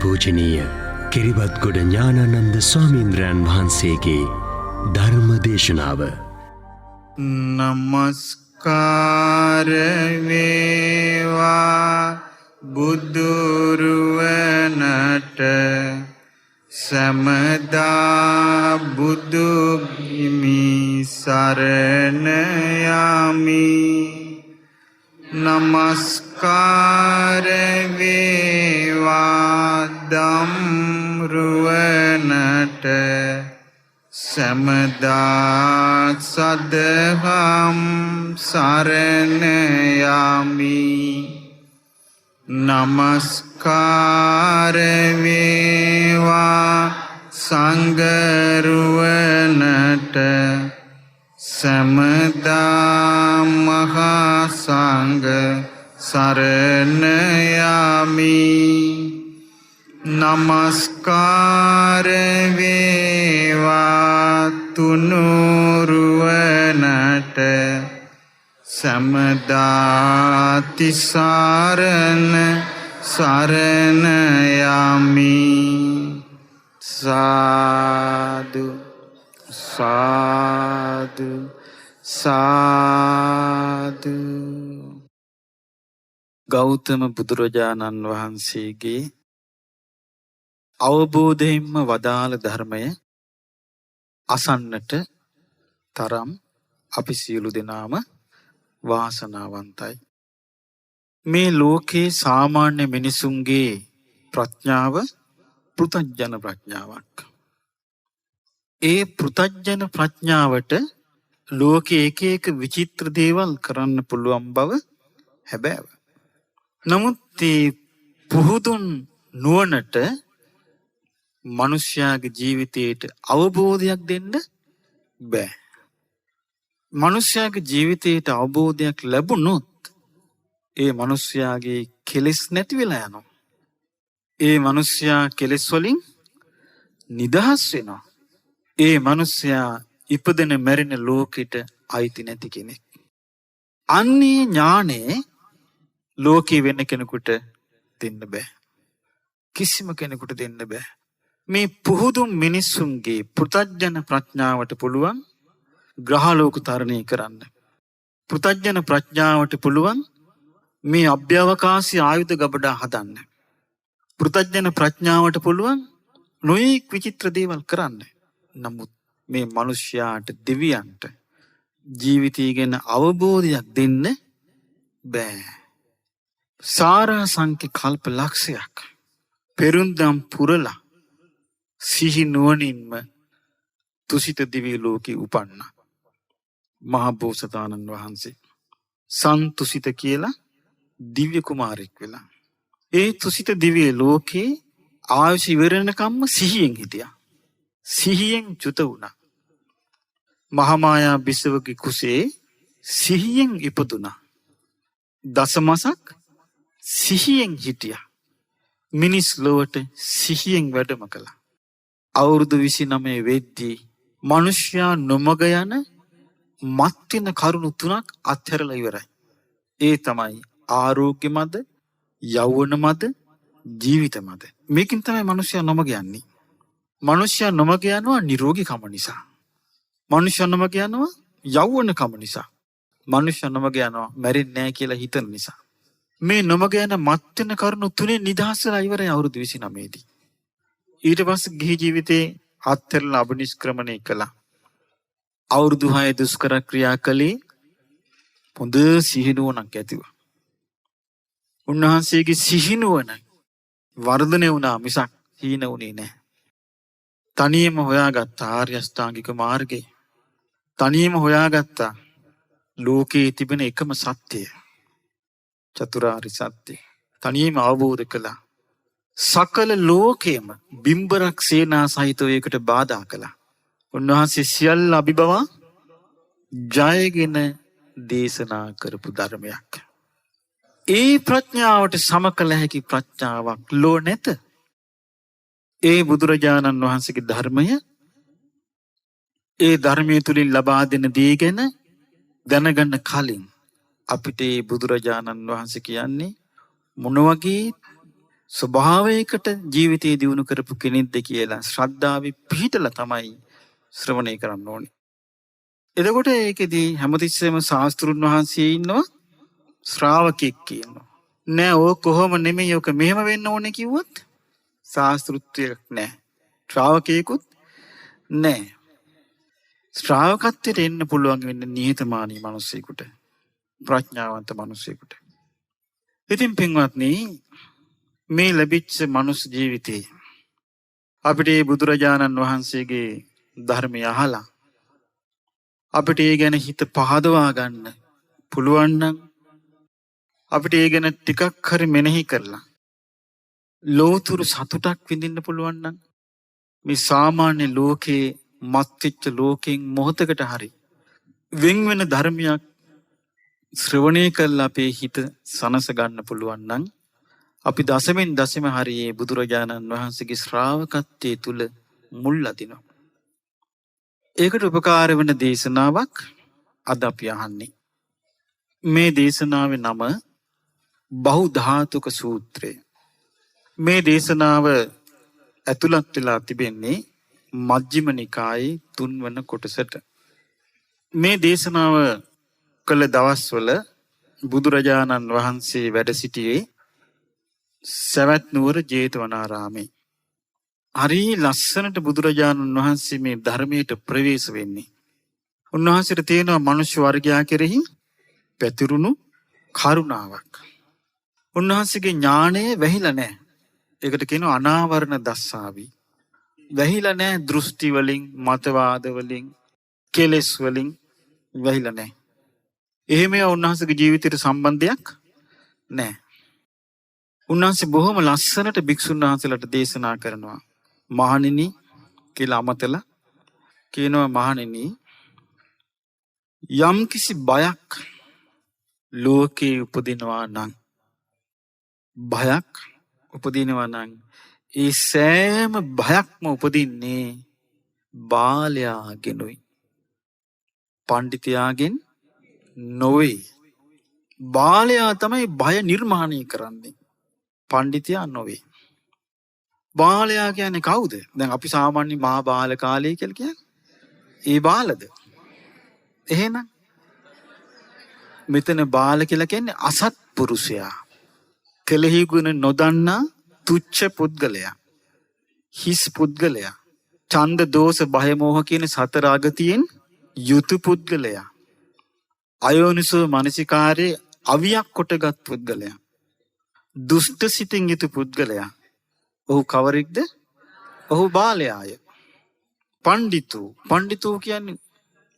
අතිපූජනීය කිරිබත්ගොඩ ඥානානන්ද ස්වාමීන්ද්‍රයන් වහන්සේගේ ධර්ම දේශනාව. නමස්කාර වේවා බුදුරුවනට සමදා බුදු හිමි සරණ යමි. නමස්කාර වේවා ධම්රුවනට සමදා සදහම් සරණ යමි. නමස්කාර වේවා සංඝරුවනට සමදා මහා සංඝ සරණ යමි. නමස්කාර වේවා තුනුරුවනට සමදා තිසරණ සරණ යමි. සාදු සාදු සාදු. ගෞතම බුදුරජාණන් වහන්සේගේ අවබෝධයෙන්ම වදාළ ධර්මය අසන්නට තරම් අපි සියලු දෙනාම වාසනාවන්තයි. මේ ලෝකේ සාමාන්‍ය මිනිසුන්ගේ ප්‍රඥාව පෘථග්ජන ප්‍රඥාවක්. ඒ පෘථග්ජන ප්‍රඥාවට ලෝකේ එක එක විචිත්‍ර දේවල් කරන්න පුළුවන් බව හැබෑව. නමුත් මේ පුහුදුන් නුවණට මනුෂ්‍යයාගේ ජීවිතයට අවබෝධයක් දෙන්න බෑ. මනුෂ්‍යයාගේ ජීවිතයට අවබෝධයක් ලැබුණොත් ඒ මනුෂ්‍යයාගේ කෙලෙස් නැති වෙලා යනවා. ඒ මනුෂ්‍යයා කෙලෙස් වලින් නිදහස් වෙනවා. ඒ මනුෂ්‍යයා ඉපදෙන මැරෙන ලෝකෙට අයිති නැති කෙනෙක්. අන්නේ ඥානෙ ලෝකේ වෙන කෙනෙකුට දෙන්න බෑ. කිසිම කෙනෙකුට දෙන්න බෑ. මේ පුහුදුන් මිනිස්සුන්ගේ පෘථග්ජන ප්‍රඥාවට පුළුවන් ග්‍රහලෝක තරණය කරන්න. පෘථග්ජන ප්‍රඥාවට පුළුවන් මේ අභ්‍යවකාශී ආයුධ ගබඩා හදන්න. පෘථග්ජන ප්‍රඥාවට පුළුවන් නොයෙක් විචිත්‍ර දේවල් කරන්න. නමුත් මේ මිනිස්යාට දෙවියන්ට ජීවිතය ගැන අවබෝධයක් දෙන්න බෑ. සාරාංශක කල්ප ලක්ෂයක් පෙරුම්දම් පුරලා සිහි නුවණින්ම තුසිත දිව්‍ය ලෝකේ උපන්නා. මහ බෝසතාණන් වහන්සේ සන්තුසිත කියලා දිව්‍ය කුමාරෙක් වෙලා. ඒ තුසිත දිව්‍ය ලෝකේ ආයුෂ ඉවරනකම්ම සිහියෙන් හිටියා. සිහියෙන් චුත වුණා. මහාමායා බිසවගේ කුසේ සිහියෙන් ඉපදුනා. දසමසක් සිහියෙන් හිටියා. මිනිස් ලොවට සිහියෙන් වැඩම කළා. අවුරුදු 29 වෙද්දී මිනිස්යා නොමග යන මත්තින කරුණු 3ක් අත්හැරලා ඉවරයි. ඒ තමයි ආරෝග්‍ය මද, යෞවන මද, ජීවිත මද. මේකෙන් තමයි මිනිස්යා නොමග යන්නේ. මිනිස්යා නොමග යනවා නිරෝගී කම නිසා. මිනිස්යා නොමග යනවා යෞවන කම නිසා. මිනිස්යා නොමග යනවා මැරෙන්නේ නැහැ කියලා හිතන නිසා. මේ නොමග යන මත්තින කරුණු 3 නිදහසලා ඉවරයි අවුරුදු 29 දී. ඊට පස්සේ ගිහි ජීවිතේ අත්හැරලා අබනිෂ්ක්‍රමණය කළා. අවුරුදු 6 දුෂ්කර ක්‍රියා කළේ හොඳ සිහිනුවණක් ඇතිව. උන්වහන්සේගේ සිහිනුවණ වර්ධනය වුණා මිසක් හීන වුණේ නැහැ. තනියම හොයාගත්ත ආර්ය අෂ්ටාංගික මාර්ගය. තනියම හොයාගත්ත ලෝකේ තිබෙන එකම සත්‍යය. චතුරාර්ය සත්‍යය. තනියම අවබෝධ කළා. සකල ලෝකයේම බිම්බරක් සේනා සහිතව ඒකට බාධා කළා. උන්වහන්සේ සියල්ල අභිබවා ජයගෙන දේශනා කරපු ධර්මයක්. ඒ ප්‍රඥාවට සම කළ හැකි ප්‍රඥාවක් ලෝ නැත. ඒ බුදුරජාණන් වහන්සේගේ ධර්මය ඒ ධර්මයේ තුලින් ලබා දෙන දේ ගැන දැනගන්න කලින් අපිට ඒ බුදුරජාණන් වහන්සේ කියන්නේ මොන වගේ ස්වභාවයකට ජීවිතය දියුණු කරපු කෙනෙක්ද කියලා ශ්‍රද්ධාවේ පිහිටලා තමයි ශ්‍රවණය කරන්න ඕනේ. එතකොට ඒකෙදී හැමතිස්සෙම ශාස්ත්‍රුන් වහන්සේ ඉන්නවා, ශ්‍රාවකෙක් ඉන්නවා. නෑ ඕක කොහොම නෙමෙයි, ඕක මෙහෙම වෙන්න ඕනේ කිව්වොත් ශාස්ත්‍රුත්වයක් නෑ. ශ්‍රාවකයෙකුත් නෑ. ශ්‍රාවකත්වයට එන්න පුළුවන් වෙන්නේ නිහතමානී මිනිසෙකුට, ප්‍රඥාවන්ත මිනිසෙකුට. ඉතින් පින්වත්නි, මේ ලැබිච්ච මනුස්ස ජීවිතේ අපිට මේ බුදුරජාණන් වහන්සේගේ ධර්මය අහලා අපිට ඒ ගැන හිත පහදවා ගන්න පුළුවන් නම්, අපිට ඒ ගැන ටිකක් හරි මෙනෙහි කරලා ලෝතුරු සතුටක් විඳින්න පුළුවන් නම්, මේ සාමාන්‍ය ලෝකේ මත්විච්ච ලෝකෙන් මොහොතකට හරි වෙන් වෙන ධර්මයක් ශ්‍රවණය කරලා අපේ හිත සනස ගන්න පුළුවන් නම්, අපි දසමින් දසම හරියේ බුදුරජාණන් වහන්සේගේ ශ්‍රාවකත්වයේ තුල මුල් අදිනවා. ඒකට උපකාර වෙන දේශනාවක් අද අපි අහන්නේ. මේ දේශනාවේ නම බහුධාතුක සූත්‍රය. මේ දේශනාව ඇතුළත් වෙලා තිබෙන්නේ මජ්ක්‍ධිම නිකායේ 3 වන කොටසට. මේ දේශනාව කළ දවස්වල බුදුරජාණන් වහන්සේ වැඩ සිටියේ සවැත් නුවර ජේතවනාරාමේ. හරි ලස්සනට බුදුරජාණන් වහන්සේ මේ ධර්මයට ප්‍රවේශ වෙන්නේ. උන්වහන්සේට තියෙනවා මනුෂ්‍ය වර්ගයා කෙරෙහි පැතිරුණු කරුණාවක්. උන්වහන්සේගේ ඥාණය වැහිලා නැහැ. ඒකට කියනවා අනාවරණ දස්සාවි. වැහිලා නැහැ දෘෂ්ටි වලින්, මතවාද වලින්, කෙලෙස් වලින් වැහිලා නැහැ. එහෙම උන්වහන්සේගේ ජීවිතයට සම්බන්ධයක් නැහැ. උන්වහන්සේ බොහොම ලස්සනට භික්ෂුන් වහන්සේලාට දේශනා කරනවා. මහණෙනි කියලා අමතලා කියනවා, මහණෙනි යම් කිසි බයක් ලෝකේ උපදිනවා නම්, බයක් උපදිනවා නම් ඒ සෑම බයක්ම උපදින්නේ බාලයාගෙනුයි, පඬිතයාගෙන් නොවේ. බාලයා තමයි බය නිර්මාණය කරන්නේ, පඬිතයා නොවේ. බාලයා කියන්නේ කවුද? දැන් අපි සාමාන්‍ය මහා බාල කාලය කියලා කියන්නේ ඒ බාලද? එහෙනම් මෙතන බාල කියලා කියන්නේ අසත්පුරුෂයා, කෙලෙහි ගුණ නොදන්නා තුච්ඡ පුද්ගලයා, හිස් පුද්ගලයා, ඡන්ද දෝෂ භය මෝහ කියන සතර අගතියෙන් යුතු පුද්ගලයා, අයෝනිසෝ මනසිකාරයේ අවියක් කොටගත් පුද්ගලයා, දුෂ්ට සිතින් යුතු පුද්ගලයා. ඔහු කවරෙක්ද? ඔහු බාලයාය. පඬිතු කියන්නේ,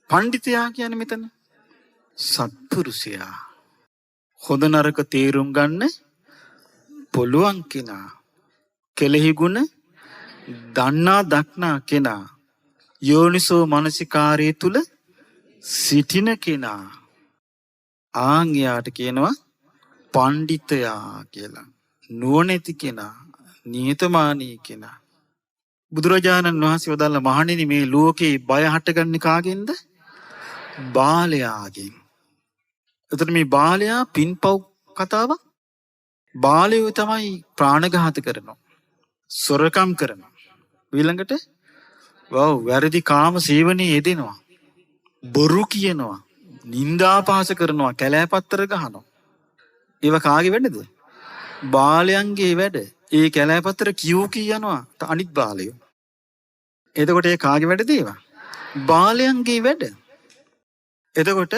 පඬිතයා කියන්නේ මෙතන සත්පුරුෂයා. හොඳ නරක තේරුම් ගන්න පුළුවන් කෙනා, කෙලෙහි ගුණ දන්නා දක්නා කෙනා, යෝනිසෝ මනසිකාරයේ තුල සිටින කෙනා. ආන්‍යයට කියනවා පඬිතයා කියලා. නුවණැති කෙනා, නිහතමානී කෙනා. බුදුරජාණන් වහන්සේ වදාළ මහණෙනි, මේ ලෝකේ බය හටගන්නේ කාගෙන්ද? බාලයාගෙන්. එතකොට මේ බාලයා පින්පව් කතාවක්. බාලයෝ තමයි ප්‍රාණඝාත කරනවා, සොරකම් කරනවා, ඊළඟට වැරදි කාම සේවනයේ යෙදෙනවා, බොරු කියනවා, නින්දාපහාස කරනවා, කැලෑපත්තර ගහනවා. ඒව කාගේ වැඩද? බාලයන්ගේ වැඩ. ඒ කැලෑපත්තර කියූ කියනවා අනිත් බාලයෝ. එතකොට ඒ කාගේ වැඩද? ඒවා බාලයන්ගේ වැඩ. එතකොට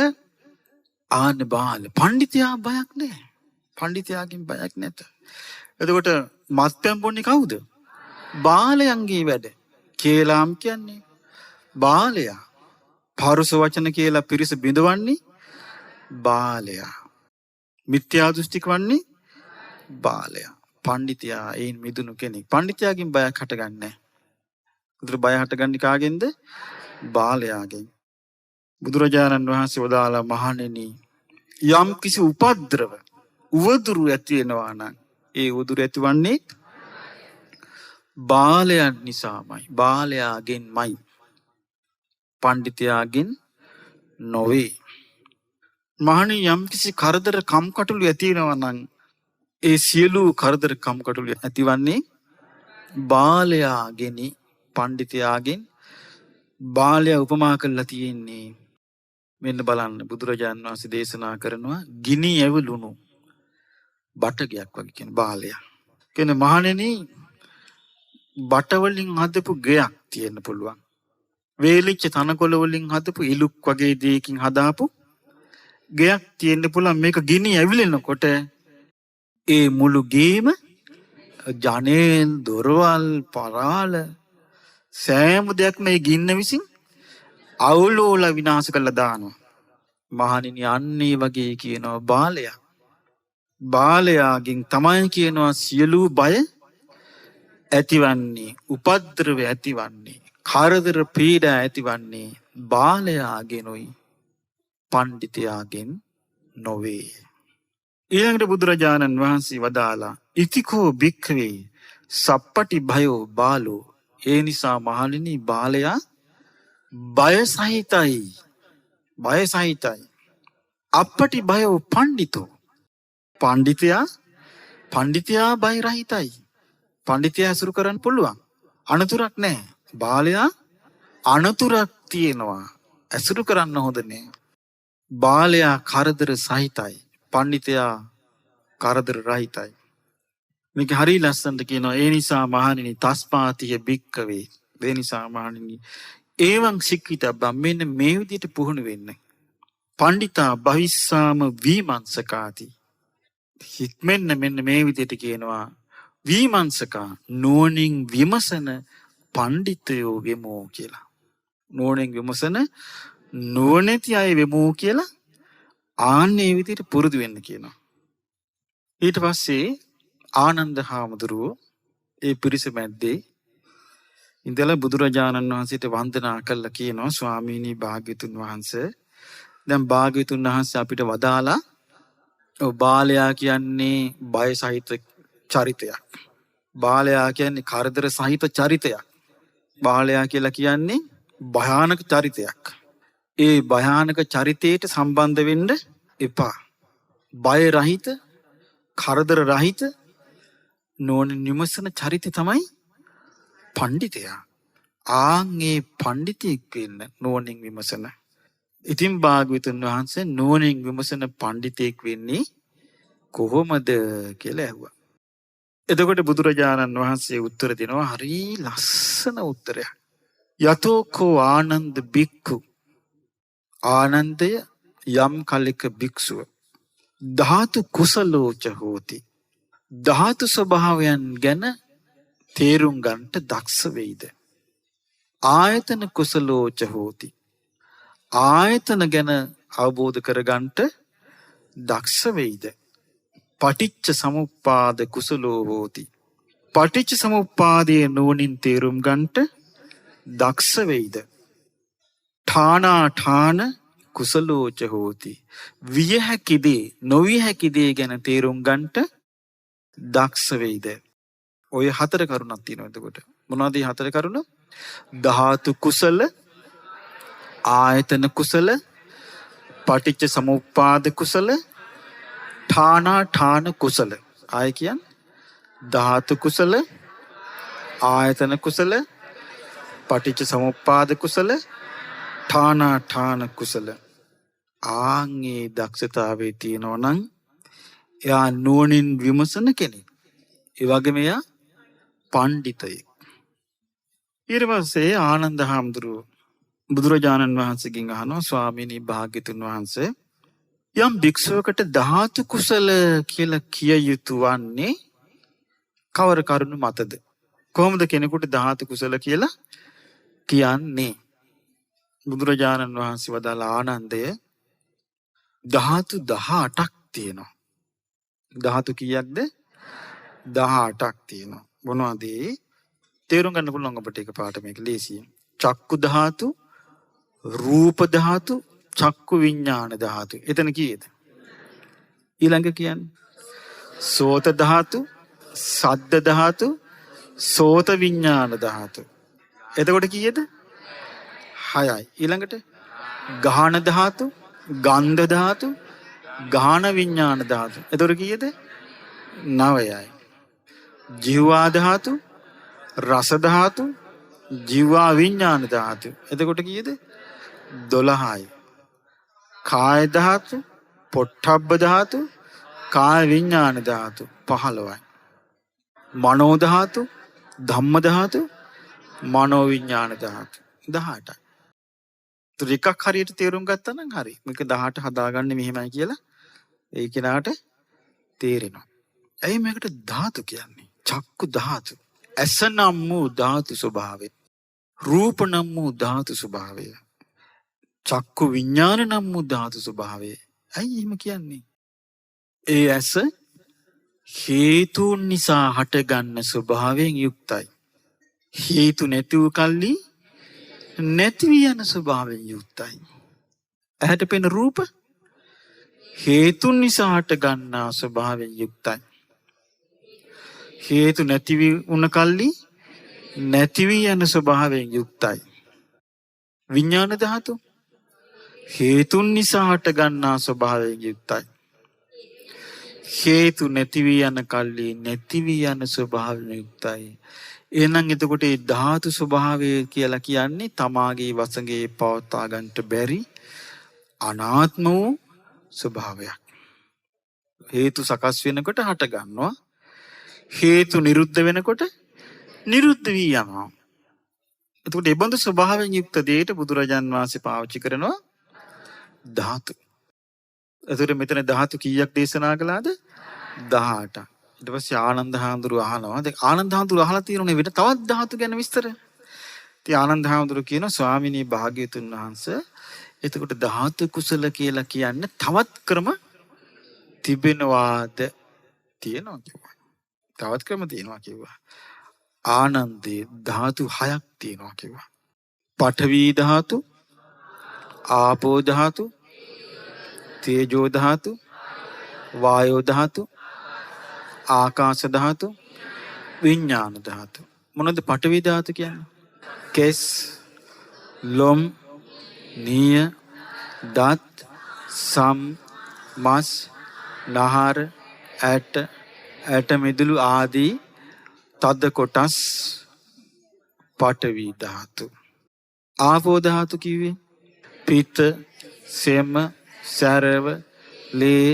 ආන්න බාල, පඬිතයා බයක් නැහැ. පඬිතයාගෙන් බයක් නැත. එතකොට මත්පැන් බොන්නේ කවුද? බාලයන්ගේ වැඩ. කේලාම් කියන්නේ බාලයා. පරුස වචන කියලා පිරිස බිඳවන්නේ බාලයා. මිත්‍යා දෘෂ්ටික වන්නේ බාලයා. පඬිතයා ඒන් මිදුණු කෙනෙක්. පඬිතයාගෙන් බයක් හටගන්නේ නැහැ. උදේ බය හටගන්නේ කාගෙන්ද? බාලයාගෙන්. බුදුරජාණන් වහන්සේ වදාලා මහණෙනි, යම් කිසි උපද්‍රව උවදුරු ඇති වෙනවා නම්, ඒ උවදුරු ඇතිවන්නේ බාලයන් නිසාමයි, බාලයාගෙන්මයි, පඬිතයාගෙන් නොවේ. මහණෙනි, යම් කිසි කරදර කම්කටොළු ඇති වෙනවා නම්, ඒ සියලු කරදර කම්කටොළු ඇතිවන්නේ බාලයාගෙන පඬිතයාගෙන්. බාලයා උපමා කරලා තියෙන්නේ මෙන්න බලන්න බුදුරජාණන් වහන්සේ දේශනා කරනවා ගිනි ඇවිලුණු බටගයක් වගේ කියන බාලයා. කියන්නේ මහණෙනි බට වලින් හදපු ගයක් තියෙන්න පුළුවන්. වේලිච්ච තනකොළ වලින් හදපු ඉලුක් වගේ දෙයකින් හදාපු ගයක් තියෙන්න පුළුවන්. මේක ගිනි ඇවිලෙනකොට ඒ මුළු ගේම ජනේල් දොරවල් පරාල සෑම දෙයක්ම මේ ගින්න විසින් අවුලෝලා විනාශ කරලා දානවා. මහණෙනි අන්නේ වගේ කියනවා බාලයා. බාලයාගෙන් තමයි කියනවා සියලු බය ඇතිවන්නේ, උපද්‍රව ඇතිවන්නේ, කරදර පීඩා ඇතිවන්නේ බාලයාගෙනුයි පඬිතයාගෙන් නොවේ. ඊළඟට බුදුරජාණන් වහන්සේ වදාලා ඉතිකෝ භික්ඛවේ සප්පටි භයෝ බාලෝ. ඒ නිසා මහණෙනි බාලයා බය සහිතයි. බය සහිතයි. අප්පටි භයෝ පඬිතෝ. පඬිතයා බය රහිතයි. පඬිතයා ඇසුරු කරන්න පුළුවන්. අනතුරක් නැහැ. බාලයා අනතුරක් තියෙනවා. ඇසුරු කරන්න හොඳ නැහැ. බාලයා කරදර සහිතයි. පඬිතයා කරදර රහිතයි. මේක හරි ලස්සනට කියනවා. ඒ නිසා මහණෙනි තස්මාතිය භික්ඛවේ. ඒ නිසා මහණෙනි ඒවං සික්ඛිතබ්බම් මෙන්න මේ විදිහට පුහුණු වෙන්න. පඬිතා භවිස්සාම විමංසකාති. හික්මෙන්න මෙන්න මේ විදිහට කියනවා විමංසකා නුවණින් විමසන පඬිතයෝ වෙමෝ කියලා. නුවණින් විමසන නුවණැති අය වෙමෝ කියලා ආන්නේ විදිහට පුරුදු වෙන්න කියනවා. ඊට පස්සේ ආනන්ද හාමුදුරුවෝ ඒ පිරිස මැද්දේ ඉඳලා බුදුරජාණන් වහන්සේට වන්දනා කළා කියනවා ස්වාමීනි භාග්‍යතුන් වහන්සේ දැන් භාග්‍යතුන් වහන්සේ අපිට වදාලා බාලයා කියන්නේ බය සහිත චරිතයක්. බාලයා කියන්නේ කරදර සහිත චරිතයක්. බාලයා කියලා කියන්නේ භයානක චරිතයක්. ඒ භයානක චරිතයට සම්බන්ධ වෙන්න එපා. බය රහිත, කරදර රහිත නෝන නිමසන චරිතය තමයි පඬිතයා. ආන්ගේ පඬිතෙක් වෙන්න නෝනින් විමසන. ඉතින් භාග්‍යවතුන් වහන්සේ නෝනින් විමසන පඬිතෙක් වෙන්නේ කොහොමද කියලා ඇහුවා. එතකොට බුදුරජාණන් වහන්සේ උත්තර දෙනවා හරි ලස්සන උත්තරයක්. යතෝකෝ ආනන්ද බික්ඛු. ආනන්දය යම් කලක භික්ෂුව ධාතු කුසලෝච හෝති. ධාතු ස්වභාවයන් ගැන තේරුම් ගන්නට දක්ෂ වෙයිද? ආයතන කුසලෝච හෝති. ආයතන ගැන අවබෝධ කරගන්නට දක්ෂ වෙයිද? පටිච්ච සමුප්පාද කුසලෝ හෝති. පටිච්ච සමුප්පාදයේ නුවණින් තේරුම් ගන්නට දක්ෂ වෙයිද? ඨාන කුසලෝච හෝති. විය හැකි දේ නොවිය හැකි දේ ගැන තේරුම් ගන්නට දක්ෂ වෙයිද? ඔය හතර කරුණක් තියෙනවා. එතකොට මොනවද මේ හතර කරුණ? ධාතු කුසල, ආයතන කුසල, පටිච්ච සමුප්පාද කුසල, ඨාන කුසල. ආය කියන්නේ ධාතු කුසල, ආයතන කුසල, පටිච්ච සමුප්පාද කුසල, ඨාන කුසල. ආන්ගේ දක්ෂතාවයේ තියෙනවා නම් එයා නුවණින් විමසන කෙනෙක්. ඒ වගේම එයා පඬිතෙක්. ඊට පස්සේ ආනන්ද හාමුදුරුවෝ බුදුරජාණන් වහන්සේගෙන් අහනවා ස්වාමීනි භාග්‍යතුන් වහන්සේ යම් භික්ෂුවකට ධාතු කුසල කියලා කිය යුතු වන්නේ කවර කරුණු මතද? කොහොමද කෙනෙකුට ධාතු කුසල කියලා කියන්නේ? බුදුරජාණන් වහන්සේ වදාළ ආනන්දය ධාතු 18ක් තියෙනවා. ධාතු කීයක්ද? 18ක් තියෙනවා. මොනවද? තේරුම් ගන්න පුළුවන් අපිට එක පාට මේක ලේසියෙන්. චක්කු ධාතු, රූප ධාතු, චක්කු විඥාන ධාතු. එතන කීයද? ඊළඟ කියන්නේ සෝත ධාතු, සද්ද ධාතු, සෝත විඥාන ධාතු. එතකොට කීයද? 6යි. ඊළඟට ගාහන ධාතු, ගන්ධ ධාතු, ගාහන විඥාන ධාතු. එතකොට කීයද? 9යි. ජීවා ධාතු, රස ධාතු, ජීවා විඥාන ධාතු. එතකොට කීයද? 12යි. කාය ධාතු, පොට්ටබ්බ ධාතු, කාය විඥාන ධාතු 15යි. මනෝ ධාතු, ධම්ම ධාතු, මනෝ විඥාන ධාතු 18යි. ත්‍රිකක් හරියට තේරුම් ගත්තා නම් හරි. මේක 18 හදාගන්නේ මෙහෙමයි කියලා ඒ කෙනාට තේරෙනවා. ඇයි මේකට ධාතු කියන්නේ? චක්කු ධාතු. ඇස නම් වූ ධාතු ස්වභාවය. රූප නම් වූ ධාතු ස්වභාවය. චක්කු විඥාන නම් වූ ධාතු ස්වභාවය. ඇයි එහෙම කියන්නේ? ඒ ඇස හේතුන් නිසා හටගන්න ස්වභාවයෙන් යුක්තයි. හේතු නැති වූ කල්ලි නැති වී යන ස්වභාවයෙන් යුක්තයි. ඇහැට පෙනෙන රූප හේතුන් නිසා හටගන්නා ස්වභාවයෙන් යුක්තයි. හේතු නැති වී උන කල්ලි නැති වී යන ස්වභාවයෙන් යුක්තයි. විඥාන ධාතු හේතුන් නිසා හටගන්නා ස්වභාවයෙන් යුක්තයි. හේතු නැති වී යන කල්ලි නැති වී යන ස්වභාවයෙන් යුක්තයි. එහෙනම් එතකොට මේ ධාතු ස්වභාවය කියලා කියන්නේ තමාගේ වසඟේ පවත්වා ගන්නට බැරි අනාත්ම වූ ස්වභාවයක්. හේතු සකස් වෙනකොට හට ගන්නවා. හේතු නිරුද්ධ වෙනකොට නිරුද්ධ වී යනවා. එතකොට ඒ බඳු ස්වභාවයෙන් යුක්ත දෙයට බුදුරජාන් වහන්සේ පාවිච්චි කරනවා ධාතු. එතකොට මෙතන ධාතු කීයක් දේශනා කළාද? 18ක්. ඊට පස්සේ ආනන්ද හාමුදුරුවෝ අහනවා. දැන් ආනන්ද හාමුදුරුවෝ අහලා තියෙනනේ වෙන තවත් ධාතු ගැන විස්තර. ඉතින් ආනන්ද හාමුදුරුවෝ කියනවා ස්වාමිනී භාග්‍යවතුන් වහන්සේ එතකොට ධාතු කුසල කියලා කියන්නේ තවත් ක්‍රම තිබෙනවාද? තියෙනවා කිව්වා. තවත් ක්‍රම තියෙනවා කිව්වා. ආනන්දේ ධාතු 6ක් තියෙනවා කිව්වා. පඨවි ධාතු, ආපෝ ධාතු, තේජෝ ධාතු, වායෝ ධාතු, ආකාශ ධාතු, විඥාන ධාතු. මොනවද පඨවි ධාතු කියන්නේ? කෙස්, ලොම්, නිය, දත්, සම්, මස්, නහර, ඇට මිදුළු ආදී තද කොටස් පඨවි ධාතු. ආපෝ ධාතු කිව්වේ පිත්ත, සෙම, සැරව, ලේ,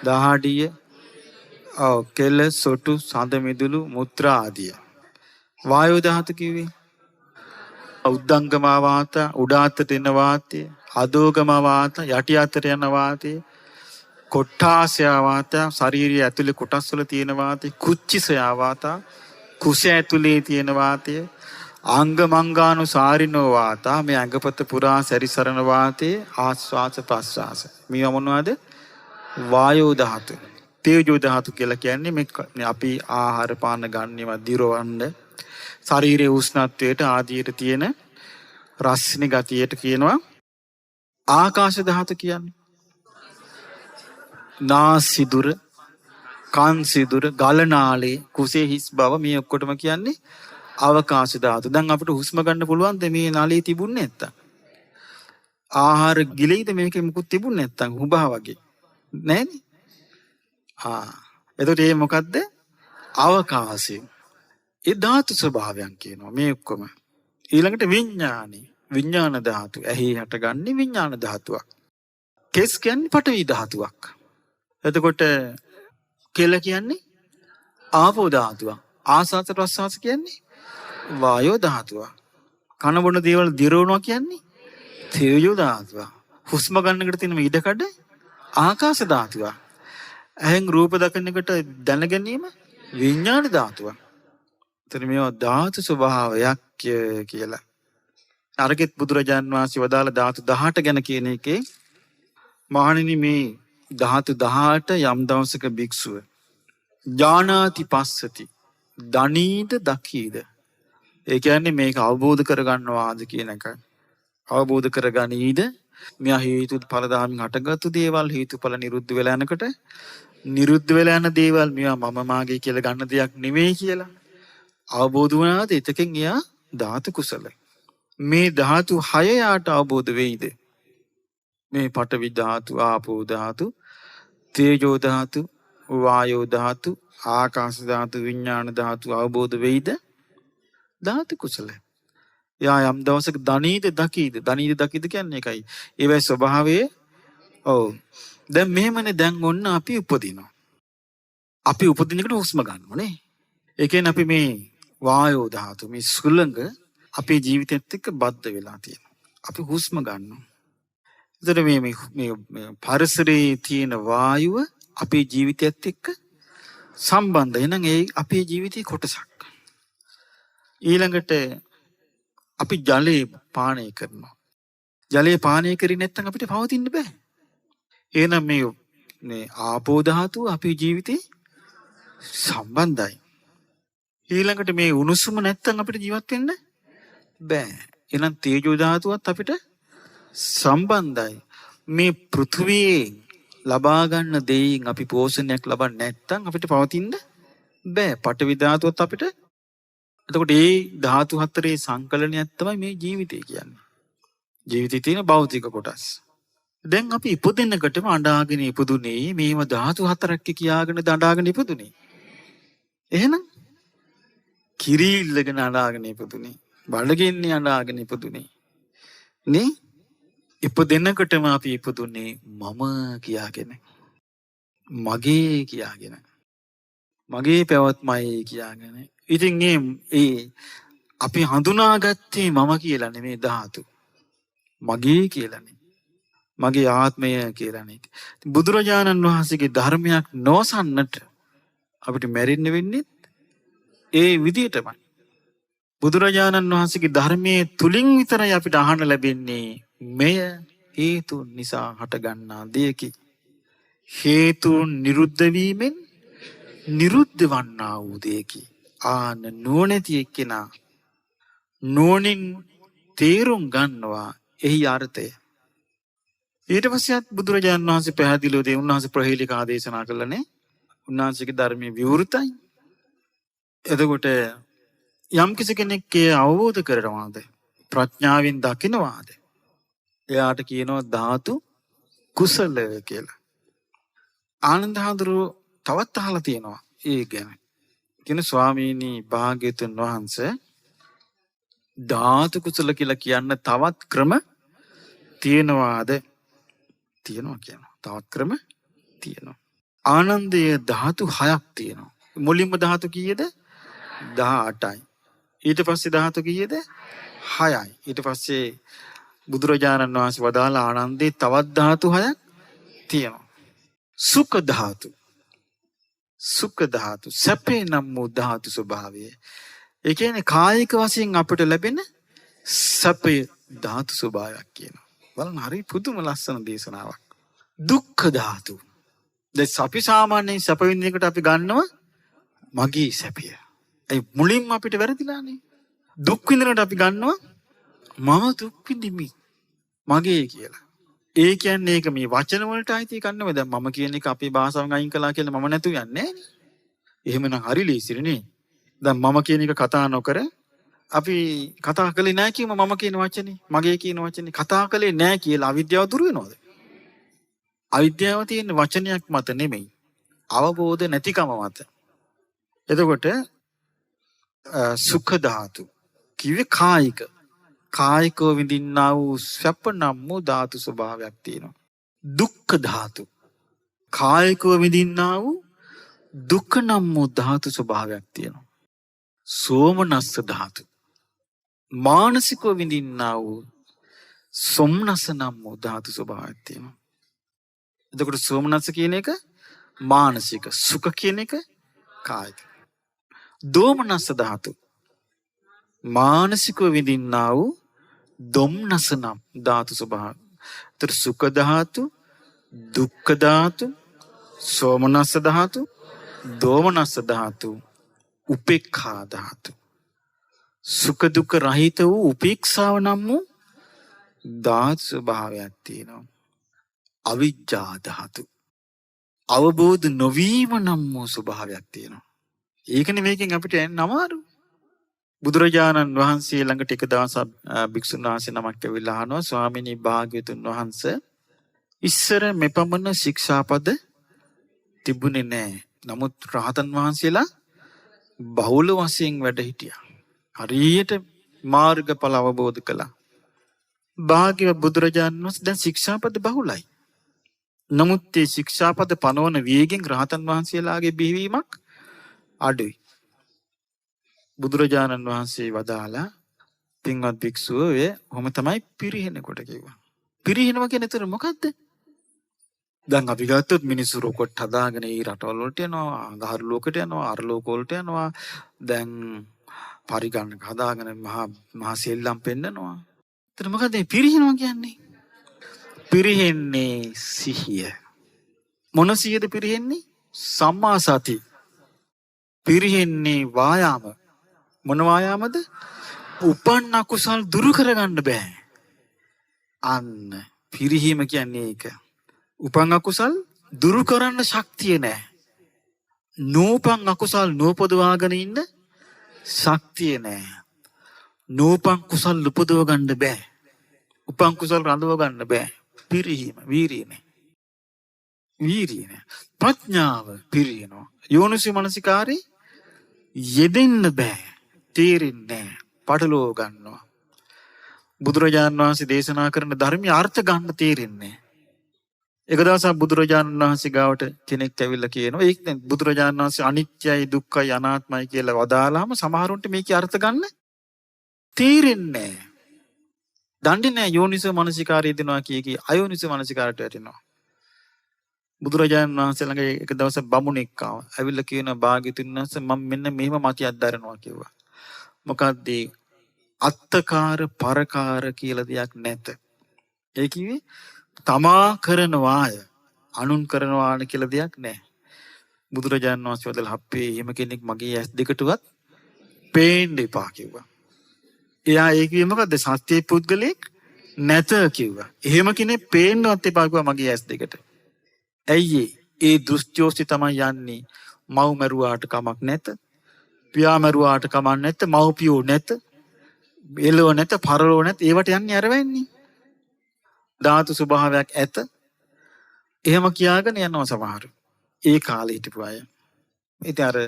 දහඩිය, කෙල, සොටු, සඳ මිදුළු, මුත්‍රා ආදිය. වායෝ ධාතු කිව්වේ උද්දංගම වාත, උඩ අතට එන වාතය, අදෝගම වාත, යටි අතට යන වාතය, කොට්ඨාසය වාත, ශාරීරිය ඇතුලේ කොටස් වල තියෙන වාතය, කුච්චිසය වාත, කුස ඇතුලේ තියෙන වාතය, අංග මංගානුසාරිනෝ වාත, මේ අංගපත පුරා සැරිසරන වාතයේ ආස්වාස ප්‍රස්වාස. මේවා මොනවද? වායෝ ධාතු. තේජෝ ධාතු කියලා කියන්නේ මේ අපි ආහාර පාන ගන්නේවා දිරවන්න ශරීරයේ උෂ්ණත්වයට ආදියට තියෙන රස්නේ ගතියට කියනවා ආකාශ ධාතු කියන්නේ. නාසිදුර, කන් සිදුර, ගලනාලේ, කුසේ හිස් බව මේ ඔක්කොටම කියන්නේ අවකාශ ධාතු. දැන් අපිට හුස්ම ගන්න පුළුවන් ද මේ නාලේ තිබුණේ නැත්තම්? ආහාර ගිලෙයිද මේකේ මුකුත් තිබුණේ නැත්තම්? හුබා වගේ නෑනේ. එතකොට මේ මොකද්ද? අවකාශය. ඒ ධාතු ස්වභාවයන් කියනවා මේ ඔක්කොම. ඊළඟට විඥානි. විඥාන ධාතු. ඇහි හටගන්නේ විඥාන ධාතුවක්. කෙස් කියන්නේ පඨවි ධාතුවක්. එතකොට කෙල කියන්නේ ආපෝ ධාතුවක්. ආසාස ප්‍රසආස කියන්නේ වායෝ ධාතුවක්. කන බොන දේවල් දිරවනවා කියන්නේ තේජෝ ධාතුවක්. හුස්ම ගන්නකට තියෙන ඉඩකඩ ආකාශ ධාතුවක්. ඇහෙන් රූප දකින්නකට දැන ගැනීම විඥාන ධාතුවක්. එතන මේවා ධාතු ස්වභාවයක් කියලා. අරගෙත් බුදුරජාන් වහන්සේ වදාළ ධාතු 18 ගැන කියන එකේ මහණෙනි මේ ධාතු 18 යම් දවසක භික්ෂුව ඥානාති පස්සති දනීද දකීද. ඒ කියන්නේ මේක අවබෝධ කරගන්නවාද කියන එක. අවබෝධ කරගනීද? මෙයා හේතුඵල ධර්මයෙන් හටගත්තු දේවල් හේතුඵල නිරුද්ධ වෙලා යනකොට නිරුද්ධ වෙලා යන දේවල් මේවා මම මාගේ කියලා ගන්න දෙයක් නෙමෙයි කියලා අවබෝධ වුණාද? එතකින් එයා ධාතු කුසල. මේ ධාතු 6 යාට අවබෝධ වෙයිද? මේ පඨවි ධාතු, ආපෝ ධාතු, තේජෝ ධාතු, වායෝ ධාතු, ආකාශ ධාතු, විඥාන ධාතු අවබෝධ වෙයිද? ධාතු කුසල. යා යම් දවසක දනීද දකීද? දනීද දකීද කියන්නේ ඒකයි. ඒවයි ස්වභාවය. ඔව්. දැන් මෙහෙමනේ දැන් ඔන්න අපි උපදිනවා. අපි උපදිනකොට හුස්ම ගන්නවා නේ. ඒ කියන්නේ අපි මේ වායෝ ධාතු මේ සුළඟ අපේ ජීවිතයත් එක්ක බද්ධ වෙලා තියෙනවා. අපි හුස්ම ගන්නවා. ඒතර මේ පරිසරයේ තියෙන වායුව අපේ ජීවිතයත් එක්ක සම්බන්ධයි. එහෙනම් ඒ අපේ ජීවිතේ කොටසක්. ඊළඟට අපි ජලය පානය කරනවා. ජලය පානය කරේ නැත්නම් අපිට පවතින්න බෑ. එහෙනම් මේ ආපෝ ධාතුව අපේ ජීවිතේ සම්බන්ධයි. ඊළඟට මේ උණුසුම නැත්නම් අපිට ජීවත් වෙන්න බෑ. එහෙනම් තේජෝ ධාතුවත් අපිට සම්බන්ධයි. මේ පෘථුවියේ ලබා ගන්න දෙයින් අපි පෝෂණයක් ලබන්නේ නැත්නම් අපිට පවතින්න බෑ. පඨවි ධාතුවත් අපිට. එතකොට මේ ධාතු හතරේ සංකලනයක් තමයි මේ ජීවිතය කියන්නේ. ජීවිතේ තියෙන භෞතික කොටස්. දැන් අපි ඉපදෙන්නකටම අඬාගෙන ඉපදුනේ මේව ධාතු හතරක් කියාගෙන දඬාගෙන ඉපදුනේ. එහෙනම් කිරිල්ලගෙන අඬාගෙන ඉපදුනේ. බඩගින්නේ අඬාගෙන ඉපදුනේ. නේ? ඉපදෙන්නකටම අපි ඉපදුනේ මම කියාගෙන. මගේ කියාගෙන. මගේ පැවැත්මයි කියාගෙන. ඉතින් ඒ අපි හඳුනාගත්තේ මම කියලා නෙමේ ධාතු. මගේ කියලානේ. මගේ ආත්මය කියලානේ. බුදුරජාණන් වහන්සේගේ ධර්මයක් නොසන්නට අපිට මැරෙන්න වෙන්නේ ඒ විදියටමයි. බුදුරජාණන් වහන්සේගේ ධර්මයේ තුලින් විතරයි අපිට අහන්න ලැබෙන්නේ මෙය හේතු නිසා හටගන්නා දෙයකි. හේතුන් නිරුද්ධ වීමෙන් නිරුද්ධ වන්නා වූ දෙයකි. ආන නුවණැති එක්කෙනා නුවණින් තේරුම් ගන්නවා එහි අර්ථය. ඊට පස්සෙත් බුදුරජාණන් වහන්සේ පැහැදිලිව දෙයි. උන්වහන්සේ ප්‍රහේලිකා දේශනා කළනේ. උන්වහන්සේගේ ධර්මයේ විවෘතයි. එතකොට යම් කිසි කෙනෙක් අවබෝධ කරනවාද ප්‍රඥාවෙන් දකිනවාද එයාට කියනවා ධාතු කුසල කියලා. ආනන්ද හඳුරු තවත් අහලා තියෙනවා ඒ ගැන. කියන ස්වාමීනි භාග්‍යතුන් වහන්සේ ධාතු කුසල කියලා කියන්න තවත් ක්‍රම තියෙනවාද? තියෙනවා කියනවා. තවත් ක්‍රම තියෙනවා. ආනන්දයේ ධාතු 6ක් තියෙනවා. මුලින්ම ධාතු කීයද? 18යි. ඊට පස්සේ ධාතු කීයද? 6යි. ඊට පස්සේ බුදුරජාණන් වහන්සේ වදාළ ආනන්දේ තවත් ධාතු 6ක් තියෙනවා. සුඛ ධාතු. සුඛ ධාතු සැපේ නම් වූ ධාතු ස්වභාවය. ඒ කියන්නේ කායික වශයෙන් අපිට ලැබෙන සැපේ ධාතු ස්වභාවයක් කියනවා. බලන්න හරි පුදුම ලස්සන දේශනාවක්. දුක්ඛ ධාතු. දැන් අපි සාමාන්‍යයෙන් සැප විඳිනකොට අපි ගන්නවා මගේ සැපය. ඒ මුලින්ම අපිට වැරදිලානේ. දුක් විඳිනකොට අපි ගන්නවා මම දුක් විඳිමි මගේ කියලා. ඒ කියන්නේ ඒක මේ වචන වලට අයිති කන්නව. දැන් මම කියන එක අපේ භාෂාවෙන් අයින් කළා කියලා මම නැතු යන්නේ නෑනේ. එහෙමනම් හරි ලේසිනේ. දැන් මම කියන එක කතා නොකර අපි කතා කළේ නෑ කියම මම කියන වචනේ මගේ කියන වචනේ කතා කළේ නෑ කියලා අවිද්‍යාව දුරු වෙනවද? අවිද්‍යාව තියෙන වචනයක් මත නෙමෙයි. අවබෝධ නැතිකම මත. එතකොට සුඛ ධාතු කිව්වේ කායික. කායිකව විඳින්නා වූ සැප නම් වූ ධාතු ස්වභාවයක් තියෙනවා. දුක්ඛ ධාතු. කායිකව විඳින්නා වූ දුක නම් වූ ධාතු ස්වභාවයක් තියෙනවා. සෝමනස්ස ධාතු. මානසිකව විඳින්නා වූ සොම්නස නම් වූ ධාතු ස්වභාවයක් තියෙනවා. එතකොට සෝමනස්ස කියන එක මානසික, සුඛ කියන එක කායික. දෝමනස්ස ධාතු. මානසිකව විඳින්නා වූ දොම්නස නම් ධාතු ස්වභාවය. ඒතර සුඛ ධාතු, දුක්ඛ ධාතු, සෝමනස්ස ධාතු, දෝමනස්ස ධාතු, උපේක්ඛා ධාතු. සුඛ දුක්ඛ රහිත වූ උපේක්ෂාව නම් වූ ධාතු ස්වභාවයක් තියෙනවා. අවිජ්ජා ධාතු. අවබෝධ නොවීම නම් වූ ස්වභාවයක් තියෙනවා. ඒකනේ මේකෙන් අපිට යන්න අමාරු. බුදුරජාණන් වහන්සේ ළඟට එක දවසක් භික්ෂුන් වහන්සේ නමක් ඇවිල්ලා අහනවා ස්වාමීනි භාග්‍යවතුන් වහන්සේ ඉස්සර මෙපමණ ශික්ෂාපද තිබුණේ නැහැ. නමුත් රහතන් වහන්සේලා බහුල වශයෙන් වැඩ හිටියා. හරියට මාර්ගඵල අවබෝධ කළා. භාග්‍යවත් බුදුරජාණන් වහන්සේ දැන් ශික්ෂාපද බහුලයි. නමුත් මේ ශික්ෂාපද පනවන වේගෙන් රහතන් වහන්සේලාගේ බිහිවීමක් අඩුයි. බුදුරජාණන් වහන්සේ වදාලා පින්වත් භික්ෂුව ඔය කොහොම තමයි පිරිහෙනකොට කිව්වා. පිරිහෙනවා කියන තර මොකද්ද? දැන් අපි ගත්තොත් මිනිස්සු රොකට් හදාගෙන ඒ රටවල් වලට යනවා, අඟහරු ලෝකෙට යනවා, අර ලෝක වලට යනවා. දැන් පරිගණක හදාගෙන මහා සෙල්ලම් පෙන්නනවා. ඒතර මොකද මේ පිරිහෙනවා කියන්නේ? පිරිහෙන්නේ සිහිය. මොන සිහියද පිරිහෙන්නේ? සම්මා සති. පිරිහෙන්නේ වායාම. මොන වායාමද? උපන්න අකුසල් දුරු කරගන්න බෑ. අන්න පිරිහීම කියන්නේ ඒක. උපන් අකුසල් දුරු කරන්න ශක්තිය නැහැ. නූපන් අකුසල් නූපදවාගෙන ඉන්න ශක්තිය නැහැ. නූපන් කුසල් උපදව ගන්න බෑ. උපන් කුසල් රඳව ගන්න බෑ. පිරිහීම වීරියනේ. වීරියනේ. ප්‍රඥාව පිරියනවා. යෝනිසෝ මනසිකාරේ යෙදෙන්න බෑ. තේරෙන්නේ නැහැ. පටලව ගන්නවා. බුදුරජාණන් වහන්සේ දේශනා කරන ධර්මයේ අර්ථ ගන්න තේරෙන්නේ. එක දවසක් බුදුරජාණන් වහන්සේ ගාවට කෙනෙක් ඇවිල්ලා කියනවා ඒක දැන් බුදුරජාණන් වහන්සේ අනිත්‍යයි දුක්ඛයි අනාත්මයි කියලා වදාලාම සමහරුන්ට මේකේ අර්ථ ගන්න තේරෙන්නේ නැහැ. දන්නේ නැහැ යෝනිසෝ මනසිකාරය දෙනවා කිය අයෝනිසෝ මනසිකාරයට වැටෙනවා. බුදුරජාණන් වහන්සේ ළඟ එක දවසක් බමුණෙක් ආවා. ඇවිල්ලා කියනවා භාග්‍යතුන් වහන්සේ මම මෙන්න මෙහෙම මතියක් දරනවා කිව්වා. මොකද්ද? අත්තකාර පරකාර කියලා දෙයක් නැත. ඒ කිව්වේ තමා කරනවාය අනුන් කරනවාන කියලා දෙයක් නැහැ. බුදුරජාණන් වහන්සේ වදලා හප්පේ එහෙම කෙනෙක් මගේ ඇස් දෙකටවත් පේන්න එපා කිව්වා. එයා ඒ කිව්වේ මොකද්ද? සත්‍ය පුද්ගලෙක් නැත කිව්වා. එහෙම කෙනෙක් පේන්නවත් එපා කිව්වා මගේ ඇස් දෙකට. ඇයි ඒ දෘෂ්ටිෝස්ති තමයි යන්නේ. මව් මරුවාට කමක් නැත. පියා මරුවාට කමක් නැත. මව්පියෝ නැත. එළව නැත. පරලෝ නැත. ඒවට යන්නේ අර වෙන්නේ. ධාතු ස්වභාවයක් ඇත. එහෙම කියාගෙන යනවා සමහර. ඒ කාලේ හිටපු අය. ඉතින් අර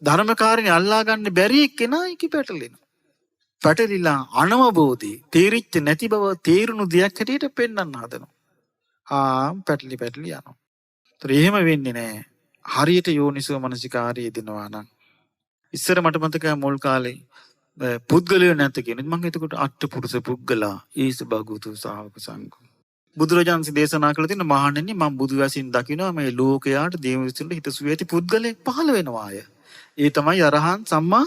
ධර්මකාරණේ අල්ලා ගන්න බැරි එක්කෙනා ඒක පැටලෙනවා. පැටලිලා අනවබෝධී තේරිච්ච නැති බව තේරුණු දෙයක් හැටියට පෙන්වන්න හදනවා. පැටලි යනවා. ඒතර එහෙම වෙන්නේ නැහැ. හරියට යෝනිසෝ මනසිකාරය දෙනවා නම්. ඉස්සර මට මතකයි මුල් කාලේ පුද්ගලයෝ නැත කියන. මම එතකොට අට්ඨපුරුෂ පුද්ගලා ඊස භගවතු සාවක සංඝ. බුදුරජාණන් දේශනා කළ තියෙන මහණෙනි මම බුදු වැසින් දකිනවා මේ ලෝකයාට දේව විසින්ට හිතසුව ඇති පුද්ගලයෙක් පහළ වෙනවාය. ඒ තමයි අරහන් සම්මා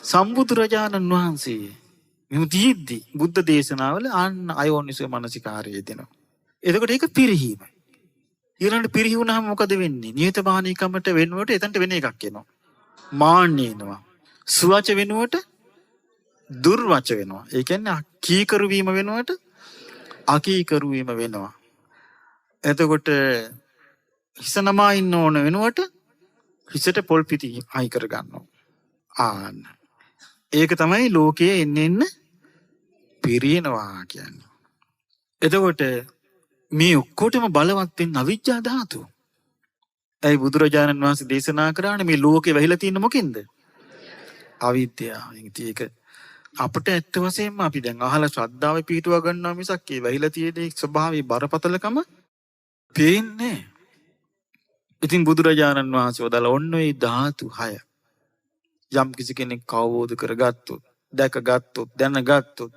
සම්බුදුරජාණන් වහන්සේ. මෙහු දීද්දි බුද්ධ දේශනාවල අන්න අයෝනිසෝ මනසිකාරය දෙනවා. එතකොට ඒක පිරිහීම. ඊළඟට පිරිහි වුණාම මොකද වෙන්නේ? නියතමානීකමට වෙනුවට එතනට වෙන එකක් එනවා. මාන්නය එනවා. සුවච වෙනුවට දුර්වච වෙනවා. ඒ කියන්නේ කීකරු වීම වෙනුවට අකීකරු වීම වෙනවා. එතකොට හිස නමා ඉන්න ඕන වෙනුවට හිසට පොල් පිටි අයි කර ගන්නවා. ආන්න. ඒක තමයි ලෝකයේ එන්න පිරිනවා කියන්නේ. එතකොට මේ ඔක්කොටම බලවත් වෙන අවිජ්ජා ධාතු. ඒ බුදුරජාණන් වහන්සේ දේශනා කරානේ මේ ලෝකේ වැහිලා තියෙන මොකෙන්ද? අවිද්‍යාවෙන්. ඒක අපිට ඇත්ත වශයෙන්ම අපි දැන් අහලා ශ්‍රද්ධාවේ පිහිටුවා ගන්නවා මිසක් ඒ වැහිලා තියෙන ස්වභාවයේ බරපතලකම පේන්නේ. ඉතින් බුදුරජාණන් වහන්සේ වදාළ ඔන්න ඔය ධාතු 6 යම් කිසි කෙනෙක් අවබෝධ කරගත්තොත්, දැකගත්තොත්, දැනගත්තොත්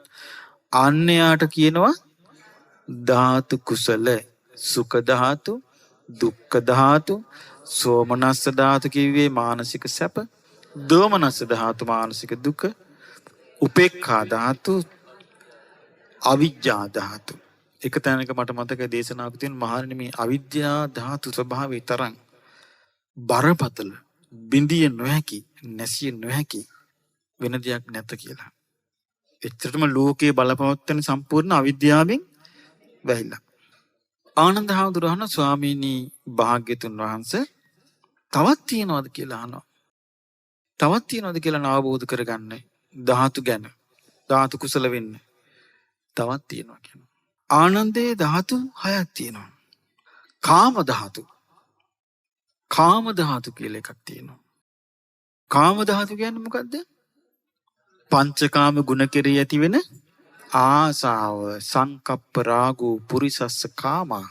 අන්‍යයාට කියනවා ධාතු කුසල. සුඛ ධාතු, දුක්ඛ ධාතු, සෝමනස්ස ධාතු කිව්වේ මානසික සැප, දෝමනස්ස ධාතු මානසික දුක, උපේක්ඛා ධාතු, අවිජ්ජා ධාතු. එක තැනක මට මතකයි දේශනාවක තියෙන මහණෙනි මේ අවිද්‍යා ධාතු ස්වභාවය තරම් බරපතල, බිඳිය නොහැකි, නැසිය නොහැකි වෙන දෙයක් නැත කියලා. එච්චරටම ලෝකේ බලපවත්වන සම්පූර්ණ අවිද්‍යාවෙන් වැහිලා. ආනන්ද හාමුදුරුවෝ ස්වාමීනි භාග්‍යතුන් වහන්සේ තවත් තියනවද කියලා අහනවා. තවත් තියනවද කියලා අවබෝධ කරගන්න ධාතු ගැන. ධාතු කුසල වෙන්න. තවත් තියනවා කියනවා. ආනන්දේ ධාතු 6ක් තියෙනවා. කාම ධාතු. කාම ධාතු කියලා එකක් තියෙනවා. කාම ධාතු කියන්නේ මොකද්ද? පංචකාම ගුණ කෙරෙහි ඇති වෙන ආසාව, සංකප්ප රාගෝ පුරිසස්ස කාමා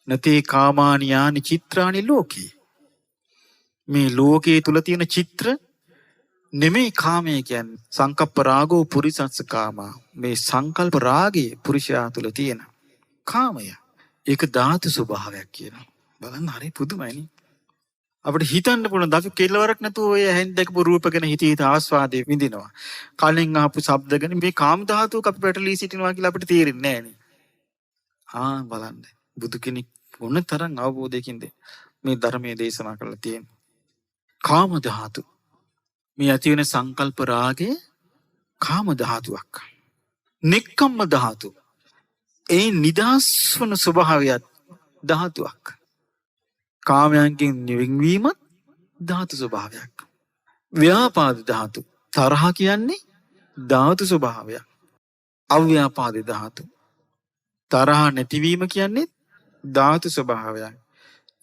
නතේ කාමානි යානි චිත්‍රානි ලෝකේ. මේ ලෝකයේ තුල තියෙන චිත්‍ර නෙමෙයි කාමය කියන්නේ. සංකප්ප රාගෝ පුරිසස්ස කාමා. මේ සංකල්ප රාගයේ පුරුෂයා තුල තියෙන කාමය. ඒක ධාතු ස්වභාවයක් කියනවා. බලන්න හරි පුදුමයිනේ. අපිට හිතන්න පුළුවන් දතු කෙලවරක් නැතුව ඔය ඇහෙන් දැකපු රූප ගැන හිත ආස්වාදයේ විඳිනවා. කලින් අහපු ශබ්ද ගැන මේ කාම ධාතුවක අපි පැටලී සිටිනවා කියලා අපිට තේරෙන්නේ නැහැ නේ. බලන්න. බුදු කෙනෙක් මොන තරම් අවබෝධයකින්ද මේ ධර්මයේ දේශනා කරලා තියෙන්නේ. කාම ධාතු. මේ ඇති වෙන සංකල්ප රාගය කාම ධාතුවක්. නික්කම්ම ධාතු. ඒ නිදාස් වන ස්වභාවයත් ධාතුවක්. කාමයන්ගෙන් නිවෙන්වීමත් ධාතු ස්වභාවයක්. ව්‍යාපාද ධාතු. තරහ කියන්නේ ධාතු ස්වභාවයක්. අව්‍යාපාද ධාතු. තරහ නැතිවීම කියන්නේ ධාතු ස්වභාවයක්.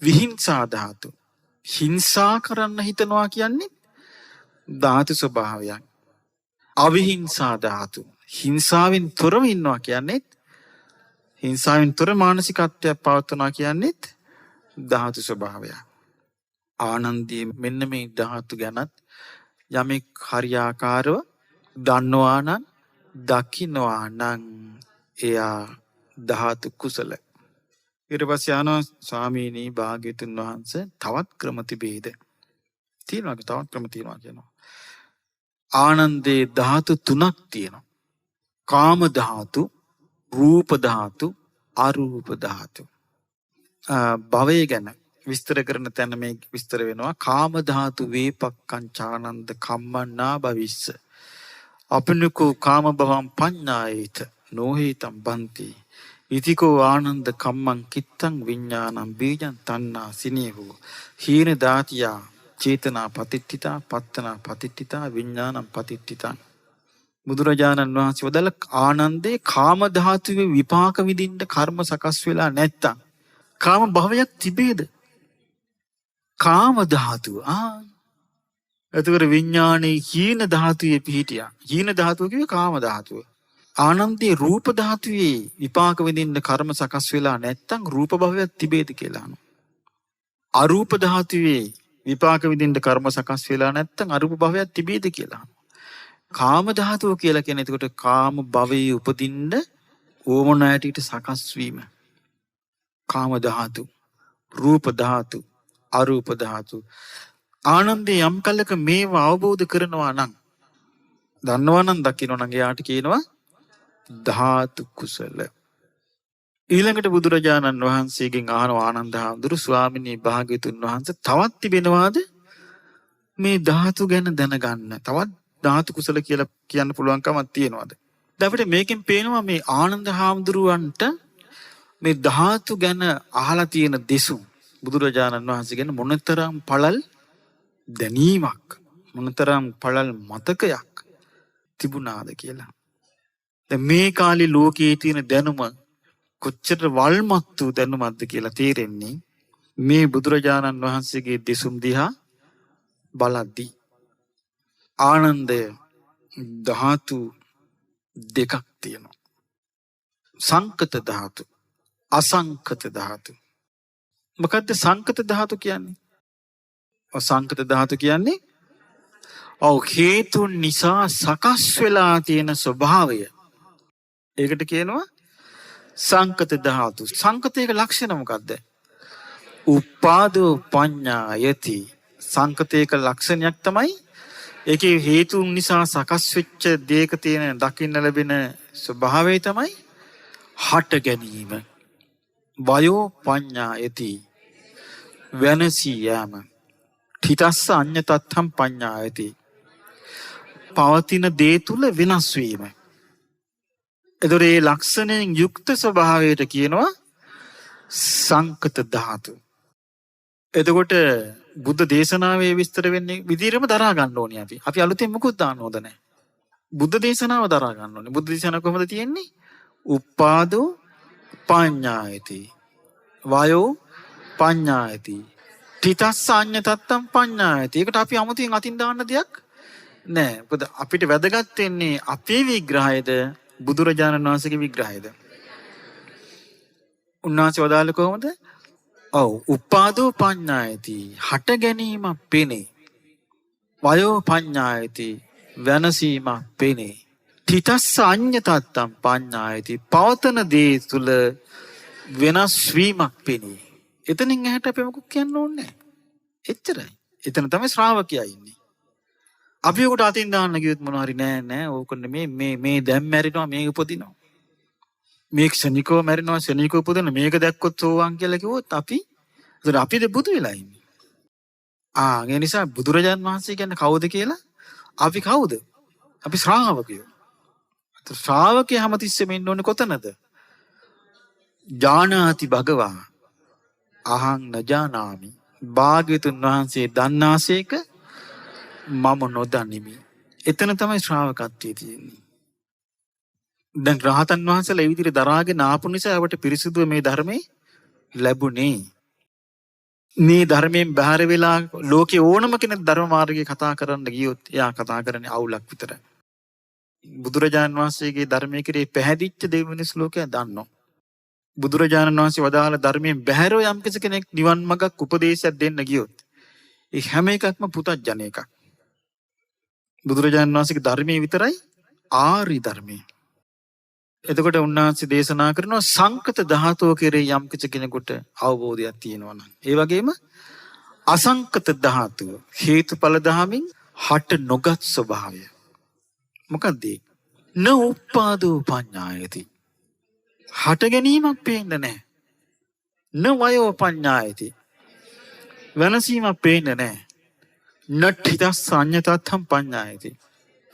විහිංසා ධාතු. හිංසා කරන්න හිතනවා කියන්නේ ධාතු ස්වභාවයක්. අවිහිංසා ධාතු. හිංසාවෙන් තොරව ඉන්නවා කියන්නේ හිංසාවෙන් තොර මානසිකත්වයක් පවත්වනවා කියන්නේ ධාතු ස්වභාවයක්. ආනන්දී මෙන්න මේ ධාතු ගැනත් යමෙක් හරියාකාරව දන්නවා නම් දකින්නවා නම් එයා ධාතු කුසල. ඊට පස්සේ ආනෝ ස්වාමීනි භාග්‍යතුන් වහන්සේ තවත් ක්‍රම තිබේද? තියෙනවා තවත් ක්‍රම තියෙනවා කියනවා. ආනන්දේ ධාතු තුනක් තියෙනවා. කාම ධාතු, රූප ධාතු, අරූප ධාතු. භවය ගැන විස්තර කරන තැන මේ විස්තර වෙනවා. කාම ධාතු වේපක්ඛං චානන්ද කම්මන්නා භවිස්ස. අපනුකෝ කාම භවං පඤ්ඤායේත නොහේතං බන්ති. ඉතිකෝ ආනන්ද කම්මං කිත්තං විඥානං බීජං තණ්හා සිනේහෝ. හීන දාතියා චේතනා පතිට්ඨිතා පත්තනා පතිට්ඨිතා විඥානං පතිට්ඨිතං. බුදුරජාණන් වහන්සේ වදාළ ආනන්දේ කාම ධාතුවේ විපාක විඳින්න කර්ම සකස් වෙලා නැත්තම් කාම භවයක් තිබේද? කාම ධාතුව. එතකොට විඥානේ හීන ධාතුවේ පිහිටියා. හීන ධාතුව කිව්වේ කාම ධාතුව. ආනන්දේ රූප ධාතුවේ විපාක විඳින්න කර්ම සකස් වෙලා නැත්තම් රූප භවයක් තිබේද කියලා අහනවා. අරූප ධාතුවේ විපාක විඳින්න කර්ම සකස් වෙලා නැත්තම් අරූප භවයක් තිබේද කියලා අහනවා. කාම ධාතුව කියලා කියන්නේ එතකොට කාම භවයේ උපදින්න ඕමනායටට සකස් වීම. කාම ධාතු, රූප ධාතු, අරූප ධාතු. ආනන්දේ යම් කලක මේවා අවබෝධ කරනවා නම්, දන්නවා නම්, දකිනවා නම් එයාට කියනවා ධාතු කුසල. ඊළඟට බුදුරජාණන් වහන්සේගෙන් අහනවා ආනන්ද හාමුදුරු ස්වාමිනී භාග්‍යතුන් වහන්සේ තවත් තිබෙනවාද මේ ධාතු ගැන දැනගන්න? තවත් ධාතු කුසල කියලා කියන්න පුළුවන්කමක් තියෙනවද? දැන් අපිට මේකෙන් පේනවා මේ ආනන්ද හාමුදුරුවන්ට මේ ධාතු ගැන අහලා තියෙන දෙසුම් බුදුරජාණන් වහන්සේ ගැන මොනතරම් පළල් දැනීමක්, මොනතරම් පළල් මතකයක් තිබුණාද කියලා. දැන් මේ කාලේ ලෝකයේ තියෙන දැනුම කොච්චර වල්මත් වූ දැනුමක්ද කියලා තේරෙන්නේ මේ බුදුරජාණන් වහන්සේගේ දෙසුම් දිහා බලද්දී. ආනන්දය ධාතු දෙකක් තියෙනවා. සංකත ධාතු, අසංකත ධාතු. මොකද්ද සංකත ධාතු කියන්නේ? සංකත ධාතු කියන්නේ හේතුන් නිසා සකස් වෙලා තියෙන ස්වභාවය. ඒකට කියනවා සංකත ධාතු. සංකතයක ලක්ෂණ මොකද්ද? උපාදෝ පඤ්ඤායති. සංකතයක ලක්ෂණයක් තමයි ඒකේ හේතුන් නිසා සකස් වෙච්ච දේක තියෙන දකින්න ලැබෙන ස්වභාවය තමයි හට ගැනීම. වයෝ පඤ්ඤායති. වෙනසී යාම. තිතස්ස අඤ්ඤතත්තම් පඤ්ඤායති. පවතින දේ තුල වෙනස් වීම. එතකොට මේ ලක්ෂණයෙන් යුක්ත ස්වභාවයට කියනවා සංකත ධාතු. එතකොට බුද්ධ දේශනාවේ විස්තර වෙන්නේ විදිහටම දරා ගන්න ඕනේ අපි. අපි අලුතෙන් මොකුත් දාන්න හොඳ නැහැ. බුද්ධ දේශනාව දරා ගන්න ඕනේ. බුද්ධ දේශනාව කොහොමද තියෙන්නේ? උපාදෝ පඤ්ඤායති. වයෝ පඤ්ඤායති. තිතස්ස අඤ්ඤතත්තම් පඤ්ඤායති. ඒකට අපි 아무තින් අතින් දාන්න දෙයක් නෑ. මොකද අපිට වැදගත් වෙන්නේ අපේ විග්‍රහයද බුදුරජාණන් වහන්සේගේ විග්‍රහයද? උන්වහන්සේ වදාළ කොහොමද? ඔව් උපාදෝ පඤ්ඤායති හට ගැනීමක් පෙනේ. වයෝ පඤ්ඤායති වෙනසීමක් පෙනේ. තිතස්ස අඤ්ඤතත්තම් පඤ්ඤායති පවතන දේ තුල වෙනස් වීමක් පෙනේ. එතනින් ඇහැට අපි මොකක් කියන්න ඕනේ නැහැ. එච්චරයි. එතන තමයි ශ්‍රාවකයා ඉන්නේ. අපි උකට අතින් දාන්න කිව්වොත් මොනවා හරි නෑ ඕක මේ දැන් මැරෙනවා මේ උපදිනවා. මේ ක්ෂණිකව මැරෙනවා ක්ෂණිකව උපදින මේක දැක්කොත් සෝවාන් කියලා කිව්වොත් අපිද බුදු වෙලා ඉන්නේ. ඒ නිසා බුදුරජාන් වහන්සේ කියන්නේ කවුද කියලා අපි කවුද? අපි ශ්‍රාවකයෝ. ශ්‍රාවකයා හැමතිස්සෙම ඉන්න ඕනේ කොතනද? ජානාති භගවා අහං නජානාමි. භාග්‍යවතුන් වහන්සේ දන්නාසේක මම නොදනිමි. එතන තමයි ශ්‍රාවකත්වයේ තියෙන්නේ. දැන් රහතන් වහන්සේලා ඒ විදිහට දරාගෙන ආපු නිසා අපට පිරිසිදුව මේ ධර්මේ ලැබුණේ. මේ ධර්මයෙන් බැහැර වෙලා ලෝකේ ඕනම කෙනෙක් ධර්ම මාර්ගයේ කතා කරන්න ගියොත් එයා කතා කරන්නේ අවුලක් විතරයි. බුදුරජාණන් වහන්සේගේ ධර්මයේ කෙරේ පැහැදිච්ච දෙවිනිස් ලෝකයා දන්නවා. බුදුරජාණන් වහන්සේ වදාළ ධර්මයෙන් බැහැරව යම් කෙනෙක් නිවන් මඟක් උපදේශයක් දෙන්න ගියොත් ඒ හැම එකක්ම පුතත්ජන එකක්. බුදුරජාණන් වහන්සේගේ ධර්මයේ විතරයි ආරි ධර්මයේ. එතකොට උන්වහන්සේ දේශනා කරනවා සංකත ධාතුව කෙරේ යම් කෙනෙකුට අවබෝධයක් තියෙනවා නම් ඒ වගේම අසංකත ධාතුව හේතුඵල ධාමින් හට නොගත් ස්වභාවය. මොකද්ද? න උප්පාදෝ පඤ්ඤායති. හට ගැනීමක් පේන්නේ නැහැ. න වයෝ පඤ්ඤායති. වෙනසීමක් පේන්නේ නැහැ. නඨිතස් සංඤතත්තම් පඤ්ඤායති.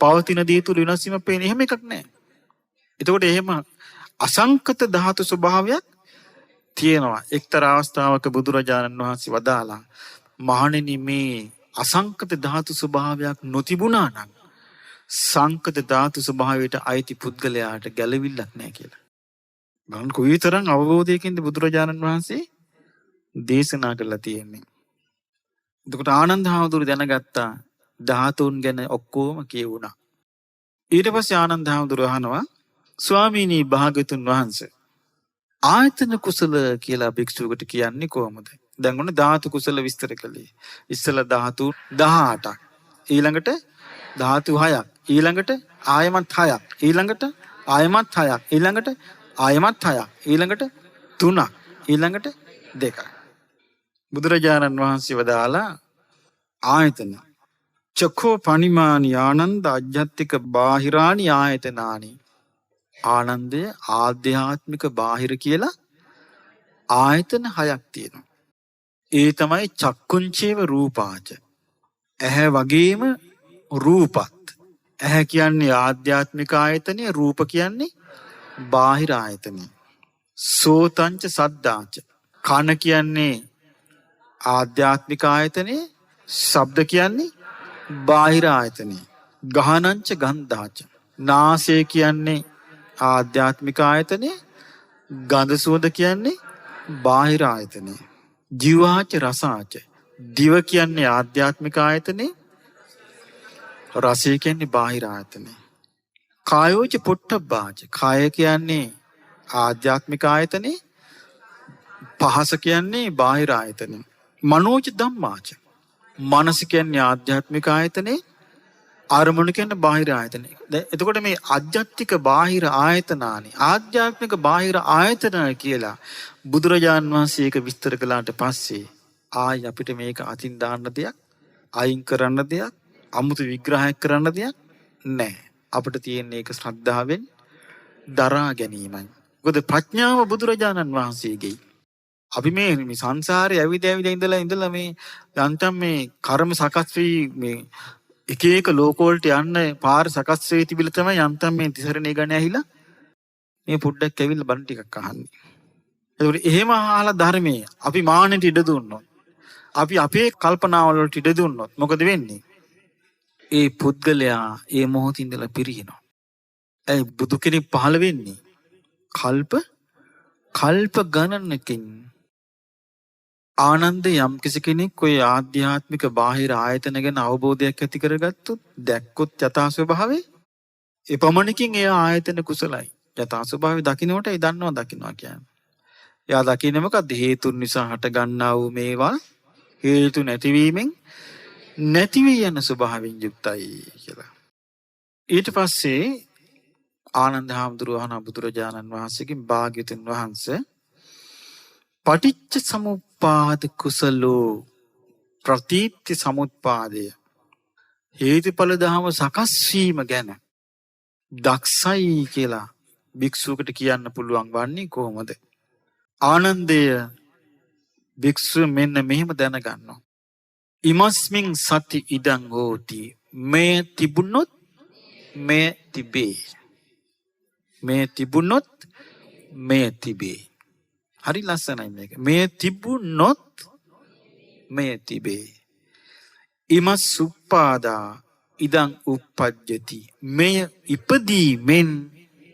පවතින දේ තුල වෙනසීමක් පේන්නේ එහෙම එකක් නැහැ. එතකොට එහෙම අසංකත ධාතු ස්වභාවයක් තියෙනවා. එක්තරා අවස්ථාවක බුදුරජාණන් වහන්සේ වදාලා මහණෙනි මේ අසංකත ධාතු ස්වභාවයක් නොතිබුණා නම් සංකත ධාතු ස්වභාවයට අයිති පුද්ගලයාට ගැළවිල්ලක් නැහැ කියලා. බලන්න කොයිතරම් අවබෝධයකින්ද බුදුරජාණන් වහන්සේ දේශනා කරලා තියෙන්නේ. එතකොට ආනන්ද හාමුදුරු දැනගත්තා ධාතුන් ගැන ඔක්කොම කියවුණා. ඊට පස්සේ ආනන්ද හාමුදුරු අහනවා ස්වාමීනි භාග්‍යතුන් වහන්සේ ආයතන කුසල කියලා භික්ෂුවකට කියන්නේ කොහොමද? දැන් ඔන්න ධාතු කුසල විස්තර කළේ. ඉස්සලා ධාතු 18ක්. ඊළඟට ධාතු 6ක්. ඊළඟට ආයමත් 6ක්. ඊළඟට ආයමත් 6ක්. ඊළඟට ආයමත් 6ක්. ඊළඟට 3ක්. ඊළඟට 2ක්. බුදුරජාණන් වහන්සේ වදාලා ආයතන චක්ඛෝ පනිමානි ආනන්ද අජ්ජත්තික බාහිරානි ආයතනානි. ආනන්දය ආධ්‍යාත්මික බාහිර කියලා ආයතන 6ක් තියෙනවා. ඒ තමයි චක්කුංචේව රූපාච. ඇහැ වගේම රූපත්. ඇහැ කියන්නේ ආධ්‍යාත්මික ආයතනය, රූප කියන්නේ බාහිර ආයතනය. සෝතංච සද්දාච. කන කියන්නේ ආධ්‍යාත්මික ආයතනය, ශබ්ද කියන්නේ බාහිර ආයතනය. ගහනංච ගන්ධාච. නාසය කියන්නේ ආධ්‍යාත්මික ආයතනය, ගන්ධ සුවඳ කියන්නේ බාහිර ආයතනය. ජීවාච රසාච. දිව කියන්නේ ආධ්‍යාත්මික ආයතනය, රසය කියන්නේ බාහිර ආයතනය. කායෝච පොට්ටබ්බාච. කාය කියන්නේ ආධ්‍යාත්මික ආයතනය, පහස කියන්නේ බාහිර ආයතනය. මනෝච ධම්මාච. මනස කියන්නේ ආධ්‍යාත්මික ආයතනය, අරමුණු කියන්නේ බාහිර ආයතනය. එතකොට මේ ආධ්‍යාත්මික බාහිර ආයතනානි, ආධ්‍යාත්මික බාහිර ආයතන කියලා බුදුරජාන් වහන්සේ ඒක විස්තර කළාට පස්සේ ආයි අපිට මේක අතින් දාන්න දෙයක්, අයින් කරන්න දෙයක්, අමුතු විග්‍රහයක් කරන්න දෙයක් නැහැ. අපිට තියෙන එක ශ්‍රද්ධාවෙන් දරා ගැනීමයි. මොකද ප්‍රඥාව බුදුරජාණන් වහන්සේගේ. අපි මේ සංසාරේ ඇවිද ඉඳලා මේ යන්තම් මේ කර්ම සකස් වී මේ එක එක ලෝකවලට යන්න පාර සකස් වෙයි තිබිලා තමයි යන්තම් මේ තිසරණේ ගණ ඇහිලා මේ පොඩ්ඩක් ඇවිල්ලා බණ ටිකක් අහන්නේ. ඒකට එහෙම අහලා ධර්මයේ අපි මානෙට ඉඩ දුන්නොත්, අපි අපේ කල්පනාවල වලට ඉඩ දුන්නොත් මොකද වෙන්නේ? ඒ පුද්ගලයා ඒ මොහොතින් ඉඳලා පිරිනනවා. ඒ බුදු කෙනෙක් පහළ වෙන්නේ කල්ප ගණනකින්. ආනන්ද යම් කිසි කෙනෙක් ඔය ආධ්‍යාත්මික බාහිර ආයතන ගැන අවබෝධයක් ඇති කරගත්තොත් දැක්කොත් යථා ස්වභාවය එපමණකින් එයා ආයතන කුසලයි. යථා ස්වභාවය දකින්නට ඒ දකින්නවා කියන්නේ. එයා දකින්නේ මොකද්ද? හේතුන් නිසා හට ගන්නා වූ මේවා හේතු නැතිවීමෙන් නැති වී යන ස්වභාවයෙන් යුක්තයි කියලා. ඊට පස්සේ ආනන්ද හාමුදුරුවෝ අහන බුදුරජාණන් වහන්සේගෙන් භාග්‍යවතුන් වහන්සේ පටිච්ච සමුප්පාද කුසලෝ ප්‍රතිප්ති සමුප්පාදය හේතුඵල ධම සකස් වීම ගැන දක්ෂයි කියලා භික්ෂුවකට කියන්න පුළුවන් වන්නේ කොහොමද? ආනන්දය භික්ෂුව මෙන්න මෙහෙම දැනගන්නවා. ඉමස්මින් සති ඉදං හෝති. මේ තිබුණොත් මේ තිබේ. මේ තිබුණොත් මේ තිබේ. හරි ලස්සනයි මේක. මේ තිබුණොත් මේ තිබේ. ඉමස් උප්පාදා ඉදං උප්පජ්ජති. මෙය ඉපදීමෙන්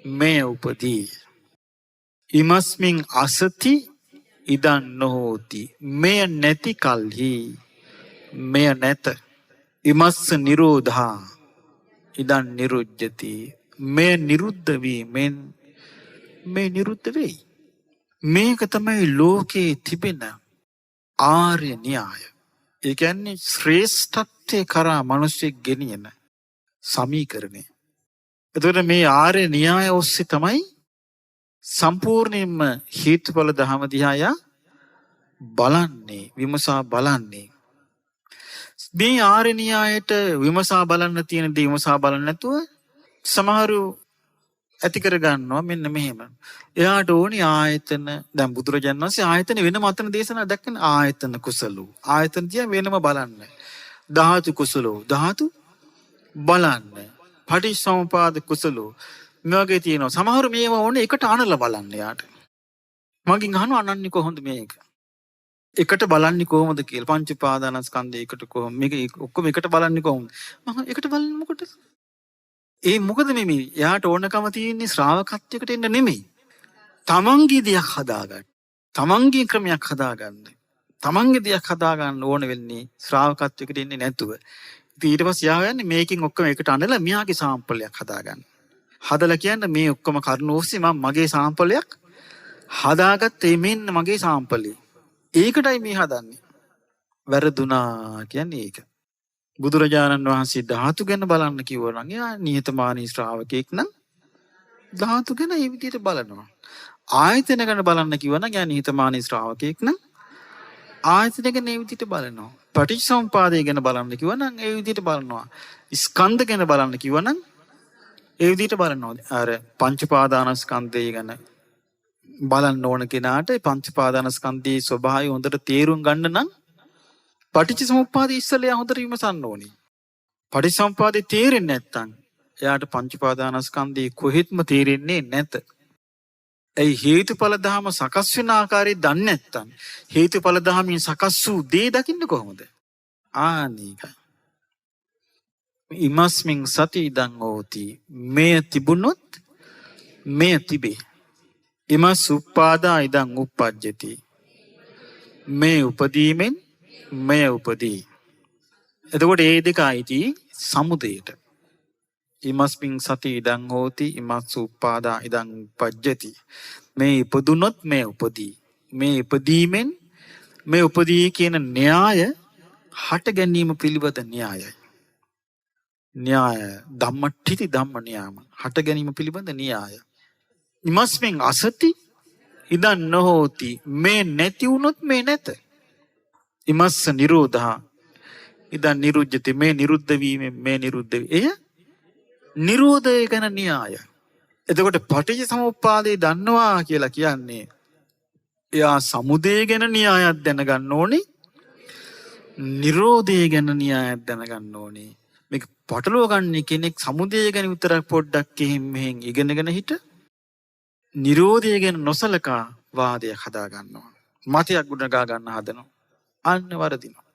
මෙය උපදී. ඉමස්මින් අසති ඉදං නොහෝති. මෙය නැති කල්හි මෙය නැත. ඉමස්ස නිරෝධා ඉදං නිරුජ්ජති. මෙය නිරුද්ධ වීමෙන් මේ නිරුද්ධ වෙයි. මේක තමයි ලෝකේ තිබෙන ආර්ය න්‍යාය. ඒ කියන්නේ ශ්‍රේෂ්ඨත්වයේ කරා මිනිස්සෙක් ගෙනියන සමීකරණය. එතකොට මේ ආර්ය න්‍යාය ඔස්සේ තමයි සම්පූර්ණයෙන්ම හේතුඵල ධම දිහා බලන්නේ, විමසා බලන්නේ. මේ ආර්ය න්‍යායට විමසා බලන්න තියෙන දේ විමසා බලන්න නැතුව සමහරු ඇති කර ගන්නවා මෙන්න මෙහෙම. එයාට ඕනි ආයතන. දැන් බුදුරජාණන් වහන්සේ ආයතන වෙනම අතන දේශනා දැක්කන ආයතන කුසලෝ. ආයතන දිහා වෙනම බලන්න. ධාතු කුසලෝ. ධාතු බලන්න. පටිච්චසමුපාද කුසලෝ. මේ වගේ තියෙනවා. සමහරු මේවා ඕනේ එකට අනලා බලන්න යාට. මගෙන් අහනවා අනන්නේ කොහොමද මේක? එකට බලන්නේ කොහොමද කියලා. පංච උපාදානස්කන්ධය එකට කොහොම මේක ඔක්කොම එකට බලන්නේ කොහොමද? මම එකට බලන්නේ මොකටද? ඒ මොකද මේ යාට ඕනකම තියෙන්නේ ශ්‍රාවකත්වයකට එන්න නෙමෙයි. තමන්ගේ දෙයක් හදාගන්න. තමන්ගේ ක්‍රමයක් හදාගන්න. තමන්ගේ දෙයක් හදාගන්න ඕන වෙන්නේ ශ්‍රාවකත්වයකට එන්නේ නැතුව. ඉතින් ඊට පස්සේ යා යන්නේ මේකෙන් ඔක්කොම එකට අඳලා මෙයාගේ සාම්පලයක් හදාගන්න. හදලා කියන්නේ මේ ඔක්කොම කරුණු ඔස්සේ මම මගේ සාම්පලයක් හදාගත්තේ මෙන්න මගේ සාම්පලේ. ඒකටයි මේ හදන්නේ. වැරදුනා කියන්නේ ඒක. බුදුරජාණන් වහන්සේ ධාතු ගැන බලන්න කිව්වා නම් එයා නිහතමානී ශ්‍රාවකෙක් නම් ධාතු ගැන ඒ විදිහට බලනවා. ආයතන ගැන බලන්න කිව්වා නම් එයා නිහතමානී ශ්‍රාවකෙක් නම් ආයතන ගැන ඒ විදිහට බලනවා. පටිච්චසමුපාදය ගැන බලන්න කිව්වා නම් ඒ විදිහට බලනවා. ස්කන්ධ ගැන බලන්න කිව්වා නම් ඒ විදිහට බලනවා. අර පංච පාදානස්කන්ධය ගැන බලන්න ඕන කෙනාට පංච පාදානස්කන්ධයේ ස්වභාවය හොඳට තේරුම් ගන්න නම් පටිච්චසමුප්පාදේ ඉස්සෙල්ලා හොඳට විමසන්න ඕනේ. පටිච්චසමුප්පාදේ තේරෙන්නේ නැත්නම් එයාට පංච පාදානස්කන්ධේ කොහෙත්ම තේරෙන්නේ නැත. ඒ හේතුඵල ධම සකස් වෙන ආකාරය දන්නේ නැත්නම් හේතුඵල ධමෙන් සකස් වූ දේ දකින්න කොහොමද? ආනේකයි. ඉමස්මින් සති ඉදං හෝති. මෙය තිබුණොත් මෙය තිබේ. ඉමස් උප්පාදා ඉදං උප්පජ්ජති. මේ උපදීමෙන් මෙය උපදී. එතකොට ඒ දෙක අයිති සමුදයට. ඉමස්මින් සති ඉදං හෝති. ඉමස් උප්පාදා ඉදං උපජ්ජති. මේ ඉපදුනොත් මේ උපදී. මේ ඉපදීමෙන් මේ උපදී කියන න්‍යාය හට ගැනීම පිළිබඳ න්‍යායයි. න්‍යාය ධම්මට්ඨිති ධම්ම න්‍යාම. හට ගැනීම පිළිබඳ න්‍යාය. ඉමස්මින් අසති ඉදං නොහෝති. මේ නැති වුනොත් මේ නැත. ඉමස්ස නිරෝධා ඉදං නිරුජ්ජති. මේ නිරුද්ධ වීමෙන් මේ නිරුද්ධ වේ. එය නිරෝධය ගැන න්‍යාය. එතකොට පටිච්චසමුප්පාදේ දන්නවා කියලා කියන්නේ එයා සමුදය ගැන න්‍යායක් දැනගන්න ඕනේ. නිරෝධය ගැන න්‍යායක් දැනගන්න ඕනේ. මේක පටලව ගන්න කෙනෙක් සමුදය ගැන විතරක් පොඩ්ඩක් එහෙම මෙහෙන් ඉගෙනගෙන හිට නිරෝධය ගැන නොසලකා වාදයක් හදා ගන්නවා. මතයක් ගොඩනගා ගන්න හදනවා. අන්න වරදිනවා.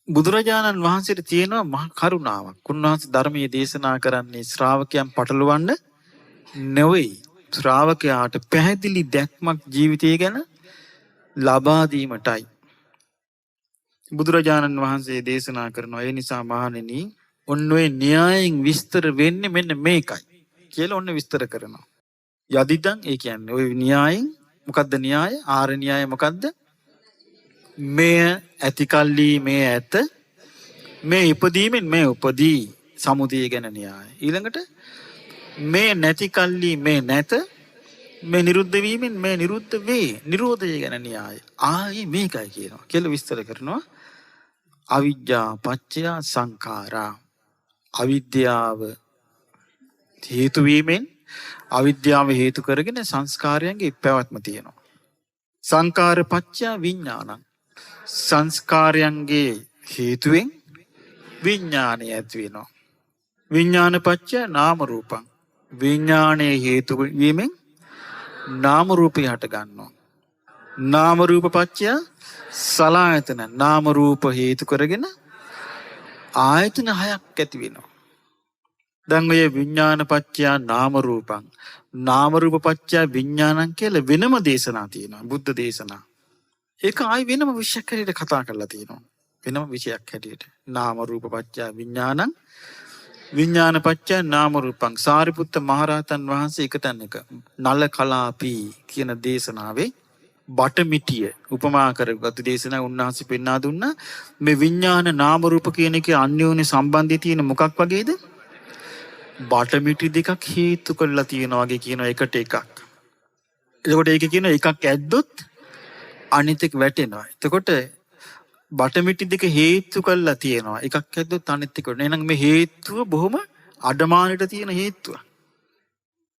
බුදුරජාණන් වහන්සේට තියෙනවා මහ කරුණාවක්. උන්වහන්සේ ධර්මයේ දේශනා කරන්නේ ශ්‍රාවකයන් පටලවන්න නෙවෙයි. ශ්‍රාවකයාට පැහැදිලි දැක්මක් ජීවිතය ගැන ලබා දීමටයි. බුදුරජාණන් වහන්සේ දේශනා කරනවා. ඒ නිසා මහණෙනි ඔන්න ඔය න්‍යායෙන් විස්තර වෙන්නේ මෙන්න මේකයි කියලා ඔන්න විස්තර කරනවා. යදිදන් ඒ කියන්නේ ඔය න්‍යායෙන් මොකද්ද න්‍යාය? ආර න්‍යාය මොකද්ද? මේ ඇතිකල්ලි මේ ඇත මේ ඉපදීමෙන් මේ උපදී සමුදය ගැන න්‍යාය. ඊළඟට මේ නැතිකල්ලි මේ නැත මේ නිරුද්ධ වීමෙන් මේ නිරුද්ධ වේ නිරෝධය ගැන න්‍යාය. ආයේ මේකයි කියනවා කියලා විස්තර කරනවා. අවිජ්ජා පත්‍ය සංඛාරා අවිද්‍යාව හේතු වීමෙන් අවිද්‍යාව හේතු කරගෙන සංස්කාරයන්ගේ පැවැත්ම තියෙනවා. සංඛාර පත්‍ය විඥානං සංස්කාරයන්ගේ හේතුවෙන් විඥානය ඇති වෙනවා. විඥාන පත්‍ය නාම රූපං විඥානයේ හේතු වීමෙන් නාම රූපය හට ගන්නවා. නාම රූප පත්‍ය සලආයතන නාම රූප හේතු කරගෙන ආයතන හයක් ඇති වෙනවා. දැන් ඔය විඥාන පත්‍ය නාම රූපං නාම රූප පත්‍ය විඥානං කියලා වෙනම දේශනා තියෙනවා. බුද්ධ දේශනා. ඒක ආයි වෙනම විෂයක් හැටියට කතා කරලා තියෙනවා. වෙනම විෂයක් හැටියට. නාම රූප පත්‍ය විඥානං විඥාන පත්‍ය නාම රූපං සාරිපුත්ත මහරහතන් වහන්සේ එක තැනක නල කලාපී කියන දේශනාවේ බටමිටිය උපමා කරගත් දේශනාව උන්වහන්සේ පෙන්වා දුන්නා. මේ විඥාන නාම රූප කියන එකේ අන්‍යෝන්‍ය සම්බන්ධය තියෙන මොකක් වගේද? බටමිටි දෙකක් හේතු කරලා තියෙනවා වගේ කියන එකට එකක්. එතකොට ඒක කියන එකක් ඇද්දොත් අනිත් එක වැටෙනවා. එතකොට බටමිටි දෙක හේතු කරලා තියෙනවා. එකක් ඇද්දොත් අනිත් එක. එහෙනම් මේ හේතුව බොහොම අඩමාණයට තියෙන හේතුව.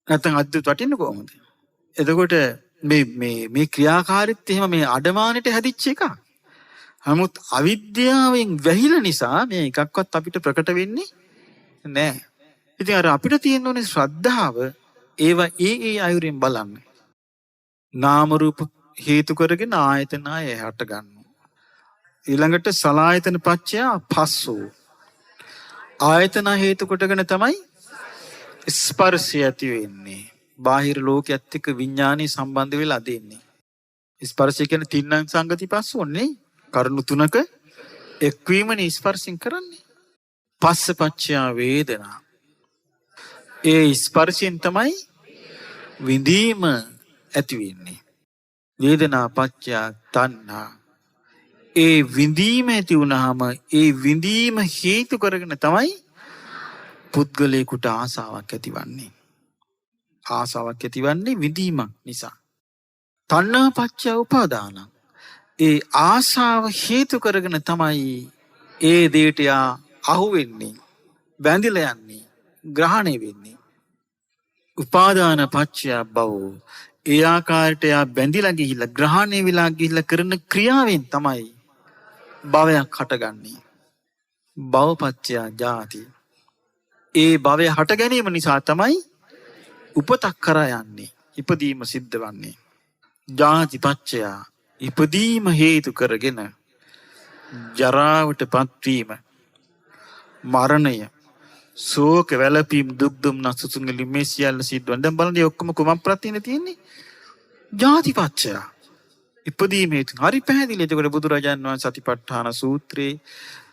නැත්නම් අද්දුත් වටින්නේ කොහොමද? එතකොට මේ ක්‍රියාකාරීත්වය එහෙම මේ අඩමාණයට හැදිච්ච එක. නමුත් අවිද්‍යාවෙන් වැහිලා නිසා මේ එකක්වත් අපිට ප්‍රකට වෙන්නේ නැහැ. ඉතින් අර අපිට තියෙන ඕනේ ශ්‍රද්ධාව ඒවා ඒ අයුරින් බලන්න. නාම රූප හේතු කරගෙන ආයතන ආය හට ගන්නවා. ඊළඟට සලආයතන පත්‍ය පස්සෝ ආයතන හේතු කොටගෙන තමයි ස්පර්ශය ඇති වෙන්නේ. බාහිර ලෝකයක් එක්ක විඥානي සම්බන්ධ වෙලා දෙන්නේ. ස්පර්ශය කියන්නේ තින්නම් සංගති පස්සෝනේ. කරුණු තුනක එක්වීමනේ ස්පර්ශින් කරන්නේ. පස්ස පත්‍ය වේදනා ඒ ස්පර්ශයෙන් තමයි විඳීම ඇති වෙන්නේ. වේදනා පත්‍ය තණ්හා ඒ විඳීම ඇති වුණාම ඒ විඳීම හේතු කරගෙන තමයි පුද්ගලයෙකුට ආසාවක් ඇතිවන්නේ. ආසාවක් ඇතිවන්නේ විඳීමක් නිසා. තණ්හා පත්‍ය උපාදාන ඒ ආසාව හේතු කරගෙන තමයි ඒ දෙයට අහු වෙන්නේ, බැඳිලා යන්නේ, ග්‍රහණය වෙන්නේ. උපාදාන පත්‍ය භව ඒ ආකාරයට බැඳිලා ගිහිල්ලා ග්‍රහණය වෙලා ගිහිල්ලා කරන ක්‍රියාවෙන් තමයි භවයක් හටගන්නේ. භවපත්‍ය ජාති ඒ භවය හට ගැනීම නිසා තමයි උපතක් කරා යන්නේ, ඉපදීම සිද්ධ වන්නේ. ජාති පත්‍ය ඉපදීම හේතු කරගෙන ජරාවට පත්වීම, මරණය, ශෝක වැළපීම්, දුක් දුම්නස් සුසුංගලි මේ සියල්ල සිද්ධ වෙන. දැන් බලන්න මේ ඔක්කොම කුමක් ප්‍රත්‍යයෙන් තියෙන්නේ? ජාති පත්‍ය ඉපදීම හේතු. හරි පැහැදිලි. එතකොට බුදුරජාණන් වහන්සේ සතිපට්ඨාන සූත්‍රයේ,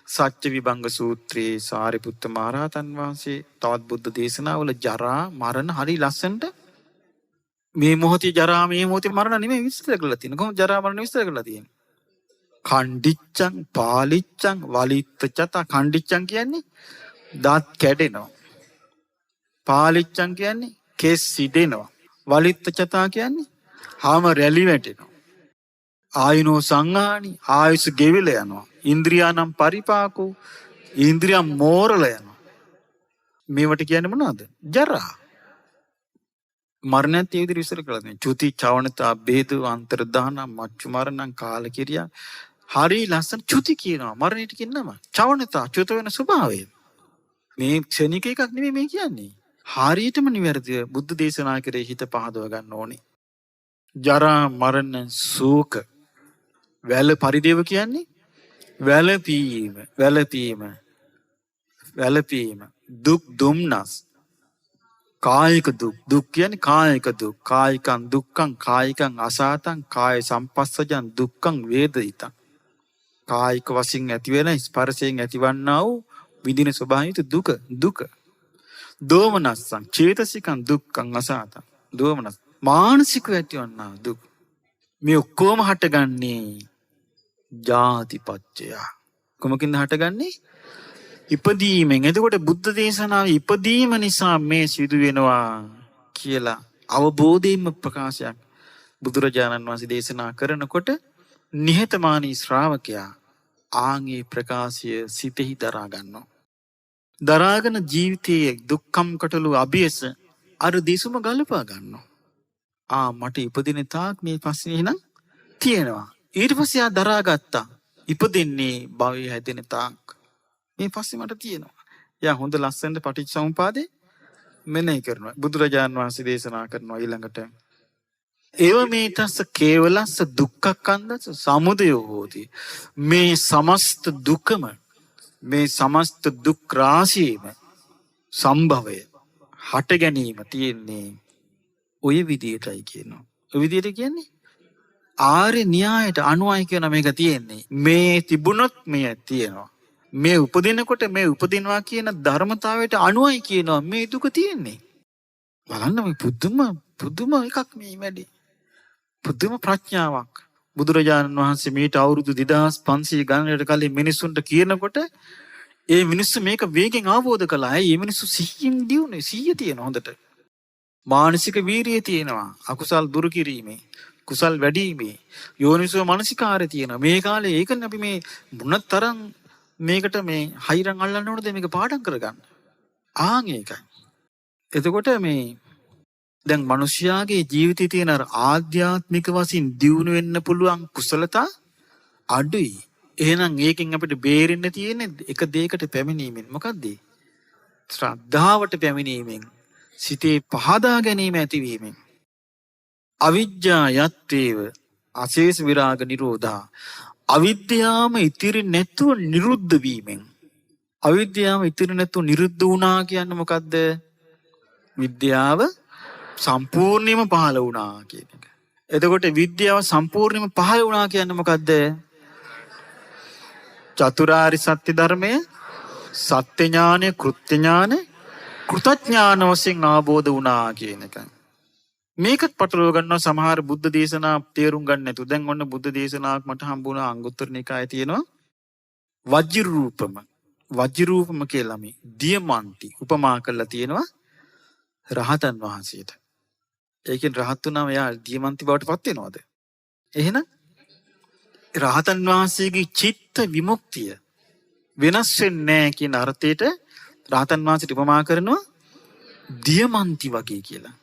සත්‍ය විභංග සූත්‍රයේ, සාරිපුත්ත මහරහතන් වහන්සේ තවත් බුද්ධ දේශනාවල ජරා මරණ හරි ලස්සනට මේ මොහොතේ ජරා මේ මොහොතේ මරණ නෙමෙයි විස්තර කරලා තියෙනවා. කොහොමද ජරා මරණ විස්තර කරලා තියෙන්නේ? ඛණ්ඩිච්ඡං පාලිච්ඡං වලිත්ත චත. ඛණ්ඩිච්ඡං කියන්නේ දත් කැඩෙනවා. පාලිච්ඡං කියන්නේ කෙස් සිදෙනවා. වලිත්ත චතා කියන්නේ හාම රැලි වැටෙනවා. ආයුනෝ සංහානි ආයුෂ ගෙවිල යනවා. ඉන්ද්‍රියානම් පරිපාකෝ ඉන්ද්‍රියම් මෝරල යනවා. මේවට කියන්නේ මොනවද? ජරා. මරණයත් ඒ විදිහට විස්තර කරලා තියෙනවා. චුති චවණතා බේද අන්තරදාන මච්චු මරණං කාලකිරියා. හරි ලස්සන චුති කියනවා. මරණයට කියනම චවණතා චුත වෙන ස්වභාවය. මේ ක්ෂණික එකක් නෙමෙයි මේ කියන්නේ. හරියටම නිවැරදිව බුද්ධ දේශනා කරේ හිත පහදව ගන්න ඕනේ. ජරා මරණ ශෝක වැළ පරිදේව කියන්නේ වැළපීම, වැළපීම, වැළපීම, දුක් දුම්නස් කායික දුක්. දුක් කියන්නේ කායික දුක්. කායිකං දුක්ඛං කායිකං අසාතං කාය සම්පස්සජං දුක්ඛං වේදිතං. කායික වශයෙන් ඇති වෙන ස්පර්ශයෙන් ඇතිවන්නා වූ විඳින ස්වභාවිත දුක. දුක. දෝමනස්සං චේතසිකං දුක්ඛං අසාතං. දෝමනස් මානසික ඇතිවන්නා දුක්. මේ ඔක්කොම හටගන්නේ ජාතිපච්චය. කොමකින්ද හටගන්නේ? ඉපදීමෙන්. එතකොට බුද්ධ දේශනාවේ ඉපදීම නිසා මේ සිදු වෙනවා කියලා අවබෝධයෙන්ම ප්‍රකාශයක් බුදුරජාණන් වහන්සේ දේශනා කරනකොට නිහතමානී ශ්‍රාවකයා ආන්ගේ ප්‍රකාශය සිතෙහි දරා ගන්නවා. දරාගෙන ජීවිතයේ දුක්ඛම් කටළු අභියස අර දිසුම ගලපා ගන්නවා. මට ඉපදින තාක් මේ පස්සේ එහෙනම් තියෙනවා. ඊට පස්සේ ආ දරාගත්තා. ඉපදින්නේ භවයේ හැදෙන තාක් මේ පස්සේ මට තියෙනවා. යා හොඳ ලස්සනට පටිච්චසමුපාදේ මෙනෙහි කරනවා. බුදුරජාන් වහන්සේ දේශනා කරනවා ඊළඟට. ඒව මේතස්ස කේවලස්ස දුක්ඛක්ඛන්දස සමුදයෝ හෝති. මේ සමස්ත දුකම මේ සමස්ත දුක් රාශියම සම්භවය හට ගැනීම තියෙන්නේ ඔය විදියටයි කියනවා. ඔය විදියට කියන්නේ ආර්ය න්‍යායට අනුවයි කියන මේක තියෙන්නේ. මේ තිබුණොත් මේ තියෙනවා. මේ උපදිනකොට මේ උපදිනවා කියන ධර්මතාවයට අනුවයි කියනවා මේ දුක තියෙන්නේ. බලන්න මේ පුදුම එකක් මේ වැඩි. පුදුම ප්‍රඥාවක්. බුදුරජාණන් වහන්සේ මේට අවුරුදු 2500 ගණනකට කලින් මිනිසුන්ට කියනකොට ඒ මිනිස්සු මේක වේගෙන් අවබෝධ කළා. ඒ මිනිස්සු සිහියෙන් දියුනේ. සිහිය තියෙන හොඳට. මානසික වීරිය තියෙනවා. අකුසල් දුරු කිරීමේ, කුසල් වැඩිීමේ යෝනිසෝ මනසිකාරය තියෙනවා. මේ කාලේ ඒකනේ අපි මේ මොනතරම් මේකට මේ හයිරන් අල්ලන්න ඕනද මේක පාඩම් කරගන්න. ඒකයි. එතකොට මේ දැන් මිනිස්යාගේ ජීවිතයේ තියෙන ආධ්‍යාත්මික වශයෙන් දියුණු වෙන්න පුළුවන් කුසලතා අඩුයි. එහෙනම් ඒකෙන් අපිට බේරෙන්න තියෙන්නේ එක දෙයකට පැමිණීමෙන්. මොකද්ද? ශ්‍රද්ධාවට පැමිණීමෙන්, සිතේ පහදා ගැනීම ඇතිවීමෙන්. අවිජ්ජා යත්තේව අශේෂ විරාග නිරෝධා. අවිද්‍යාවම ඉතිරි නැතුව නිරුද්ධ වීමෙන්. අවිද්‍යාවම ඉතිරි නැතුව නිරුද්ධ වුණා කියන්නේ මොකද්ද? විද්‍යාව සම්පූර්ණයෙන්ම පහළ වුණා කියන එක. එතකොට විද්‍යාව සම්පූර්ණයෙන්ම පහළ වුණා කියන්නේ මොකද්ද? චතුරාර්ය සත්‍ය ධර්මය, සත්‍ය ඥානය, කෘත්‍ය ඥාන, කෘතඥාන වශයෙන් ආબોධ වුණා කියන එක. මේකත් පටලව ගන්නවා සමහර බුද්ධ දේශනා තේරුම් ගන්න නැතුව. දැන් ඔන්න බුද්ධ දේශනාවක් මට හම්බුණා අංගුත්තර නිකායේ තියෙනවා වජ්ජරූපම කියලා මේ දියමන්ති උපමා කරලා තියෙනවා රහතන් වහන්සේට. ඒකෙන් රහත් වුණාම එයා දියමන්ති බවට පත් වෙනවද? එහෙනම් රහතන් වහන්සේගේ චිත්ත විමුක්තිය වෙනස් වෙන්නේ නැහැ කියන අර්ථයට රහතන් වහන්සේට උපමා කරනවා දියමන්ති වගේ කියලා.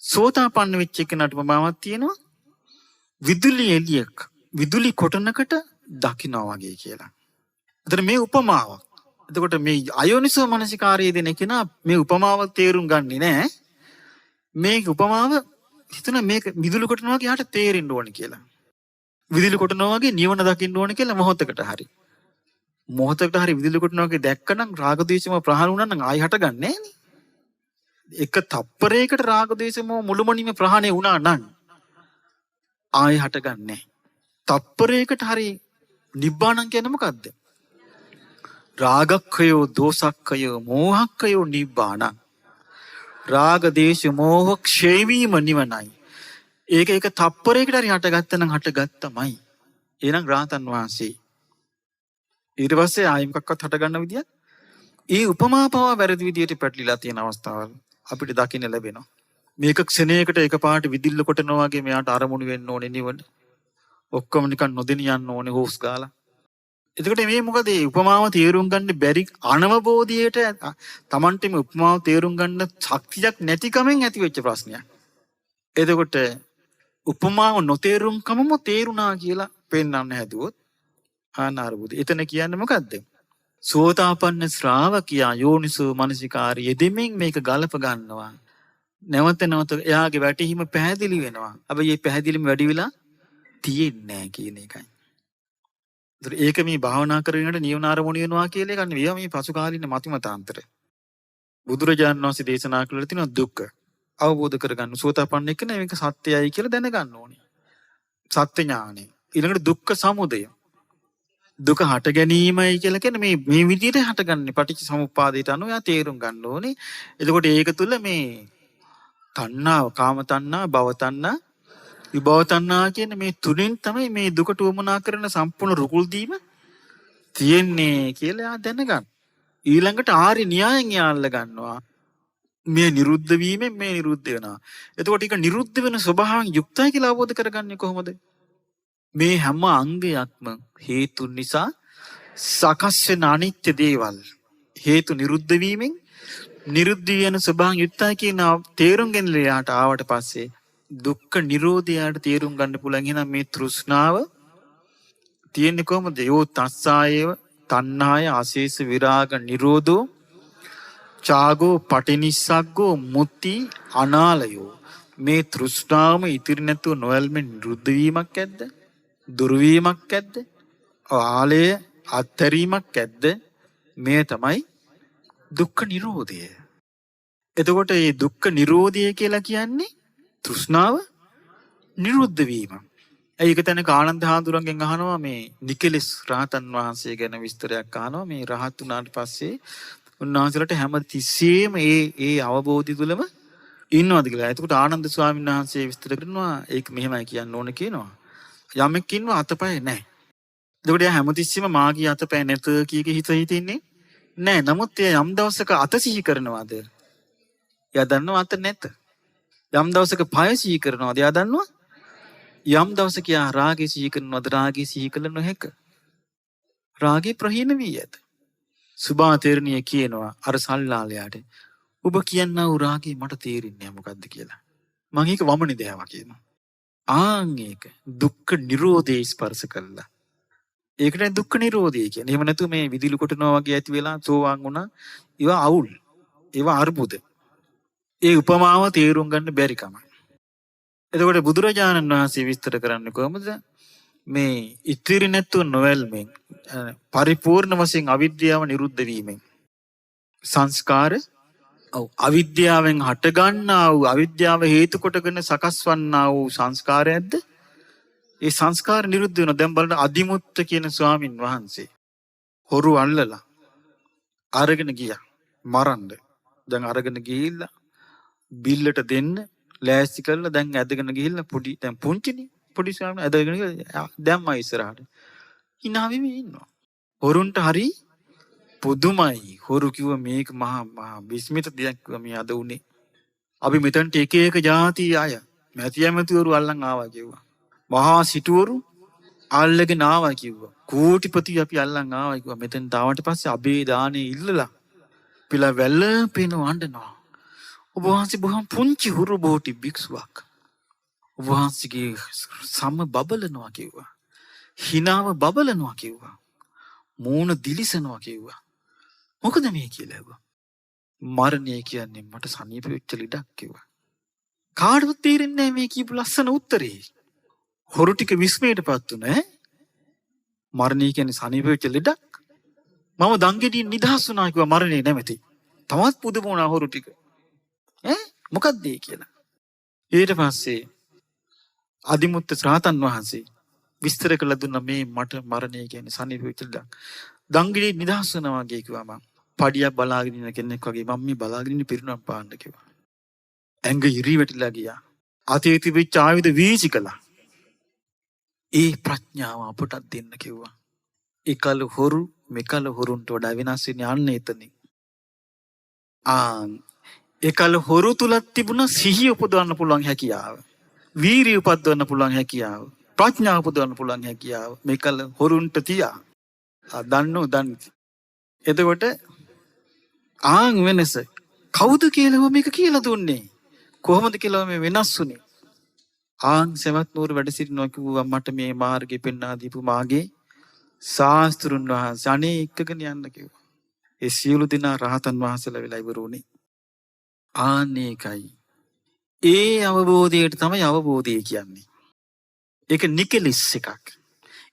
සෝතාපන්න වෙච්ච කෙනාට උපමාවක් තියෙනවා විදුලි එළියක් විදුලි කොටනකට දකින්නවා වගේ කියලා. එතන මේ උපමාවක්. එතකොට මේ අයෝනිසෝ මනසිකාරයේ දෙන කෙනා මේ උපමාව තේරුම් ගන්නේ නැහැ. මේ උපමාව හිතන මේක විදුලි කොටනවා වගේ යාට තේරෙන්න ඕනේ කියලා. විදුලි කොටනවා වගේ නිවන දකින්න ඕනේ කියලා මොහොතකට හරි. මොහොතකට හරි විදුලි කොටනවා වගේ දැක්කනම් රාග ද්වේෂම ප්‍රහාණය වුණා නම් ආයි හටගන්නේ නැහැ නේ. එක තප්පරයකට රාග ද්වේෂම මුළුමනින්ම ප්‍රහාණය වුණා නම් ආයි හටගන්නේ නැහැ. තප්පරයකට හරි නිබ්බාණං කියන්නේ මොකද්ද? රාගක්ඛයෝ දෝසක්ඛයෝ මෝහක්ඛයෝ නිබ්බාණං. රාග දේශ මෝහ ක්ෂය වීම නිවනයි. ඒක එක තප්පරයකට හරි හටගත්තා නම් හටගත්තමයි. එහෙනම් රාතන් වහන්සේ ඊට පස්සේ ආයි මොකක්වත් හටගන්න විදියක් ඒ උපමා පවා වැරදි විදියට පැටලිලා තියෙන අවස්ථාවල් අපිට දකින්න ලැබෙනවා. මේක ක්ෂණයකට එකපාරට විදිල්ල කොටනවා වගේ මෙයාට අරමුණු වෙන්න ඕනේ නිවන. ඔක්කොම නිකන් නොදෙන යන්න ඕනේ හොස් ගාලා. එතකොට මේ මොකද මේ උපමාව තේරුම් ගන්න බැරි අනවබෝධියට Tamanට මේ උපමාව තේරුම් ගන්න ශක්තියක් නැතිකමෙන් ඇති වෙච්ච ප්‍රශ්නයක්. එතකොට උපමාව නොතේරුම්කමම තේරුණා කියලා පෙන්වන්න හැදුවොත් ආනාරබුද. එතන කියන්නේ මොකද්ද? සෝතාපන්න ශ්‍රාවකයා යෝනිසෝ මනසිකාරය යෙදෙමින් මේක ගලප ගන්නවා. නැවත නැවත එයාගේ වැටහීම පැහැදිලි වෙනවා. හැබැයි මේ පැහැදිලිම වැඩි වෙලා තියෙන්නේ නැහැ කියන එකයි. ඒක මේ භාවනා කරගෙනට නිවන ආරමුණු වෙනවා කියලා එකන්නේ. මේ පසු කාලින මතිමතාන්තර. බුදුරජාණන් වහන්සේ දේශනා කළා තියෙනවා දුක්ඛ අවබෝධ කරගන්න සෝතාපන්න කෙනා මේක සත්‍යයයි කියලා දැනගන්න ඕනේ. සත්‍ය ඥානෙ. ඊළඟට දුක්ඛ සමුදය. දුක හට ගැනීමයි කියලා කියන්නේ මේ විදිහට හටගන්නේ පටිච්ච සමුප්පාදයට අනුව යා තේරුම් ගන්න ඕනේ. එතකොට ඒක තුල මේ තණ්හාව, කාම තණ්හා, භව තණ්හා, විභව තණ්හා කියන මේ තුනෙන් තමයි මේ දුකට උවමනා කරන සම්පූර්ණ රුකුල් දීම තියෙන්නේ කියලා යා දැනගන්න. ඊළඟට ආර්ය න්‍යායෙන් යාල්ල ගන්නවා. මේ නිරුද්ධ වීමෙන් මේ නිරුද්ධ වෙනවා. එතකොට ඒක නිරුද්ධ වෙන ස්වභාවයෙන් යුක්තයි කියලා අවබෝධ කරගන්නේ කොහොමද? මේ හැම අංගයක්ම හේතු නිසා සකස් වෙන අනිත්‍ය දේවල් හේතු නිරුද්ධ වීමෙන් නිරුද්ධ වෙන ස්වභාවයෙන් යුක්තයි කියන තේරුම් ගැනීම යාට ආවට පස්සේ දුක්ඛ නිරෝධයට තේරුම් ගන්න පුළුවන්. එහෙනම් මේ තෘෂ්ණාව තියෙන්නේ කොහොමද? යෝ තස්සායේව තණ්හාය ආශේෂ විරාග නිරෝධෝ චාගෝ පටිනිස්සග්ගෝ මුත්‍ති අනාලයෝ. මේ තෘෂ්ණාවම ඉතිරි නැතුව නොයල්මෙන් නිරුද්ධ වීමක් ඇද්ද? දුරු වීමක් ඇද්ද? ආලය අත්තරීමක් ඇද්ද? මේ තමයි දුක්ඛ නිරෝධය. එතකොට මේ දුක්ඛ නිරෝධය කියලා කියන්නේ තෘෂ්ණාව නිරුද්ධ වීම. ඒක තැනක ආනන්ද හාමුදුරන්ගෙන් අහනවා මේ නිකලස් රහතන් වහන්සේ ගැන විස්තරයක් අහනවා. මේ රහත් වුණාට පස්සේ උන්වහන්සේලාට හැම තිස්සෙම ඒ අවබෝධය තුළම ඉන්නවද කියලා. එතකොට ආනන්ද ස්වාමීන් වහන්සේ විස්තර කරනවා ඒක මෙහෙමයි කියන්න ඕන කියනවා. යමෙක් ඉන්නවා අතපය නැහැ. එතකොට එයා හැමතිස්සෙම මාගේ අතපය නැත කීක හිත හිතින්නේ නැහැ. නමුත් එයා යම් දවසක අත සිහි කරනවාද? එයා දන්නවා අත නැත. යම් දවසක පය සිහි කරනවාද? එයා දන්නවා. යම් දවසක එයා රාගේ සිහි කරනවාද? රාගේ සිහි කළ නොහැක. රාගේ ප්‍රහීන වී ඇත. සුභා තේරණිය කියනවා අර සල්ලාලයාට ඔබ කියන්නා වූ රාගේ මට තේරෙන්නේ නැහැ මොකද්ද කියලා. මම ඒක වමනේ දෑවා කියනවා. ආන් ඒක දුක්ඛ නිරෝධේ ස්පර්ශ කළා. ඒකට දුක්ඛ නිරෝධය කියන්නේ. එහෙම නැතු මේ විදිලු කොටනවා වගේ ඇති වෙලා සෝවාන් වුණා. ඒවා අවුල්. ඒවා අර්බුද. ඒ උපමාව තේරුම් ගන්න බැරි කම. එතකොට බුදුරජාණන් වහන්සේ විස්තර කරන්නේ කොහොමද? මේ ඉතිරි නැතුව නොවැල්මෙන් පරිපූර්ණ වශයෙන් අවිද්‍යාව නිරුද්ධ වීමෙන් සංස්කාර අවිද්‍යාවෙන් හටගන්නා වූ අවිද්‍යාව හේතු කොටගෙන සකස් වන්නා වූ සංස්කාරයක්ද ඒ සංස්කාර නිරුද්ධ වෙනවා. දැන් බලන්න අදිමුත්ත කියන ස්වාමින් වහන්සේ හොරු අල්ලලා අරගෙන ගියා මරන්න. දැන් අරගෙන ගිහිල්ලා බිල්ලට දෙන්න ලෑස්ති කරලා දැන් ඇදගෙන ගිහිල්ලා පොඩි දැන් පුංචිනේ පොඩි ස්වාමීන් ඇදගෙන දැම්මා ඉස්සරහට. hina වෙමි ඉන්නවා. හොරුන්ට හරි පුදුමයි. හොරු කිව්ව මේක මහා විස්මිත දෙයක් කිව්වා මේ අද උනේ. අපි මෙතනට එක එක ಜಾති අය මැතිවරු අල්ලන් ආවා කිව්වා. මහා සිටුවරු අල්ලගෙන ආවා කිව්වා. කෝටිපති අපි අල්ලන් ආවා කිව්වා. මෙතෙන් තාවට පස්සේ අබේ දානේ ඉල්ලලා පිලා වැල්ල පේන වණ්ඩනවා. ඔබ වහන්සේ බොහොම පුංචි හුරු බෝටි භික්ෂුවක්. ඔබ වහන්සේගේ සම බබලනවා කිව්වා. හිනාව බබලනවා කිව්වා. මූණ දිලිසනවා කිව්වා. මොකද මේ කියලා ඇහුවා. මරණය කියන්නේ මට සනීප වෙච්ච ලෙඩක් කිව්වා. කාටවත් තේරෙන්නේ නැහැ මේ කියපු ලස්සන උත්තරේ. හොරු ටික විස්මයටපත් වුණා. මරණය කියන්නේ සනීප වෙච්ච ලෙඩක්. මම දංගෙඩියෙන් නිදහස් වුණා කිව්වා මරණය නැමැති. තවත් පුදුම වුණා හොරු ටික. මොකක්ද ඒ කියලා. ඊට පස්සේ අදිමුත්ත ශ්‍රාතන් වහන්සේ විස්තර කළ දුන්න මේ මට මරණය කියන්නේ සනීප වෙච්ච ලෙඩක්. දංගෙඩියෙන් නිදහස් වුණා වගේ කිව්වා මම. පඩියක් බලාගෙන ඉන්න කෙනෙක් වගේ මම මේ බලාගෙන ඉන්න පිරුණම් පාන්න කිව්වා. ඇඟ ඉරි වැටිලා ගියා. අතේ තිබිච්ච ආයුධ වීසි කළා. ඒ ප්‍රඥාව අපටත් දෙන්න කිව්වා. එකල හොරු මෙකල හොරුන්ට වඩා වෙනස් වෙන්නේ අන්න එතනින්. එකල හොරු තුලත් තිබුණ සිහිය උපදවන්න පුළුවන් හැකියාව. වීරිය උපදවන්න පුළුවන් හැකියාව. ප්‍රඥාව උපදවන්න පුළුවන් හැකියාව. මෙකල හොරුන්ට තියා. දන්නෝ දන්නේ. එතකොට වෙනස කවුද කියලා මේක කියලා දුන්නේ? කොහොමද කියලා මේ වෙනස් වුනේ? සෙවත් නුවර වැඩ සිටිනවා කිව්වා මට මේ මාර්ගේ පෙන්වා දීපු මාගේ ශාස්ත්‍රුන් වහන්සේ අනේ එක්කගෙන යන්න කිව්වා. ඒ සියලු දෙනා රහතන් වහන්සේලා වෙලා ඉවරුනේ. ආනේකයි. ඒ අවබෝධයට තමයි අවබෝධය කියන්නේ. ඒක නිකලස් එකක්.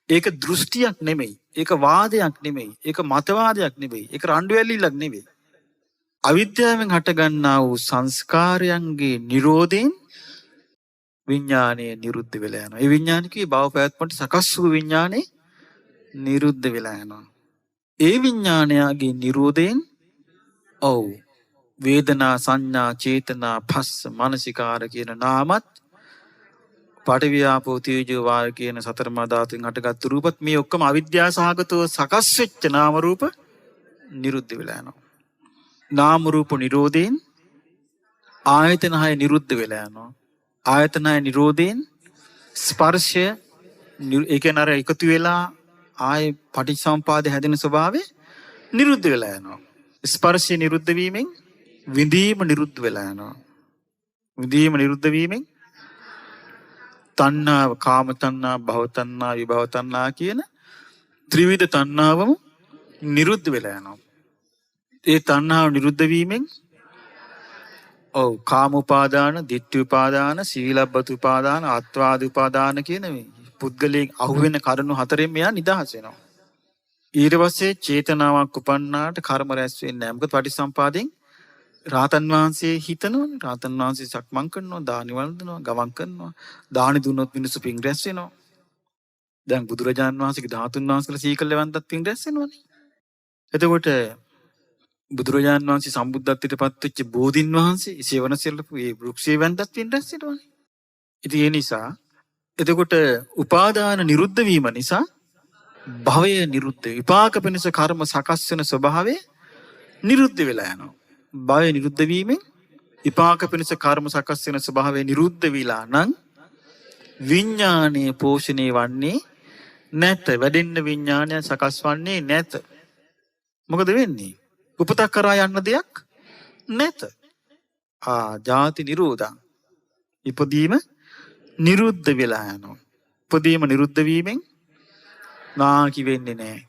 ඒක දෘෂ්ටියක් නෙමෙයි. ඒක වාදයක් නෙමෙයි. ඒක මතවාදයක් නෙමෙයි. ඒක රණ්ඩු වැල්ලිලක් නෙමෙයි. අවිද්‍යාවෙන් හටගන්නා වූ සංස්කාරයන්ගේ නිරෝධයෙන් විඥානය නිරුද්ධ වෙලා යනවා. ඒ විඥානිකේ භව පැවැත්මට සකස් වූ විඥානේ නිරුද්ධ වෙලා යනවා. ඒ විඥානයගේ නිරෝධයෙන් ඔව් වේදනා සංඥා චේතනා පස්ස මානසිකාර කියන නාමත් පඨවි ආපෝ තේජෝ වායු කියන සතර මහා ධාතුන් හටගත් රූපත් මේ ඔක්කොම අවිද්‍යාව සහගතව සකස් වෙච්ච නාම රූප නිරුද්ධ වෙලා යනවා. නාම රූප නිරෝධයෙන් ආයතන හය නිරුද්ධ වෙලා යනවා. ආයතන හය නිරෝධයෙන් ස්පර්ශය ඒ කියන්නේ අර එකතු වෙලා ආයේ පටිච්චසමුපාද හැදෙන ස්වභාවය නිරුද්ධ වෙලා යනවා. ස්පර්ශය නිරුද්ධ වීමෙන් විඳීම නිරුද්ධ වෙලා යනවා. විඳීම නිරුද්ධ වීමෙන් තණ්හාව, කාම තණ්හා, භව තණ්හා, විභව තණ්හා කියන ත්‍රිවිධ තණ්හාවම නිරුද්ධ වෙලා යනවා. ඒ තණ්හාව නිරුද්ධ වීමෙන් ඔව් කාම උපාදාන, ditthi උපාදාන, සීලබ්බත උපාදාන, ආත්වාද උපාදාන කියන මේ පුද්ගලයන් අහුවෙන කරුණු හතරෙන් මෙයා නිදහස් වෙනවා. ඊට පස්සේ චේතනාවක් උපන්නාට කර්ම රැස් වෙන්නේ නැහැ. මොකද පටිසම්පාදයෙන් රාතන් වහන්සේ හිතනවනේ. රාතන් වහන්සේ සක්මන් කරනවා, දානි වළඳනවා, ගමන් කරනවා. දානි දුන්නොත් මිනිස්සු පින් රැස් වෙනවා. දැන් බුදුරජාන් වහන්සේගේ ධාතුන් වහන්සේලා සීකල් ලැබන්දත් පින් රැස් වෙනවනේ. එතකොට බුදුරජාන් වහන්සේ සම්බුද්ධත්වයට පත් වෙච්ච බෝධින් වහන්සේ සේවන සෙල්ලපු ඒ වෘක්ෂේ වැන්දත් පින් රැස් වෙනවනේ. ඉතින් ඒ නිසා එතකොට උපාදාන නිරුද්ධ වීම නිසා භවය නිරුද්ධ විපාක පිණිස කර්ම සකස් වෙන ස්වභාවය නිරුද්ධ වෙලා යනවා. භවය නිරුද්ධ වීමෙන් විපාක පිණිස කර්ම සකස් වෙන ස්වභාවය නිරුද්ධ විලා නම් විඥානීය පෝෂණය වන්නේ නැත. වැඩෙන්න විඥානය සකස් වන්නේ නැත. මොකද වෙන්නේ? උපතක් කරා යන්න දෙයක් නැත. ජාති නිරෝධං. ඉපදීම නිරුද්ධ වෙලා යනවා. ඉපදීම නිරුද්ධ වීමෙන් නාකි වෙන්නේ නැහැ.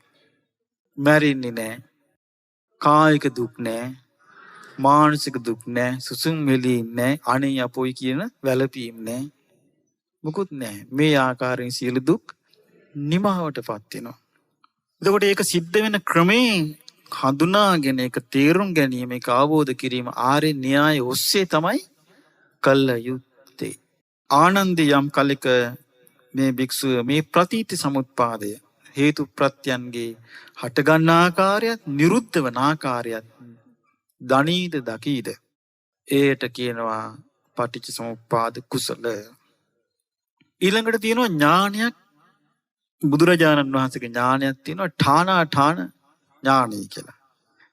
මැරෙන්නේ නැහැ. කායික දුක් නැහැ. මානසික දුක් නැහැ. සුසුම් වෙලීම් නැහැ. අනේ අපොයි කියන වැළපීම් නැහැ. මොකුත් නැහැ. මේ ආකාරයෙන් සියලු දුක් නිමාවටපත් වෙනවා. එතකොට ඒක සිද්ධ වෙන ක්‍රමේ හඳුනාගෙන ඒක තේරුම් ගැනීම, ඒක අවබෝධ කිරීම ආර්ය න්‍යාය ඔස්සේ තමයි කළ යුත්තේ. ආනන්දී යම් කලක මේ භික්ෂුව මේ ප්‍රතීති සමුප්පාදය හේතු ප්‍රත්‍යයන්ගේ හටගන්න ආකාරයත් නිරුද්ධ වන ආකාරයත් දනීද දකීද ඒට කියනවා පටිච්ච සමුප්පාද කුසල. ඊළඟට තියෙනවා ඥානයක්. බුදුරජාණන් වහන්සේගේ ඥානයක් තියෙනවා ඨානාඨාන ඥානයි කියලා.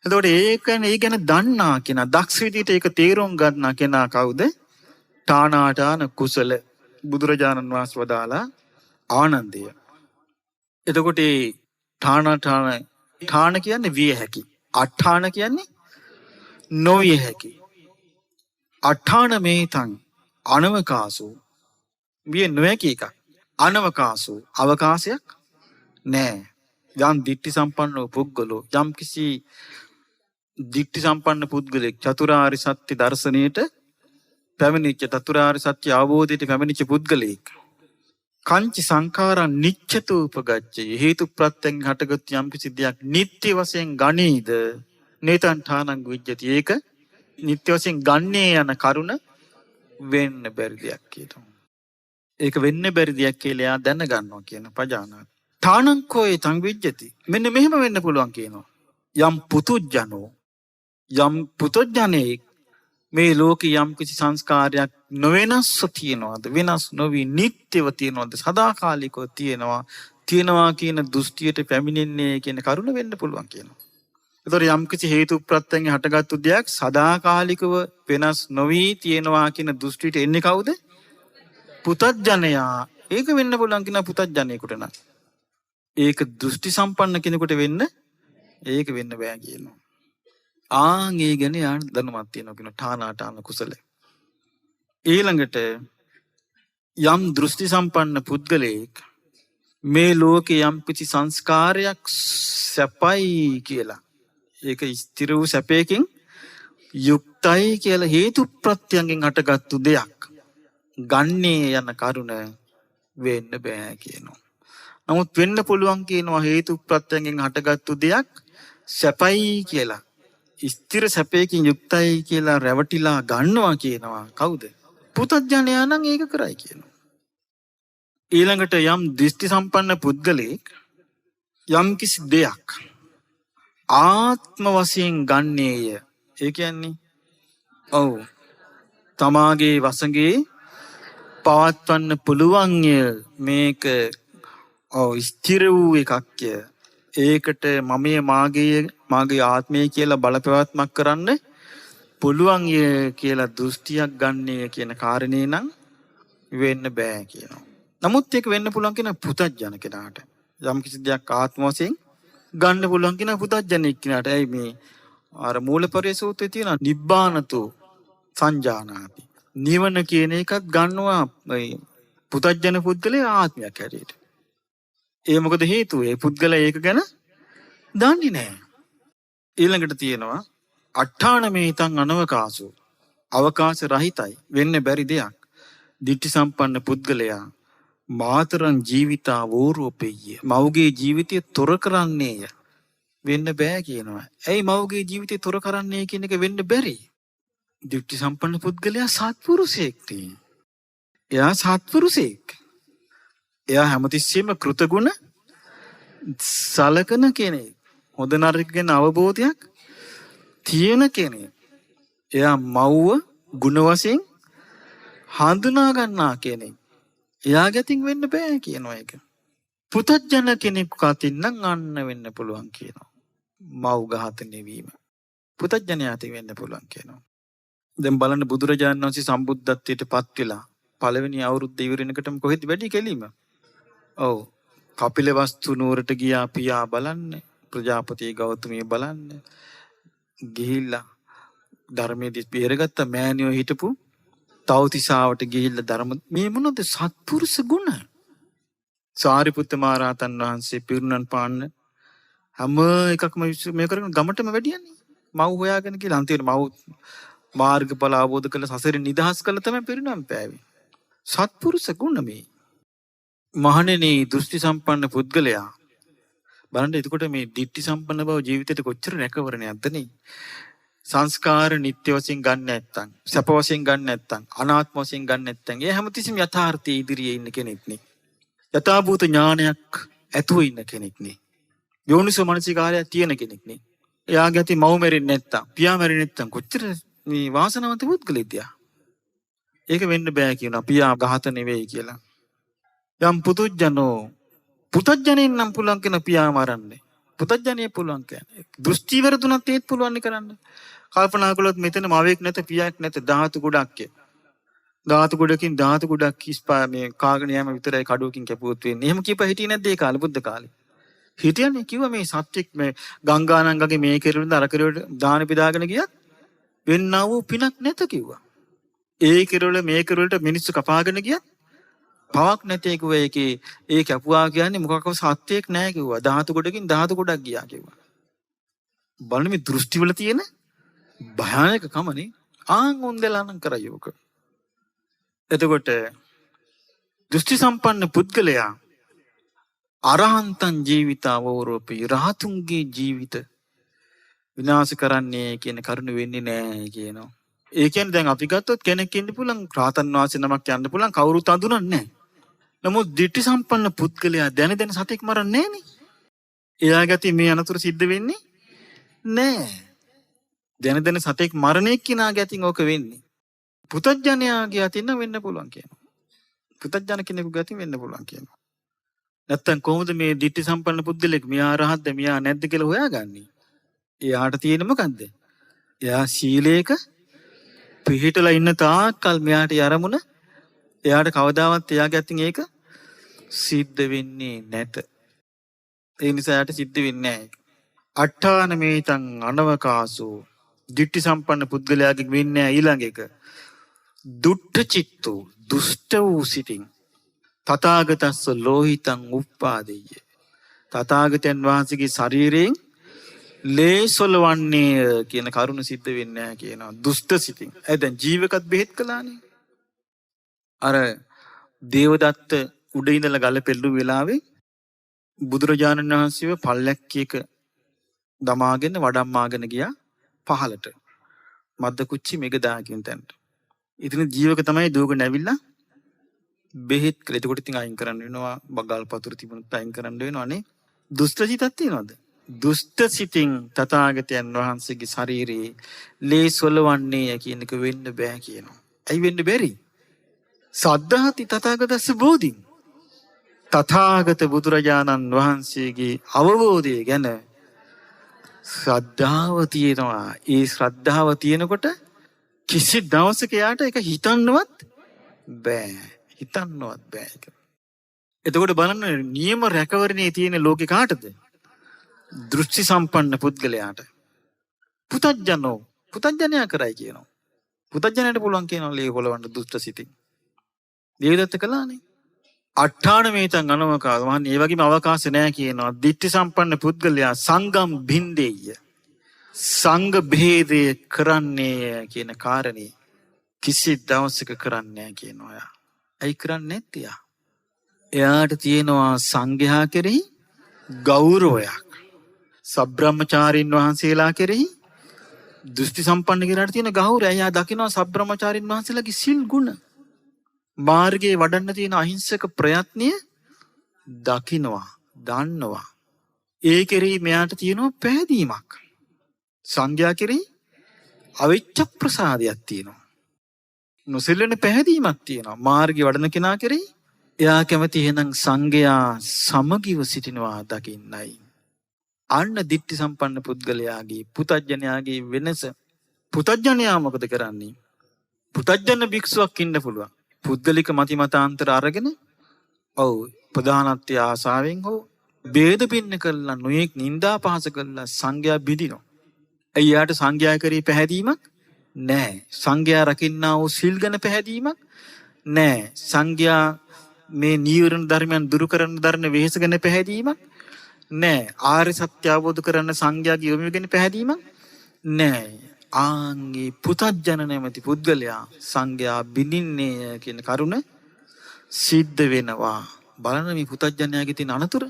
එතකොට ඒ ගැන දන්නා කෙනා, දක්ෂ විදිහට ඒක තේරුම් ගන්නා කෙනා කවුද? ඨානාඨාන කුසල බුදුරජාණන් වහන්සේ වදාලා ආනන්දය. එතකොට ඒ ඨාන කියන්නේ විය හැකි. අට්ඨාන කියන්නේ නොවිය හැකි. අට්ඨාන මේතං අනවකාසෝ විය නොහැකි එකක්. අනවකාසෝ අවකාශයක් නෑ. යම් දිට්ඨි සම්පන්න පුද්ගලෝ, යම් කිසි දිට්ඨි සම්පන්න පුද්ගලෙක් චතුරාර්ය සත්‍ය දර්ශනයට පැමිණිච්ච, චතුරාර්ය සත්‍ය අවබෝධයට පැමිණිච්ච පුද්ගලෙක් කංචි සංඛාරං නිච්ඡතු උපගච්ඡේ හේතු ප්‍රත්‍යයෙන් හටගත් යම් කිසි දෙයක් නිත්‍ය වශයෙන් ගනීද නේතං ඨානං විජ්ජති. ඒක නිත්‍ය වශයෙන් ගන්නේ යන කරුණ වෙන්න බැරි දෙයක් කියනවා. ඒක වෙන්න බැරි දෙයක් කියලා එයා දැනගන්නවා කියන පජානාති. ඨානං කෝයේ තං විජ්ජති. මෙන්න මෙහෙම වෙන්න පුළුවන් කියනවා. යම් පුතුජ්ජනේ මේ ලෝකේ යම් කිසි සංස්කාරයක් නොවෙනස්ව තියනවාද, වෙනස් නොවි නිට්ටයව තියනවාද, සදාකාලිකව තියනවා කියන දෘෂ්ටියට පැමිණෙන්නේ කියන කරුණ වෙන්න පුළුවන් කියනවා. ඒතකොට යම් කිසි හේතු ප්‍රත්‍යයෙන් හටගත්තු දෙයක් සදාකාලිකව වෙනස් නොවි තියනවා කියන දෘෂ්ටියට එන්නේ කවුද? පුතත්ජනයා. ඒක වෙන්න පුළුවන් කියන පුතත්ජනයෙකුට නම්. ඒක දෘෂ්ටි සම්පන්න කෙනෙකුට වෙන්න බෑ කියනවා. ඒ ගැන යාන දැනුමක් තියෙනවා කියන ඨානාඨාන කුසල. ඊළඟට යම් දෘෂ්ටි සම්පන්න පුද්ගලයෙක් මේ ලෝකේ යම් කිසි සංස්කාරයක් සැපයි කියලා, ඒක ස්ථිර වූ සැපයකින් යුක්තයි කියලා හේතු ප්‍රත්‍යයෙන් හටගත්තු දෙයක් ගන්නේ යන කරුණ වෙන්න බෑ කියනවා. නමුත් වෙන්න පුළුවන් කියනවා හේතු ප්‍රත්‍යයෙන් හටගත්තු දෙයක් සැපයි කියලා. ස්ථිර සැපයකින් යුක්තයි කියලා රැවටිලා ගන්නවා කියනවා කවුද? පුතත්ජනයා නම් ඒක කරයි කියනවා. ඊළඟට යම් දෘෂ්ටි සම්පන්න පුද්ගලෙක් යම් කිසි දෙයක් ආත්ම වශයෙන් ගන්නේය. ඒ කියන්නේ ඔව් තමාගේ වසඟේ පවත්වන්න පුළුවන්ය මේක ස්ථිර වූ එකක්ය. ඒකට මමයේ මාගේ ආත්මය කියලා බලපෑවත්මක් කරන්න පුළුවන් කියලා දෘෂ්ටියක් ගන්නය කියන කාරණේ නම් වෙන්න බෑ කියනවා. නමුත් ඒක වෙන්න පුළුවන් කියන පුතත්ජන කෙනාට. යම් කිසි දෙයක් ආත්ම වශයෙන් ගන්න පුළුවන් කියන පුතත්ජනෙක් කෙනාට. ඇයි මේ අර මූලපරිය සූත්‍රයේ තියෙන නිබ්බානතෝ සංජානාති. නිවන කියන එකක් ගන්නවා පුතත්ජන පුද්ගලයා ආත්මයක් හැටියට. ඒ මොකද හේතුව? ඒ පුද්ගලයා ඒක ගැන දන්නේ නැහැ. ඊළඟට තියෙනවා අට්ඨානමේතං අනවකාසෝ. අවකාශ රහිතයි වෙන්න බැරි දෙයක්. දිට්ඨි සම්පන්න පුද්ගලයා මාතරං ජීවිතා වෝරෝපෙය්‍ය. මවගේ ජීවිතය තොර කරන්නේය. වෙන්න බෑ කියනවා. ඇයි මවගේ ජීවිතය තොර කරන්නේ කියන එක වෙන්න බැරි? දිට්ඨි සම්පන්න පුද්ගලයා සත්පුරුෂයෙක් නේ. එයා සත්පුරුෂයෙක්. එයා හැමතිස්සෙම කෘතගුණ සලකන කෙනෙක්. හොඳ නරක ගැන අවබෝධයක් තියෙන කෙනෙක්. එයා මව්ව ගුණ වශයෙන් හඳුනා ගන්නා කෙනෙක්. එයා ගැතින් වෙන්න බෑ කියනවා ඒක. පුතත්ජන කෙනෙකු කතින් නම් අන්න වෙන්න පුළුවන් කියනවා. මව් ඝාතනය වීම. පුතත්ජනයාට වෙන්න පුළුවන් කියනවා. දැන් බලන්න බුදුරජාණන් වහන්සේ සම්බුද්ධත්වයට පත් වෙලා පළවෙනි අවුරුද්ද ඉවරෙනකටම කොහෙද වැඩි කෙලීම? ඔව්. කපිලවස්තු නුවරට ගියා පියා බලන්න, ප්‍රජාපති ගෞතමිය බලන්න. ගිහිල්ලා ධර්මයේදී බේරගත්ත මෑණියෝ හිටපු තවතිසාවට ගිහිල්ලා ධර්ම මේ මොනවද සත්පුරුෂ ගුණ. සාරිපුත්ත මහ රහතන් වහන්සේ පිරුණන් පාන්න හැම එකක්ම මේ කරගෙන ගමටම වැඩියන්නේ. මව් හොයාගෙන කියලා අන්තිමට මව් මාර්ගඵල අවබෝධ කළ සසරින් නිදහස් කළ තමයි පිරුණම් පෑවේ. සත්පුරුෂ ගුණ මේ. මහණෙනි දෘෂ්ටි සම්පන්න පුද්ගලයා බලන්න එතකොට මේ දිට්ඨි සම්පන්න බව ජීවිතේට කොච්චර රැකවරණයක්ද නේ. සංස්කාර නිත්‍ය වශයෙන් ගන්න නැත්තම්, සැප වශයෙන් ගන්න නැත්තම්, අනාත්ම වශයෙන් ගන්න නැත්තම් ඒ හැමතිස්සෙම යථාර්ථයේ ඉදිරියේ ඉන්න කෙනෙක් නේ. යථාභූත ඥානයක් ඇතුව ඉන්න කෙනෙක් නේ. යෝනිසෝ මනසිකාරය තියෙන කෙනෙක් නේ. එයාගේ ඇති මව් මැරෙන්නේ නැත්තම්, පියා මැරෙන්නේ නැත්තම් කොච්චර මේ වාසනාවන්ත පුද්ගලෙක්ද? ඒක වෙන්න බෑ කියනවා පියා ඝාතන වෙයි කියලා. යම් පුතත්ජනෙන් නම් පුළුවන් කියන පියා මරන්නේ. පුතත්ජනිය පුළුවන් කියන්නේ. දෘෂ්ටි වර්ධුණත් ඒත් පුළුවන් කරන්න. කල්පනා කළොත් මෙතන මවෙක් නැත පියාක් නැත ධාතු ගොඩක්. ධාතු ගොඩකින් ධාතු ගොඩක් කිස්පා මේ කාගෙන යෑම විතරයි කඩුවකින් කැපුවොත් වෙන්නේ. එහෙම කියප හිටියේ නැද්ද ඒ කාලේ බුද්ධ කාලේ? හිටියන්නේ කිව්වා මේ සත්‍යෙක් මේ ගංගානංගගේ මේ කෙරෙලුද අර කෙරෙලුට දාන පිදාගෙන ගියත් වෙන්නා වූ පිනක් නැත කිව්වා. ඒ කෙරෙල මේ කෙරෙලට මිනිස්සු කපාගෙන ගියත් පවක් නැතේ කිව්වා. ඒකේ ඒ කැපුවා කියන්නේ මොකක්ව සත්‍යයක් නැහැ කිව්වා. ධාතු ගොඩකින් ධාතු ගොඩක් ගියා කිව්වා. බලන්න මේ දෘෂ්ටිවල තියෙන භයානකකමනේ. ආන් උන්දලා නම් කරයෝක. එතකොට දෘෂ්ටි සම්පන්න පුද්ගලයා අරහන්තං ජීවිතාවෝරෝපී රහතුන්ගේ ජීවිත විනාශ කරන්නේ කියන කරුණ වෙන්නේ නැහැ කියනවා. ඒ කියන්නේ දැන් අපි ගත්තොත් කෙනෙක් ඉන්න පුළුවන් රහතන් වහන්සේ නමක් යන්න පුළුවන් කවුරුත් අඳුනන්නේ නැහැ. නමුත් ditthi සම්පන්න පුද්ගලයා දැන දැන සතෙක් මරන්නේ නැහනේ. එයා ගැති මේ අනතුරු සිද්ධ වෙන්නේ නැහැ. දැන දැන සතෙක් මරණේ කිනා ගැතින් ඕක වෙන්නේ. පුතත්ජනයාගේ අතින් වෙන්න පුළුවන් කියනවා. පුතත්ජන කෙනෙකු ගැතින් වෙන්න පුළුවන් කියනවා. නැත්තම් කොහොමද මේ ditthi සම්පන්න පුද්ගලෙක් මෙයා රහත්ද මෙයා නැද්ද කියලා හොයාගන්නේ? එයාට තියෙන මොකන්ද? එයා සීලේක පිහිටලා ඉන්න තාක්කල් මෙයාට යරමුණ එයාට කවදාවත් එයාගේ අතින් ඒක සිද්ධ වෙන්නේ නැත. ඒ නිසා එයාට සිද්ධ වෙන්නේ නැහැ. අට්ඨාන මේතං අනවකාසෝ ditthi සම්පන්න පුද්ගලයාගේ වෙන්නේ ඊළඟ එක. දුට්ඨ චිත්තෝ දුෂ්ට වූ සිටින් තථාගතස්ස ලෝහිතං උප්පාදෙය්‍ය. තථාගතයන් වහන්සේගේ ශරීරයෙන් ලේසොලවන්නේ කියන කරුණ සිද්ධ වෙන්නේ නැහැ කියනවා. දුෂ්ට සිතින්. දැන් ජීවකත් බෙහෙත් කළානේ. අර දේවදත්ත උඩ ඉඳලා ගල පෙරළු වෙලාවේ බුදුරජාණන් වහන්සේව පල්ලැක්කයක දමාගෙන වඩම්මාගෙන ගියා පහලට. මද්ද කුච්චි මෙගදා කියන තැනට. ඉතින් ජීවක තමයි දුවගෙන ඇවිල්ලා බෙහෙත් කළ. එතකොට ඉතින් අයින් කරන්න වෙනවා බගල් පතුරු තිබුණත් අයින් කරන්න වෙනවානේ. දුෂ්ට සිතක් තියනවද? දුෂ්ට සිතින් තථාගතයන් වහන්සේගේ ශරීරයේ ලේ සොලවන්නේ කියන එක වෙන්න බෑ කියනවා. ඇයි වෙන්න බැරි? සද්ධාති තථාගතස්ස බෝධින්. තථාගත බුදුරජාණන් වහන්සේගේ අවබෝධය ගැන ශ්‍රද්ධාව තියෙනවා. ඒ ශ්‍රද්ධාව තියෙනකොට කිසි දවසක යාට ඒක හිතන්නවත් බෑ. හිතන්නවත් බෑ. එතකොට බලන්න නියම රැකවරණේ තියෙන ලෝකේ කාටද? දෘෂ්ටි සම්පන්න පුද්ගලයාට. පුතඥයා කරයි කියනවා. පුතඥයාට පුළුවන් කියනවා ලේ හොලවන්න දුෂ්ට සිතින්. දේවදත්ත කළානේ. අට්ඨාන මේතං අනවකාශ. මහන් මේ වගේම අවකාශ නැහැ කියනවා. දිට්ඨි සම්පන්න පුද්ගලයා සංගම් බින්දෙය. සංඝ භේදය කරන්නේ කියන කාරණේ කිසි දවසක කරන්නේ නැහැ කියනවා යා. ඇයි කරන්නේ නැත්තේ? එයාට තියෙනවා සංඝයා කෙරෙහි ගෞරවයක්. සබ්‍රාහ්මචාරින් වහන්සේලා කෙරෙහි දෘෂ්ටි සම්පන්න කෙනාට තියෙන ගෞරවය. එයා දකිනවා සබ්‍රාහ්මචාරින් වහන්සේලාගේ සිල් ගුණ. මාර්ගයේ වඩන්න තියෙන අහිංසක ප්‍රයත්නය දකිනවා, දන්නවා. ඒ කෙරෙහි මෙයාට තියෙනවා පැහැදීමක්. සංඝයා කෙරෙහි අවිච්ඡ ප්‍රසාදයක් තියෙනවා. නොසෙල්ලෙන පැහැදීමක් තියෙනවා. මාර්ගයේ වඩන කෙනා කෙරෙහි එයා කැමති එහෙනම් සංඝයා සමගිව සිටිනවා දකින්නයි. අන්න දිට්ඨි සම්පන්න පුද්ගලයාගේ පුතඥයාගේ වෙනස. පුතඥයා මොකද කරන්නේ? පුතඥ භික්ෂුවක් ඉන්න පුළුවන්. පුද්ගලික මති මතාන්තර අරගෙන ප්‍රධානත්වයේ ආසාවෙන් හෝ ભેද පින්න කළා නොයෙක් නිന്ദා පහස කළා සංඝයා බිඳිනවා. එයාට සංඝයා කරේ පැහැදීමක් නැහැ. සංඝයා රකින්නා වූ සිල් ගැන පැහැදීමක් නැහැ. සංඝයා මේ නීවරණ ධර්මයන් දුරු කරන්න දරන වෙහෙස ගැන පැහැදීමක් නැහැ. ආර්ය සත්‍ය අවබෝධ කරන්න සංඝයාගේ යොමු ගැන පැහැදීමක් නැහැ. ආන්ගේ පුතඥ නැමැති පුද්ගලයා සංඝයා බිඳින්නේ කියන කරුණ සිද්ධ වෙනවා. බලන්න මේ පුතඥයාගේ තියෙන අනතුර.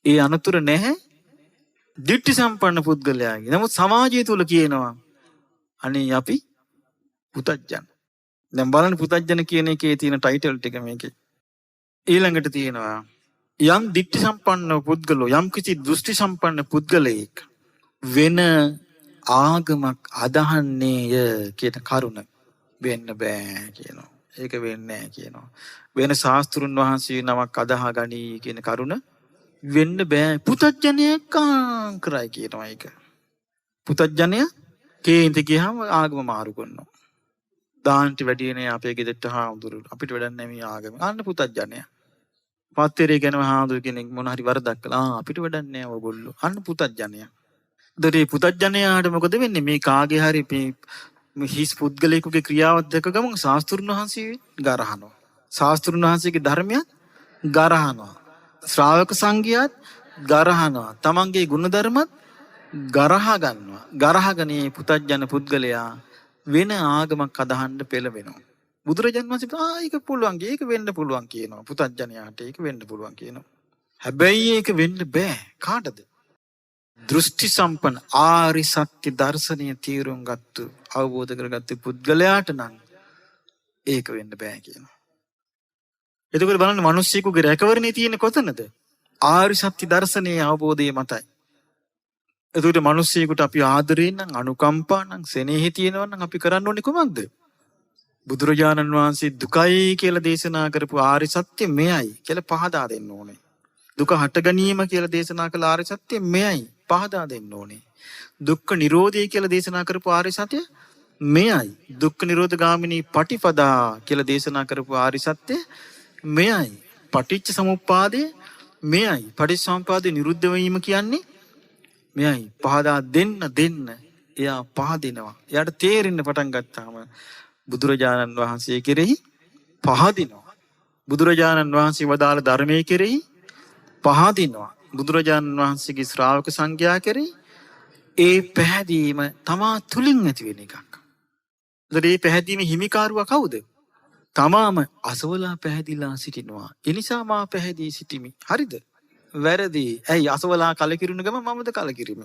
ඒ අනතුර නැහැ දිට්ඨි සම්පන්න පුද්ගලයාගේ. නමුත් සමාජය තුල කියනවා අනේ අපි පුතඥ. දැන් බලන්න පුතඥ කියන එකේ තියෙන ටයිටල් ටික මේකේ. ඊළඟට තියෙනවා යම් දිට්ඨි සම්පන්න පුද්ගලෝ යම් කිසි දෘෂ්ටි සම්පන්න පුද්ගලයෙක් වෙන ආගමක් අදහන්නේය කියන කරුණ වෙන්න බෑ කියනවා. ඒක වෙන්නේ නැහැ කියනවා. වෙන ශාස්ත්‍රුන් වහන්සේ නමක් අදහ ගනී කියන කරුණ වෙන්න බෑ. පුතඥයෙක් කරයි කියනවා ඒක. පුතඥය කේන්ති ගියාම ආගම මාරු කරනවා. දාන්ටි වැඩිනේ අපේ ගෙදරට හාමුදුරු අපිට වැඩක් නැහැ මේ ආගම. අන්න පුතඥය. පත්තරේ ගැනම හාමුදුරු කෙනෙක් මොන හරි වරදක් කළා. අපිට වැඩක් නැහැ ඔයගොල්ලෝ. අන්න පුතඥය. දරේ පුතඥයාට මොකද වෙන්නේ? මේ කාගේ හරි මේ හිස් පුද්ගලයෙකුගේ ක්‍රියාවක් දැක ගමන් ශාස්ත්‍රුන් වහන්සේ ගරහනවා. ශාස්ත්‍රුන් වහන්සේගේ ධර්මයක් ගරහනවා. ශ්‍රාවක සංඝයාත් ගරහනවා. තමන්ගේ ගුණධර්මත් ගරහා ගන්නවා. ගරහගෙන මේ පුතඥ පුද්ගලයා වෙන ආගමක් අදහන්න පෙළවෙනවා. බුදුරජාණන් වහන්සේ ඒක පුළුවන්. ඒක වෙන්න පුළුවන් කියනවා. පුතඥයාට ඒක වෙන්න පුළුවන් කියනවා. හැබැයි ඒක වෙන්න බෑ. කාටද? දෘෂ්ටි සම්පන්න ආරි සත්‍ය දර්ශනය තීරුම් ගත්තු අවබෝධ කරගත්තු පුද්ගලයාට නම් ඒක වෙන්න බෑ කියනවා. එතකොට බලන්න මිනිස්සුගේ රැකවරණේ තියෙන්නේ කොතනද? ආරි සත්‍ය දර්ශනයේ අවබෝධය මතයි. එතකොට මිනිස්සුෙකුට අපි ආදරේ නම් අනුකම්පා නම් සෙනෙහි තියෙනවා නම් අපි කරන්න ඕනේ කොහොමද? බුදුරජාණන් වහන්සේ දුකයි කියලා දේශනා කරපු ආරි සත්‍ය මෙයයි කියලා පහදා දෙන්න ඕනේ. දුක හට ගැනීම කියලා දේශනා කළ ආර්ය සත්‍ය මෙයයි පහදා දෙන්න ඕනේ. දුක්ඛ නිරෝධය කියලා දේශනා කරපු ආර්ය සත්‍ය මෙයයි. දුක්ඛ නිරෝධ ගාමිනී පටිපදා කියලා දේශනා කරපු ආර්ය සත්‍ය මෙයයි. පටිච්ච සමුප්පාදය මෙයයි. පටිච්චසමුප්පාදේ නිරුද්ධ වීම කියන්නේ මෙයයි. පහදා දෙන්න එයා පහදිනවා. එයාට තේරෙන්න පටන් ගත්තාම බුදුරජාණන් වහන්සේ කෙරෙහි පහදිනවා. බුදුරජාණන් වහන්සේ වදාළ ධර්මයේ කෙරෙහි පහදිනවා. බුදුරජාණන් වහන්සේගේ ශ්‍රාවක සංඝයා කෙරෙහි ඒ පැහැදීම තමා තුලින් ඇති වෙන එකක්. ඒ පැහැදීම හිමිකාරුවා කවුද? තමාම අසවලා පැහැදිලා සිටිනවා. ඒ නිසා මා පැහැදී සිටිමි. හරිද? වැරදි. ඇයි අසවලා කලකිරුණ ගම මමද කලකිරීම?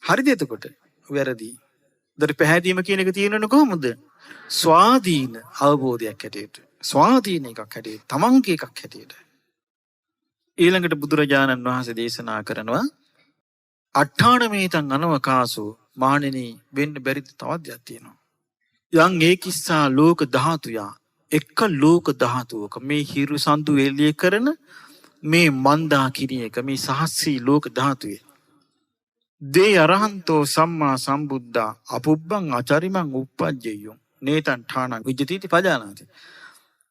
හරිද එතකොට? වැරදි. දර පැහැදීම කියන එක තියෙනවනේ කොහොමද? ස්වාධීන අවබෝධයක් හැටියට. ස්වාධීන එකක් හැටියට. තමන්ගේ එකක් හැටියට. ඊළඟට බුදුරජාණන් වහන්සේ දේශනා කරනවා අට්ඨානමේතං අනවකාසෝ මහණෙනි වෙන්න බැරිද තවත් දෙයක් තියෙනවා. යං ඒකිස්සා ලෝක ධාතුයා එක ලෝක ධාතුවක මේ හිරු සඳු එළිය කරන මේ මන්දා කිරියක මේ සහස්සී ලෝක ධාතුවේ දේ අරහන්තෝ සම්මා සම්බුද්ධා අපුබ්බං අචරිමං උප්පජ්ජයෝ නේතං ඨානං විජ්ජතිති පජානාති.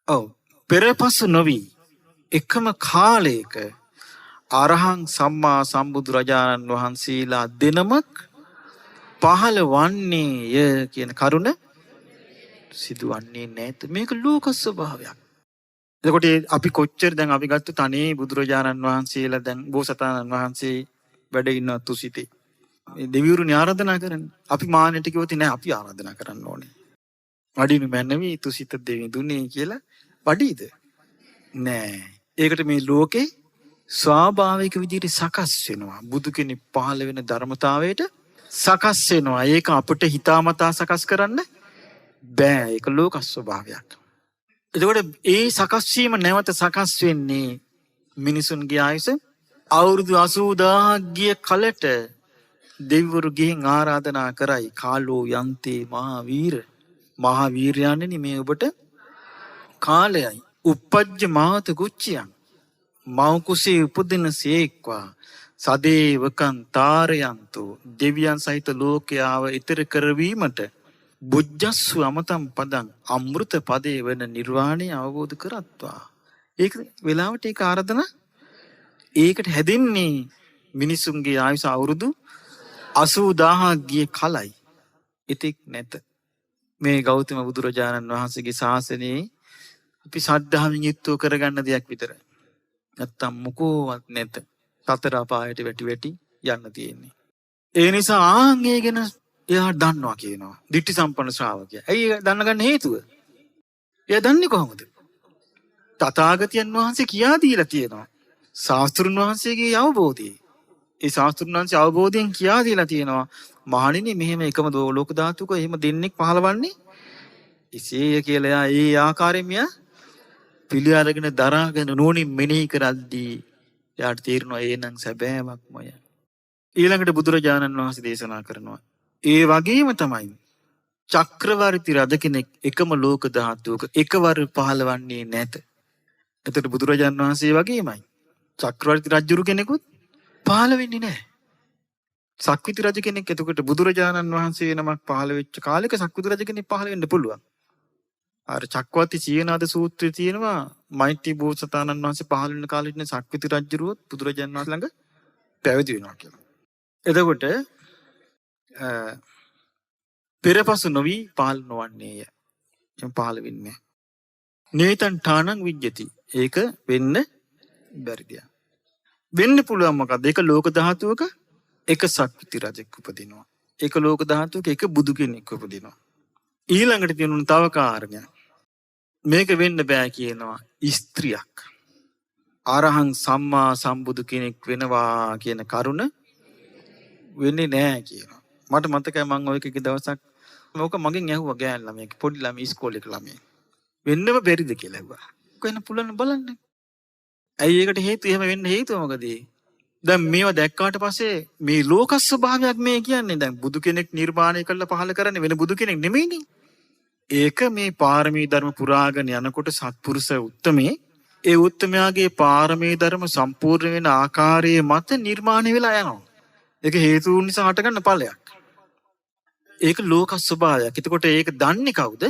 ඔව් පෙරපසු නොවි එකම කාලයක අරහං සම්මා සම්බුදු රජාණන් වහන්සේලා දෙනමක් පහළ වන්නේය කියන කරුණ සිදුවන්නේ නැත. මේක ලෝක ස්වභාවයක්. එතකොට අපි කොච්චර දැන් අපි ගත්ත තනේ බුදුරජාණන් වහන්සේලා දැන් බෝසතාණන් වහන්සේ වැඩ ඉන්න තුසිතේ. මේ දෙවිවරුනි ආරාධනා කරන්නේ. අපි මානෙට කිව්වොත් නෑ අපි ආරාධනා කරන්න ඕනේ. වඩිනු මැනවි තුසිත දෙවිඳුනේ කියලා වඩීද? නෑ. ඒකට මේ ලෝකේ ස්වාභාවික විදිහට සකස් වෙනවා. බුදු කෙනෙක් පහළ වෙන ධර්මතාවයට සකස් වෙනවා. ඒක අපිට හිතාමතා සකස් කරන්න බෑ. ඒක ලෝක ස්වභාවයක්. එතකොට ඒ සකස් වීම නැවත සකස් වෙන්නේ මිනිසුන්ගේ ආයුෂ අවුරුදු 80000 ගිය කලට දෙවිවරු ගිහින් ආරාධනා කරයි කාලෝ යන්තේ මහාවීර මහාවීරයන්නි මේ ඔබට කාලයයි උපජ්ජ මාත කුච්චියන් මෞ කුසේ උපදින සේක්වා සදේවකං තාරයන්තෝ දෙවියන් සහිත ලෝකයාව ඊතර කරවීමට බුද්ධස්සු අමතම් පදං අමෘත පදේ වෙන නිර්වාණය අවබෝධ කරත්වා. ඒක වෙලාවට ඒක ආරාධනා ඒකට හැදෙන්නේ මිනිසුන්ගේ ආයුෂ අවුරුදු 80000 ගිය කලයි. ඉතික් නැත. මේ ගෞතම බුදුරජාණන් වහන්සේගේ ශාසනයේ අපි ශ්‍රද්ධාවෙන් යුක්තව කරගන්න දෙයක් විතරයි. නැත්තම් මොකෝවත් නැත. සතර අපායට වැටි වැටි යන්න තියෙන්නේ. ඒ නිසා ආන්ගේ ගැන එයා දන්නවා කියනවා. දිට්ඨි සම්පන්න ශ්‍රාවකයා. ඇයි දන්න ගන්න හේතුව? එයා දන්නේ කොහොමද? තථාගතයන් වහන්සේ කියා දීලා තියෙනවා. ශාස්ත්‍රුන් වහන්සේගේ අවබෝධය. ඒ ශාස්ත්‍රුන් වහන්සේ අවබෝධයෙන් කියා දීලා තියෙනවා. මහණෙනි මෙහෙම එකම ලෝක ධාතුක එහෙම දෙන්නෙක් පහළවන්නේ එසේය කියලා ඒ ආකාරයෙන් මෙයා පිළි අරගෙන දරාගෙන නෝනින් මෙනෙහි කරද්දී එයාට තේරෙනවා ඒ නම් සැබෑමක්මය. ඊළඟට බුදුරජාණන් වහන්සේ දේශනා කරනවා ඒ වගේම තමයි චක්‍රවර්ති රජ කෙනෙක් එකම ලෝක ධාතුවක එකවර පහළවන්නේ නැත. එතකොට බුදුරජාණන් වහන්සේ වගේමයි චක්‍රවර්ති රජුරු කෙනෙකුත් පහළ වෙන්නේ නැහැ. සක්විති රජ කෙනෙක් එතකොට බුදුරජාණන් වහන්සේ නමක් පහළ වෙච්ච කාලෙක සක්විති රජ කෙනෙක් පහළ වෙන්න පුළුවන්. අර චක්කවර්ති සීනාද සූත්‍රයේ තියෙනවා මෛත්‍රී බෝසතාණන් වහන්සේ පහළ වෙන කාලෙ ඉන්න සක්විති රජුරුවත් බුදුරජාණන් වහන්සේ ළඟ පැවිදි වෙනවා කියලා. එතකොට පෙරපසු නොවි පහළ නොවන්නේය. එම් පහළ වෙන්නේ. නේතං ඨානං විජ්ජති. ඒක වෙන්න බැරි දෙයක්. වෙන්න පුළුවන් මොකද? ඒක ලෝක ධාතුවක එක සක්විති රජෙක් උපදිනවා. ඒක ලෝක ධාතුවක එක බුදු කෙනෙක් උපදිනවා. ඊළඟට තියෙනුන තව කාරණයක්. මේක වෙන්න බෑ කියනවා ස්ත්‍රියක්. අරහං සම්මා සම්බුදු කෙනෙක් වෙනවා කියන කරුණ වෙන්නේ නැහැ කියනවා. මට මතකයි මම ඔය එකක දවසක් මොක මගෙන් ඇහුවා ගෑන් ළමයෙක් පොඩි ළමයි ඉස්කෝලේ ළමයි. වෙන්නම බැරිද කියලා ඇහුවා. කොහෙන පුළුවන් බලන්න. ඇයි ඒකට හේතුව එහෙම වෙන්න හේතුව මොකද? දැන් මේවා දැක්කාට පස්සේ මේ ලෝක ස්වභාවයක් මේ කියන්නේ දැන් බුදු කෙනෙක් නිර්මාණය කළා පහල කරන්නේ වෙන බුදු කෙනෙක් නෙමෙයිනේ. ඒක මේ පාරමී ධර්ම පුරාගෙන යනකොට සත්පුරුෂ උත්තමේ ඒ උත්තමයාගේ පාරමී ධර්ම සම්පූර්ණ වෙන ආකාරයේ මත නිර්මාණය වෙලා යනවා. ඒක හේතුන් නිසා හටගන්න ඵලයක්. ඒක ලෝක ස්වභාවයක්. එතකොට ඒක දන්නේ කවුද?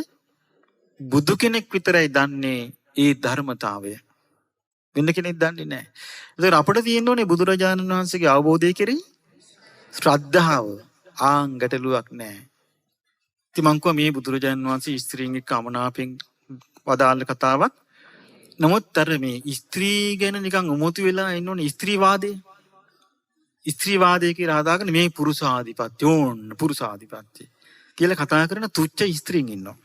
බුදු කෙනෙක් විතරයි දන්නේ ඒ ධර්මතාවය. වෙන කෙනෙක් දන්නේ නැහැ. ඒතර අපිට තියෙන්න ඕනේ බුදුරජාණන් වහන්සේගේ අවබෝධය කෙරෙහි ශ්‍රද්ධාව. ගැටලුවක් නැහැ. ඉතින් මං කිව්වා මේ බුදුරජාණන් වහන්සේ ස්ත්‍රීන්ගේ කමනාපෙන් වදාළ කතාවක්. නමුත් අර මේ ස්ත්‍රී ගැන නිකන් උමුතු වෙලා ඉන්න ඕනේ ස්ත්‍රීවාදේ. ස්ත්‍රීවාදයේ කියලා හදාගෙන මේ පුරුෂාධිපත්‍ය ඕන්න පුරුෂාධිපත්‍ය කියලා කතා කරන තුච්ච ස්ත්‍රීන් ඉන්නවා.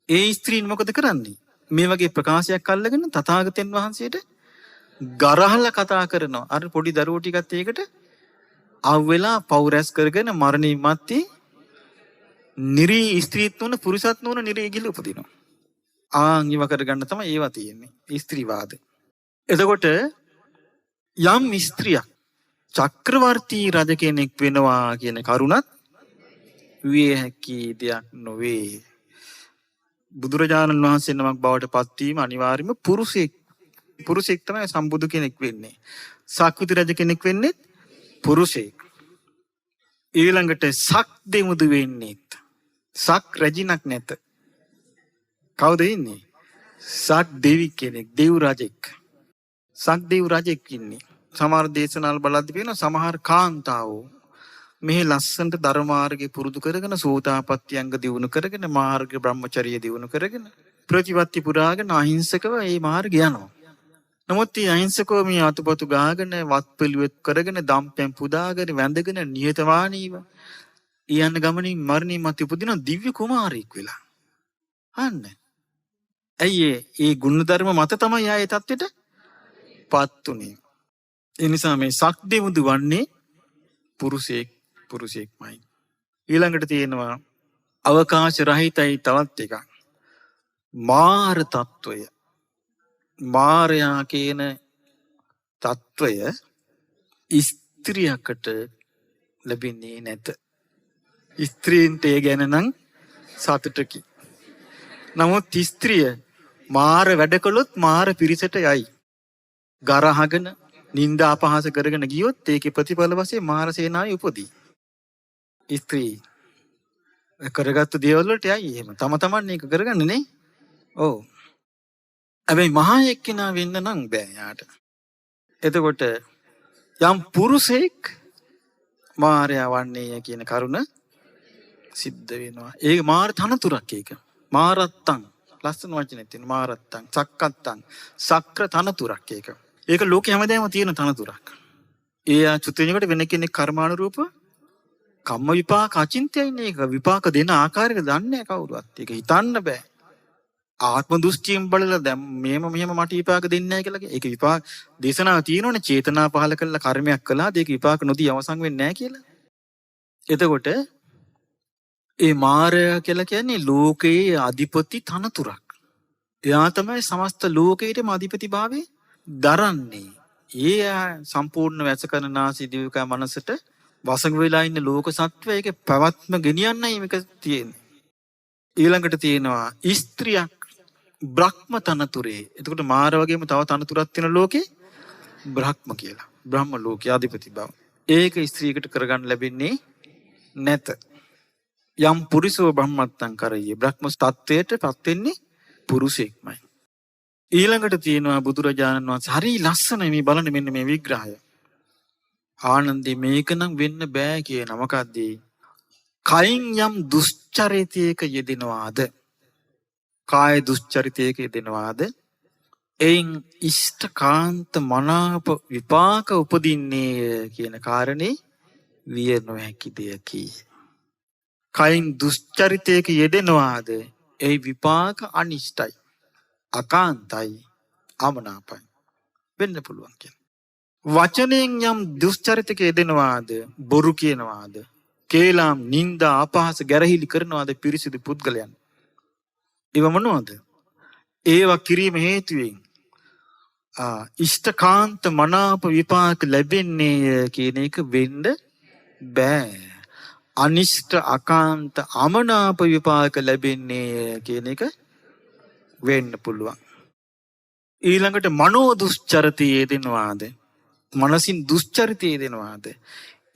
ඒ ස්ත්‍රීන් මොකද කරන්නේ? මේ වගේ ප්‍රකාශයක් අල්ලගෙන තථාගතයන් වහන්සේට ගරහලා කතා කරනවා. අර පොඩි දරුවෝ ටිකත් ඒකට අව් වෙලා පව් රැස් කරගෙන මරණින් මත්තේ නිරී ස්ත්‍රීත් නොවන පුරුෂත් නොවන නිරේ ගිහිල්ලා උපදිනවා. ආන් ඉව කරගන්න තමයි ඒවා තියෙන්නේ. ස්ත්‍රීවාද. එතකොට යම් ස්ත්‍රියක් චක්‍රවර්ති රජ කෙනෙක් වෙනවා කියන කරුණත් විය හැකි දෙයක් නොවේ. බුදුරජාණන් වහන්සේ නමක් බවට පත්වීම අනිවාර්යයෙන්ම පුරුෂයෙක්. පුරුෂයෙක් තමයි සම්බුදු කෙනෙක් වෙන්නේ. සක්විති රජ කෙනෙක් වෙන්නේ පුරුෂයෙක්. ඊළඟට සක් දෙමුදු වෙන්නේ සක් රජිනක් නැත. කවුද ඉන්නේ? සක් දෙවි කෙනෙක්, දෙව් රජෙක්. සක් දෙව් රජෙක් ඉන්නේ. සමහර දේශනාවල බලද්දී පේනවා සමහර කාන්තාවෝ මේ ලස්සනට ධර්ම මාර්ගේ පුරුදු කරගෙන සෝතාපට්ටි අංග දියුණු කරගෙන මාර්ග බ්‍රහ්මචර්ය දියුණු කරගෙන ප්‍රතිපත්ති පුරාගෙන අහිංසකව මේ මාර්ගය යනවා. නමුත් මේ අහිංසකව මේ අතුපතු ගාගෙන වත් පිළිවෙත් කරගෙන දම්පැන් පුදාගෙන වැඳගෙන නියතමානීව යන ගමනින් මරණින් මත උපදින දිව්‍ය කුමාරයෙක් වෙලා. අන්න. ඇයි ඒ ගුණ ධර්ම මත තමයි ආයේ තත්ත්වෙට පත් උනේ. ඒ නිසා මේ සක්දෙමුදු වන්නේ පුරුෂයෙක්මයි. ඊළඟට තියෙනවා අවකාශ රහිතයි තවත් එකක්. මාර තත්වය. මාරයා කියන තත්වය ස්ත්‍රියකට ලැබෙන්නේ නැත. ස්ත්‍රීන්ට ඒ ගැන නම් සතුටකි. නමුත් ස්ත්‍රිය මාර වැඩ කළොත් මාර පිරිසට යයි. ගරහගෙන නින්දා අපහාස කරගෙන ගියොත් ඒකේ ප්‍රතිඵල වශයෙන් මාර සේනාවේ උපදී. ස්ත්‍රී කරගත්තු දේවල් වලට යයි එහෙම. තම තමන් ඒක කරගන්නේ නේ. ඔව්. හැබැයි මහා එක්කිනා වෙන්න නම් බෑ යාට. එතකොට යම් පුරුෂයෙක් මාරයා වන්නේ කියන කරුණ සිද්ධ වෙනවා. ඒක මාර තනතුරක් ඒක. මාරත්තං ලස්සන වචනේ තියෙන මාරත්තං සක්කත්තං සක්‍ර තනතුරක් ඒක. ඒක ලෝකේ හැමදේම තියෙන තනතුරක්. ඒ චුතිනිකට වෙන කෙනෙක් කර්මානුරූප කම්ම විපාක අචින්තයයිනේ. ඒක විපාක දෙන ආකාරයක දන්නේ නැහැ කවුරුවත්. ඒක හිතන්න බෑ. ආත්ම දෘෂ්ටියෙන් බලලා දැන් මෙහෙම මට විපාක දෙන්නේ නැහැ කියලා. ඒක විපාක දේශනාව තියෙනවනේ චේතනා පහල කළා කර්මයක් කළාද ඒක විපාක නොදී අවසන් වෙන්නේ නැහැ කියලා. එතකොට ඒ මාරයා කියලා කියන්නේ ලෝකයේ අධිපති තනතුරක්. එයා තමයි සමස්ත ලෝකයේම අධිපතිභාවය දරන්නේ. ඒ සම්පූර්ණ වැස කරන නාසි දිවක මනසට වසඟ වෙලා ඉන්න ලෝක සත්වය ඒකේ පැවැත්ම ගෙනියන්නයි මේක තියෙන්නේ. ඊළඟට තියෙනවා ස්ත්‍රියක් බ්‍රහ්ම තනතුරේ. එතකොට මාර වගේම තව තනතුරක් තියෙන ලෝකේ බ්‍රහ්ම කියලා. බ්‍රහ්ම ලෝකයේ අධිපති බව. ඒක ස්ත්‍රියකට කරගන්න ලැබෙන්නේ නැත. යම් පුරිසෝ බ්‍රහ්මත්තං කරයි. බ්‍රහ්ම තත්වයට පත් වෙන්නේ පුරුෂයෙක්මයි. ඊළඟට තියෙනවා බුදුරජාණන් වහන්සේ හරි ලස්සනයි මේ බලන්න මෙන්න මේ විග්‍රහය. ආනන්දේ මේක නම් වෙන්න බෑ කියන මොකද්ද? කයින් යම් දුෂ්චරිතයක යෙදෙනවාද? කාය දුෂ්චරිතයක යෙදෙනවාද? එයින් ඉෂ්ඨකාන්ත මනාප විපාක උපදින්නේ කියන කාරණේ විය නොහැකි දෙයකි. කයින් දුෂ්චරිතයක යෙදෙනවාද? ඒ විපාක අනිෂ්ටයි. අකාන්තයි අමනාපයි වෙන්න පුළුවන් කියන්නේ. වචනයෙන් යම් දුෂ්චරිතක යෙදෙනවාද? බොරු කියනවාද? කේලම් නින්දා අපහාස ගැරහිලි කරනවාද පිරිසිදු පුද්ගලයන්? ඒව මොනවද? ඒවා කිරීම හේතුවෙන් ඉෂ්ඨකාන්ත මනාප විපාක ලැබෙන්නේ කියන එක වෙන්න බෑ. අනිෂ්ඨ අකාන්ත අමනාප විපාක ලැබෙන්නේ කියන එක වෙන්න පුළුවන්. ඊළඟට මනෝ දුෂ්චරිතයේ දෙනවාද? මනසින් දුෂ්චරිතයේ දෙනවාද?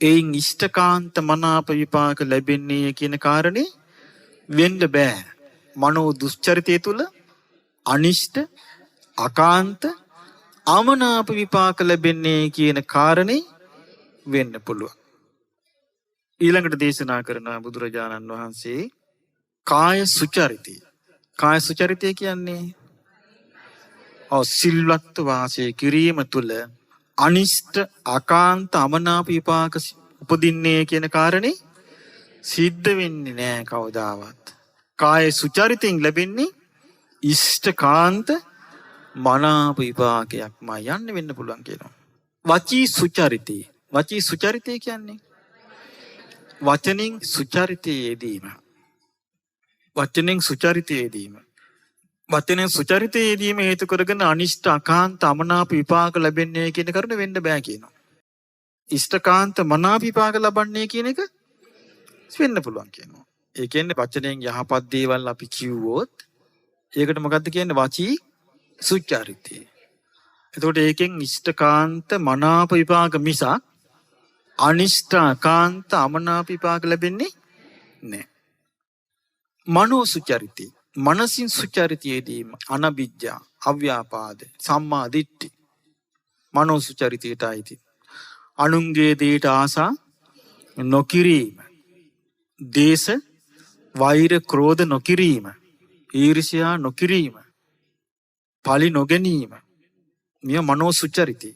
එයින් ඉෂ්ඨකාන්ත මනාප විපාක ලැබෙන්නේ කියන කාරණේ වෙන්න බෑ. මනෝ දුෂ්චරිතය තුල අනිෂ්ඨ අකාන්ත අමනාප විපාක ලැබෙන්නේ කියන කාරණේ වෙන්න පුළුවන්. ඊළඟට දේශනා කරන බුදුරජාණන් වහන්සේ කාය සුචරිතය. කාය සුචරිතය කියන්නේ සිල්වත් වාසය කිරීම තුළ අනිෂ්ඨ අකාන්ත අමනාප විපාක උපදින්නේ කියන කාරණේ සිද්ධ වෙන්නේ නැහැ කවදාවත්. කාය සුචරිතෙන් ලැබෙන්නේ ඉෂ්ඨකාන්ත මනාප විපාකයක්මයි යන්න වෙන්න පුළුවන් කියනවා. වචී සුචරිතය. වචී සුචරිතය කියන්නේ වචනින් සුචරිතයේදීම වචනෙන් සුචරිතයේදීම. වචනෙන් සුචරිතයේදීම හේතු කරගෙන අනිෂ්ට අකාන්ත අමනාප විපාක ලැබෙන්නේ කියන කරුණ වෙන්න බෑ කියනවා. ඉෂ්ඨකාන්ත මනාප විපාක ලබන්නේ කියන එක වෙන්න පුළුවන් කියනවා. ඒ කියන්නේ වචනෙන් යහපත් දේවල් අපි කිව්වොත් ඒකට මොකද්ද කියන්නේ? වචී සුචරිතය. එතකොට ඒකෙන් ඉෂ්ඨකාන්ත මනාප විපාක මිසක් අනිෂ්ඨ අකාන්ත අමනාප විපාක ලැබෙන්නේ නැහැ. මනෝ සුචරිතය. මනසින් සුචරිතයේදීම අනබිජ්ජා, අව්‍යාපාද, සම්මා දිට්ඨි මනෝ සුචරිතයට අයිති. අනුන්ගේ දේට ආසා නොකිරීම, දේශ වෛර ක්‍රෝධ නොකිරීම, ඊර්ෂ්‍යා නොකිරීම, පලි නොගැනීම, මෙය මනෝ සුචරිතය.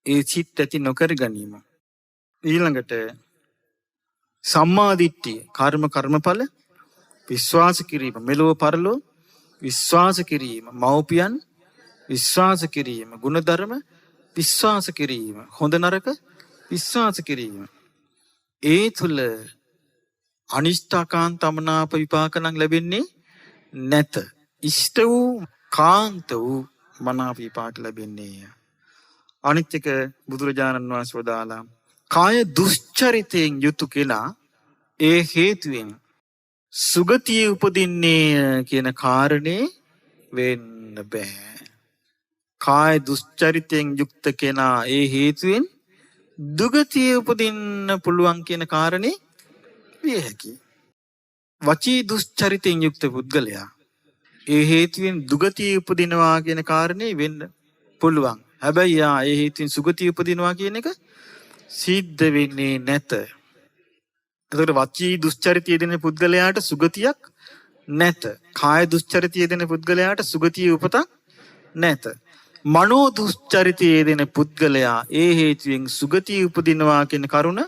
ඒ සිත් ඇති නොකර ගැනීම. ඊළඟට සම්මා දිට්ඨිය, කර්මඵල විශ්වාස කිරීම, මෙලොව පරලොව විශ්වාස කිරීම, මව්පියන් විශ්වාස කිරීම, ගුණධර්ම විශ්වාස කිරීම, හොඳ නරක විශ්වාස කිරීම. ඒ තුල අනිෂ්ඨාකාන්ත අමනාප විපාක නම් ලැබෙන්නේ නැත. ඉෂ්ට වූ කාන්ත වූ මනාප විපාක ලැබෙන්නේ. අනිත් එක බුදුරජාණන් වහන්සේ වදාළා කාය දුස්චරිතයෙන් යුතු කෙනා ඒ හේතුවෙන් සුගතියේ උපදින්නේ කියන කාරණේ වෙන්න බෑ. කාය දුස්චරිතයෙන් යුක්ත කෙනා ඒ හේතුවෙන් දුගතියේ උපදින්න පුළුවන් කියන කාරණේ විය හැකියි. වචී දුස්චරිතයෙන් යුක්ත පුද්ගලයා ඒ හේතුවෙන් දුගතියේ උපදිනවා කියන කාරණේ වෙන්න පුළුවන්. හැබැයි ඒ හේතුවෙන් සුගතියේ උපදිනවා කියන එක සිද්ධ වෙන්නේ නැත. එතකොට වචී දුස්චරිතය දෙන පුද්ගලයාට සුගතියක් නැත. කාය දුස්චරිතය දෙන පුද්ගලයාට සුගතිය උපතක් නැත. මනෝ දුස්චරිතය දෙන පුද්ගලයා ඒ හේතුවෙන් සුගතිය උපදිනවා කියන කරුණ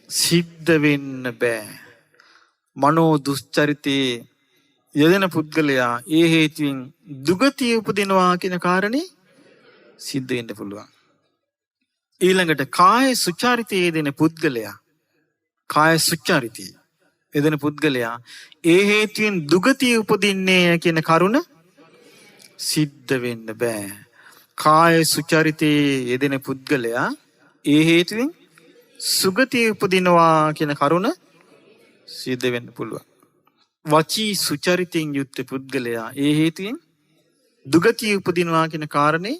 සිද්ධ වෙන්න බෑ. මනෝ දුස්චරිතයේ යෙදෙන පුද්ගලයා ඒ හේතුවෙන් දුගතිය උපදිනවා කියන කාරණේ සිද්ධ වෙන්න පුළුවන්. ඊළඟට කාය සුචරිතයේ දෙන පුද්ගලයා, කාය සුචරිතය යෙදෙන පුද්ගලයා ඒ හේතුවෙන් දුගතිය උපදින්නේ කියන කරුණ සිද්ධ වෙන්න බෑ. කාය සුචරිතයේ යෙදෙන පුද්ගලයා ඒ හේතුවෙන් සුගතිය උපදිනවා කියන කරුණ සිද්ධ වෙන්න පුළුවන්. වචී සුචරිතයෙන් යුක්ත පුද්ගලයා ඒ හේතුවෙන් දුගතිය උපදිනවා කියන කාරණේ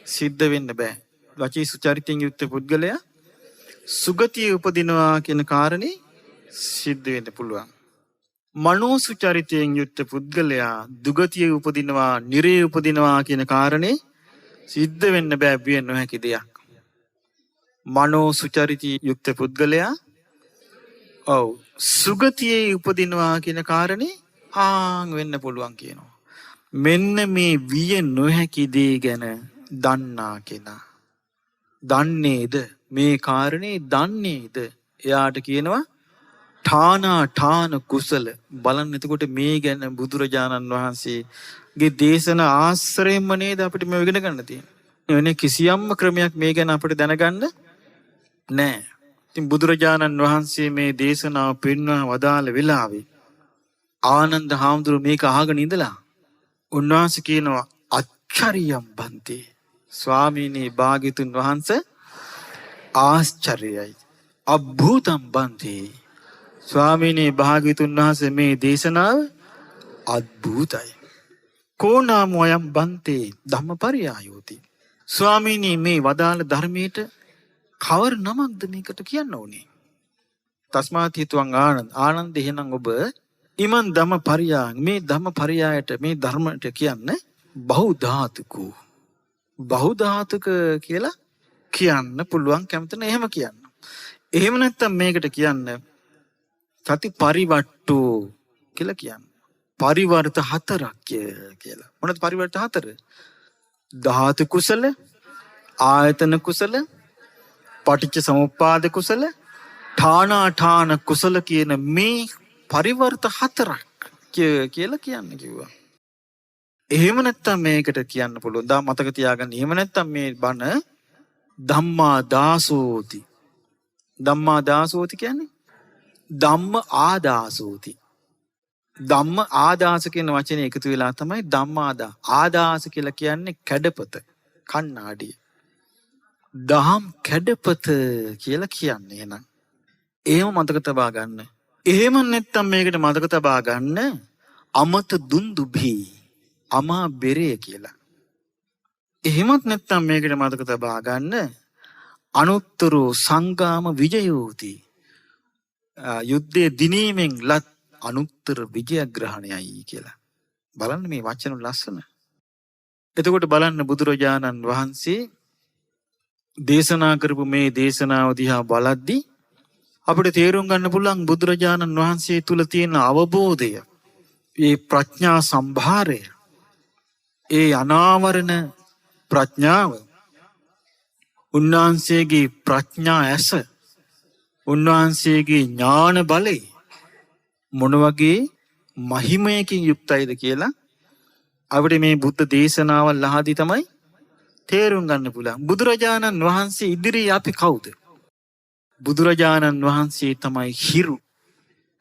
සිද්ධ වෙන්න බෑ. වචී සුචරිතයෙන් යුක්ත පුද්ගලයා සුගතිය උපදිනවා කියන කාරණේ සිද්ධ වෙන්න පුළුවන්. මනෝ සුචරිතයෙන් යුක්ත පුද්ගලයා දුගතිය උපදිනවා, නිරේ උපදිනවා කියන කාරණේ සිද්ධ වෙන්න බෑ, විය නොහැකි දෙයක්. මනෝ සුචරිතී යුක්ත පුද්ගලයා සුගතියේ උපදිනවා කියන කාරණේ වෙන්න පුළුවන් කියනවා. මෙන්න මේ විය නොහැකි දේ ගැන දන්නා කෙනා, දන්නේද මේ කාරණේ, දන්නේද එයාට කියනවා ඨාන කුසල. බලන්න එතකොට මේ ගැන බුදුරජාණන් වහන්සේගේ දේශන ආශ්‍රයෙන්ම නේද අපිට මේ ඉගෙන ගන්න තියෙන්නේ. වෙන කිසියම්ම ක්‍රමයක් මේ ගැන අපිට දැනගන්න නැහැ. ඉතින් බුදුරජාණන් වහන්සේ මේ දේශනාව පෙන්වා වදාළ වෙලාවේ ආනන්ද හාමුදුරුවෝ මේක අහගෙන ඉඳලා උන්වහන්සේ කියනවා අච්චරියම් බන්ති. ස්වාමීනි භාග්‍යතුන් වහන්සේ ආශ්චර්යයි. අභූතම් බන්ති. ස්වාමීනි භාග්‍යතුන් වහන්සේ මේ දේශනාව අද්භූතයි. කෝනාමෝයම් බන්තේ ධම්මපරියායෝති. ස්වාමීනි මේ වදාළ ධර්මයට කවර නමක්ද මේකට කියන්න ඕනේ? තස්මාත් හිතුවන් ආනන්ද එහෙනම් ඔබ ඉමන් ධම්මපරියාය, මේ ධම්මපරියායට, මේ ධර්මයට කියන්නේ බහුධාතුකෝ. බහුධාතුක කියලා කියන්න පුළුවන් කැමති නැහැ එහෙම කියන්න. එහෙම නැත්නම් මේකට කියන්න සති පරිවට්ටෝ කියලා කියන්න. පරිවර්ත හතරක් කියලා. මොනවද පරිවර්ත හතර? ධාතු කුසල, ආයතන කුසල, පටිච්ච සමුප්පාද කුසල, ඨාන කුසල කියන මේ පරිවර්ත හතරක් කියලා කියන්න කිව්වා. එහෙම නැත්නම් මේකට කියන්න පුළුවන්. දා මතක තියාගන්න. එහෙම නැත්නම් මේ බණ ධම්මා දාසෝති. ධම්මා දාසෝති කියන්නේ ධම්ම ආදාසෝති. ධම්ම ආදාස කියන වචනේ එකතු වෙලා තමයි ධම්මාදා. ආදාස කියලා කියන්නේ කැඩපත, කණ්ණාඩිය. දහම් කැඩපත කියලා කියන්නේ එහෙනම්. එහෙම මතක තබා ගන්න. එහෙම නැත්නම් මේකට මතක තබා ගන්න අමත දුන්දුභි අමා බෙරේ කියලා. එහෙමත් නැත්නම් මේකට මතක තබා ගන්න අනුත්තරෝ සංගාම විජයෝති. යුද්ධයේ දිනීමෙන් ලත් අනුත්තර විජයග්‍රහණයයි කියලා. බලන්න මේ වචන ලස්සන. එතකොට බලන්න බුදුරජාණන් වහන්සේ දේශනා කරපු මේ දේශනාව දිහා බලද්දී අපිට තේරුම් ගන්න පුළුවන් බුදුරජාණන් වහන්සේ තුල තියෙන අවබෝධය, ඒ ප්‍රඥා සම්භාරය, ඒ අනාවරණ ප්‍රඥාව, උන්වහන්සේගේ ප්‍රඥා ඇස, උන්වහන්සේගේ ඥාන බලය මොන වගේ මහිමයකින් යුක්තයිද කියලා අපිට මේ බුද්ධ දේශනාවල් අහදී තමයි තේරුම් ගන්න පුළුවන්. බුදුරජාණන් වහන්සේ ඉදිරියේ අපි කවුද? බුදුරජාණන් වහන්සේ තමයි හිරු.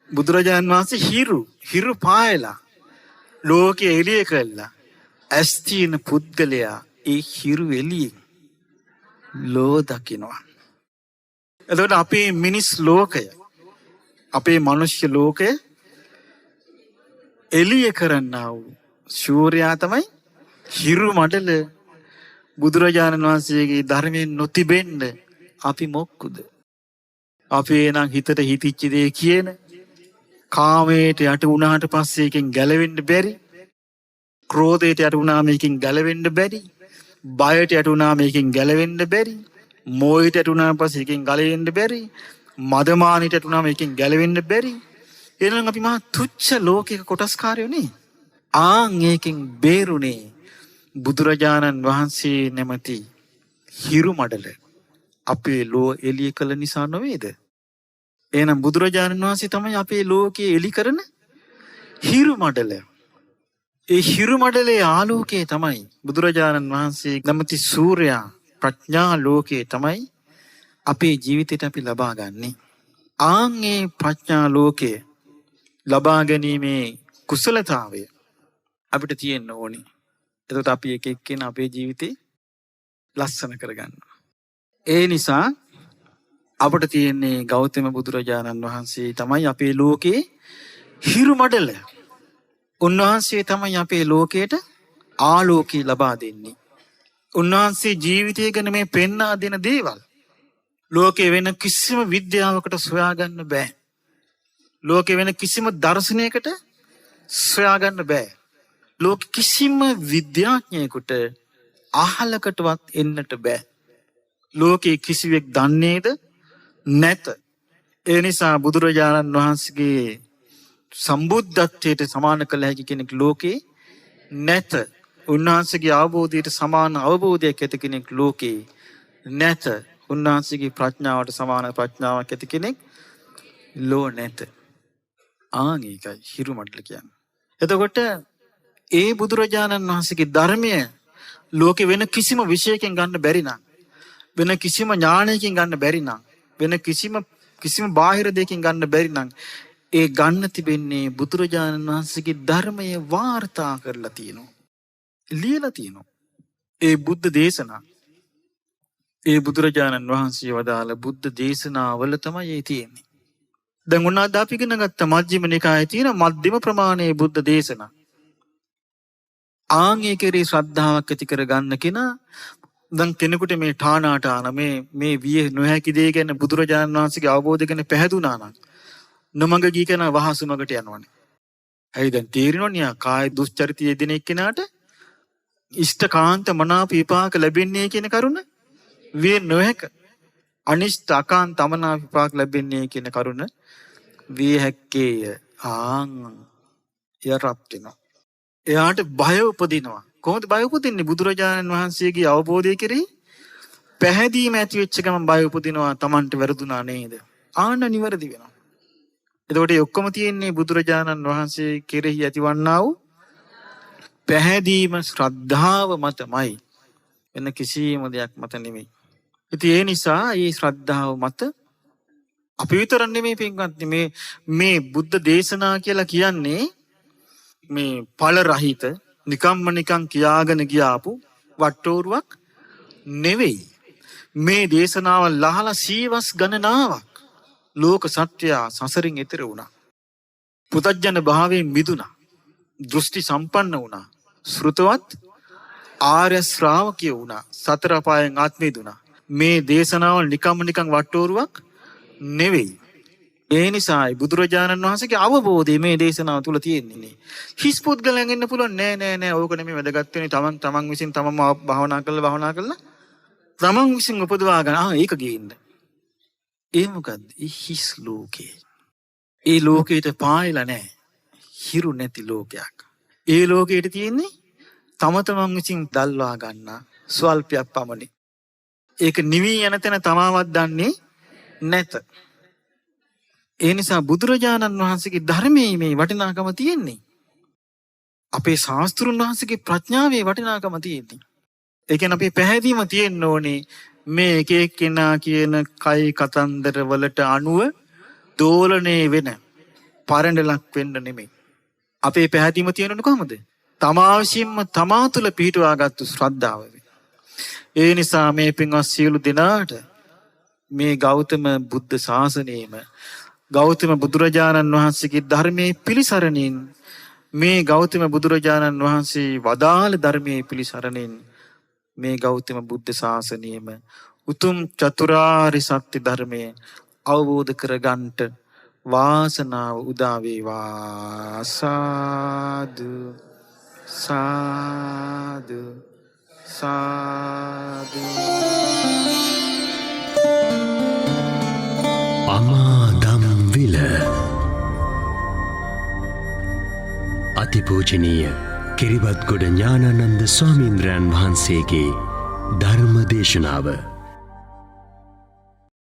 බුදුරජාණන් වහන්සේ හිරු පායලා ලෝකෙ එළිය කළා. ඇස් තියෙන පුද්ගලයා ඒ හිරු එළියෙන් ලෝ දකිනවා. එතකොට අපේ මිනිස් ලෝකය, අපේ මනුෂ්‍ය ලෝකය එළිය කරන්නා වූ සූර්යයා තමයි හිරු මඩල. බුදුරජාණන් වහන්සේගේ ධර්මයෙන් නොතිබෙන්න අපි මොක්කුද? අපේ නම් හිතට හිතිච්ච දේ කියන, කාමයට යට වුණාට පස්සේ එකෙන් ගැලවෙන්න බැරි, ක්‍රෝධයට යට වුණාම එකෙන් ගැලවෙන්න බැරි, බයට යට වුණාම එකෙන් ගැලවෙන්න බැරි, මෝහයට යට වුණාම පස්සේ එකෙන් ගැලවෙන්න බැරි, මදමානයට යට වුණාම එකෙන් ගැලවෙන්න බැරි. එහෙනම් අපි මහා තුච්ච ලෝකයක කොටස්කාරයෝ නේ. ඒකෙන් බේරුනේ බුදුරජාණන් වහන්සේ නැමැති හිරු මඩල අපේ ලෝ එළිය කළ නිසා නොවේද? එහෙනම් බුදුරජාණන් වහන්සේ තමයි අපේ ලෝකයේ එළි කරන හිරු මඩල. ඒ හිරු මඩලේ ආලෝකයේ තමයි බුදුරජාණන් වහන්සේ නැමැති සූර්යයා ප්‍රඥා ලෝකයේ තමයි අපේ ජීවිතයට අපි ලබා ගන්නෙ. ආන්ගේ ප්‍රඥා ලෝකයේ ලබා ගැනීමේ කුසලතාවය අපිට තියෙන්න ඕනේ. එතකොට අපි එක එක්කෙනා අපේ ජීවිතේ ලස්සන කරගන්න. ඒ නිසා අපට තියෙන්නේ ගෞතම බුදුරජාණන් වහන්සේ තමයි අපේ ලෝකේ හිරු මඩල. උන්වහන්සේ තමයි අපේ ලෝකයට ආලෝකය ලබා දෙන්නේ. උන්වහන්සේ ජීවිතය ගැන මේ පෙන්වා දෙන දේවල් ලෝකේ වෙන කිසිම විද්‍යාවකට සොයාගන්න බෑ. ලෝකේ වෙන කිසිම දර්ශනයකට සොයාගන්න බෑ. ලෝක කිසිම විද්‍යාඥයෙකුට අහලකටවත් එන්නට බෑ. ලෝකේ කිසිවෙක් දන්නේද නැත. ඒ නිසා බුදුරජාණන් වහන්සේගේ සම්බුද්ධත්වයට සමාන කළ හැකි කෙනෙක් ලෝකේ නැත. උන්වහන්සේගේ අවබෝධයට සමාන අවබෝධයක් ඇති කෙනෙක් ලෝකේ නැත. උන්වහන්සේගේ ප්‍රඥාවට සමාන ප්‍රඥාවක් ඇති කෙනෙක් ලෝ නැත. ඒකයි හිරු මඩල කියන්නේ. එතකොට ඒ බුදුරජාණන් වහන්සේගේ ධර්මය ලෝකේ වෙන කිසිම විශේෂයෙන් ගන්න බැරි නම්, වෙන කිසිම ඥානයකින් ගන්න බැරි නම්, වෙන කිසිම බාහිර දෙයකින් ගන්න බැරි නම්, ඒ ගන්න තිබෙන්නේ බුදුරජාණන් වහන්සේගේ ධර්මය වාර්තා කරලා තියෙනවා. ලියලා තියෙනවා. ඒ බුද්ධ දේශනා, ඒ බුදුරජාණන් වහන්සේ වදාළ බුද්ධ දේශනාවල තමයි ඒ තියෙන්නේ. දැන් උනාද අපි ඉගෙන ගත්ත මජ්ක්‍ධිම නිකායේ තියෙන මධ්‍යම ප්‍රමාණයේ බුද්ධ දේශනා. ආන්ගේ කෙරේ ශ්‍රද්ධාවක් ඇති කර ගන්න කෙනා, දැන් කෙනෙකුට මේ ඨානාඨාන මේ විය නොහැකි දේ ගැන බුදුරජාණන් වහන්සේගේ අවබෝධය ගැන පැහැදුනා නම් නොමඟ ගිය කෙනා වහසුමකට යනවනේ. ඇයි දැන් තේරෙනවනේ කාය දුස්චරිතය යෙදෙන එක්කෙනාට ඉෂ්ඨකාන්ත මනාප විපාක ලැබෙන්නේ කියන කරුණ විය නොහැක. අනිෂ්ඨ අකාන්ත මනාප විපාක ලැබෙන්නේ කියන කරුණ විය හැක්කේය. යරප් වෙනවා. එයාට බය උපදිනවා. කොහොමද බය උපදින්නේ? බුදුරජාණන් වහන්සේගේ අවබෝධය කෙරෙහි පැහැදීම ඇති වෙච්ච ගමන් බය උපදිනවා. Tamanට වැරදුනා නේද? නිවැරදි වෙනවා. එතකොට මේ ඔක්කොම තියෙන්නේ බුදුරජාණන් වහන්සේ කෙරෙහි ඇතිවන්නා වූ පැහැදීම, ශ්‍රද්ධාව මතමයි. වෙන කිසිම දෙයක් මත නෙමෙයි. ඉතින් ඒ නිසා මේ ශ්‍රද්ධාව මත අපි විතර නෙමෙයි පින්වත්නි මේ බුද්ධ දේශනා කියලා කියන්නේ මේ ඵල රහිත නිකම්ම නිකං කියාගෙන ගියාපු වට්ටෝරුවක් නෙවෙයි. මේ දේශනාව ලහලා සීවස් ගණනාවක් ලෝක සත්‍යය සසරින් එතෙර වුණා. පුතජන භාවයෙන් මිදුණා. දෘෂ්ටි සම්පන්න වුණා. ශ්‍රුතවත් ආර්ය ශ්‍රාවකයෝ වුණා. සතර අපායන් ආත්මේ දුණා. මේ දේශනාව නිකම්ම නිකං වට්ටෝරුවක් නෙවෙයි. ඒ නිසායි බුදුරජාණන් වහන්සේගේ අවබෝධය මේ දේශනාව තුල තියෙන්නේ. හිස් පුද්ගලයන් ඉන්න පුළුවන් නෑ ඕක නෙමෙයි වැදගත් වෙන්නේ. තමන් විසින් තමම භාවනා කරලා තමන් විසින් උපදවා ගන්න. ඒක ගේන්න. ඒ මොකද්ද? හිස් ලෝකේ. ඒ ලෝකෙට පායලා නෑ. හිරු නැති ලෝකයක්. ඒ ලෝකෙට තියෙන්නේ තමන් විසින් දල්වා ගන්න ස්වල්පයක් පමණි. ඒක නිවි යන තැන තමාවත් දන්නේ නැත. ඒ නිසා බුදුරජාණන් වහන්සේගේ ධර්මයේ මේ වටිනාකම තියෙන්නේ. අපේ ශාස්ත්‍රුන් වහන්සේගේ ප්‍රඥාවේ වටිනාකම තියෙන්නේ. ඒ කියන්නේ අපේ පැහැදීම තියෙන්න ඕනේ මේ එක එක්කෙනා කියන කයි කතන්දර වලට අනුව දෝලණය වෙන පරඬලක් වෙන්න නෙමෙයි. අපේ පැහැදීම තියෙන්නේ කොහොමද? තමා විසින්ම තමා තුළ පිහිටුවාගත්තු ශ්‍රද්ධාව. ඒ නිසා මේ පින්වත් සියලු දෙනාට මේ ගෞතම බුද්ධ ශාසනයේම ගෞතම බුදුරජාණන් වහන්සේගේ ධර්මයේ පිළිසරණින් මේ ගෞතම බුදුරජාණන් වහන්සේ වදාළ ධර්මයේ පිළිසරණින් මේ ගෞතම බුද්ධ ශාසනයේම උතුම් චතුරාර්ය සත්‍ය ධර්මය අවබෝධ කරගන්නට වාසනාව උදා වේවා. සාදු සාදු සාදු. අමාදම් විල අතිපූජනීය කිරිබත්ගොඩ ඥානානන්ද ස්වාමීන්ද්‍රයන් වහන්සේගේ ධර්ම දේශනාව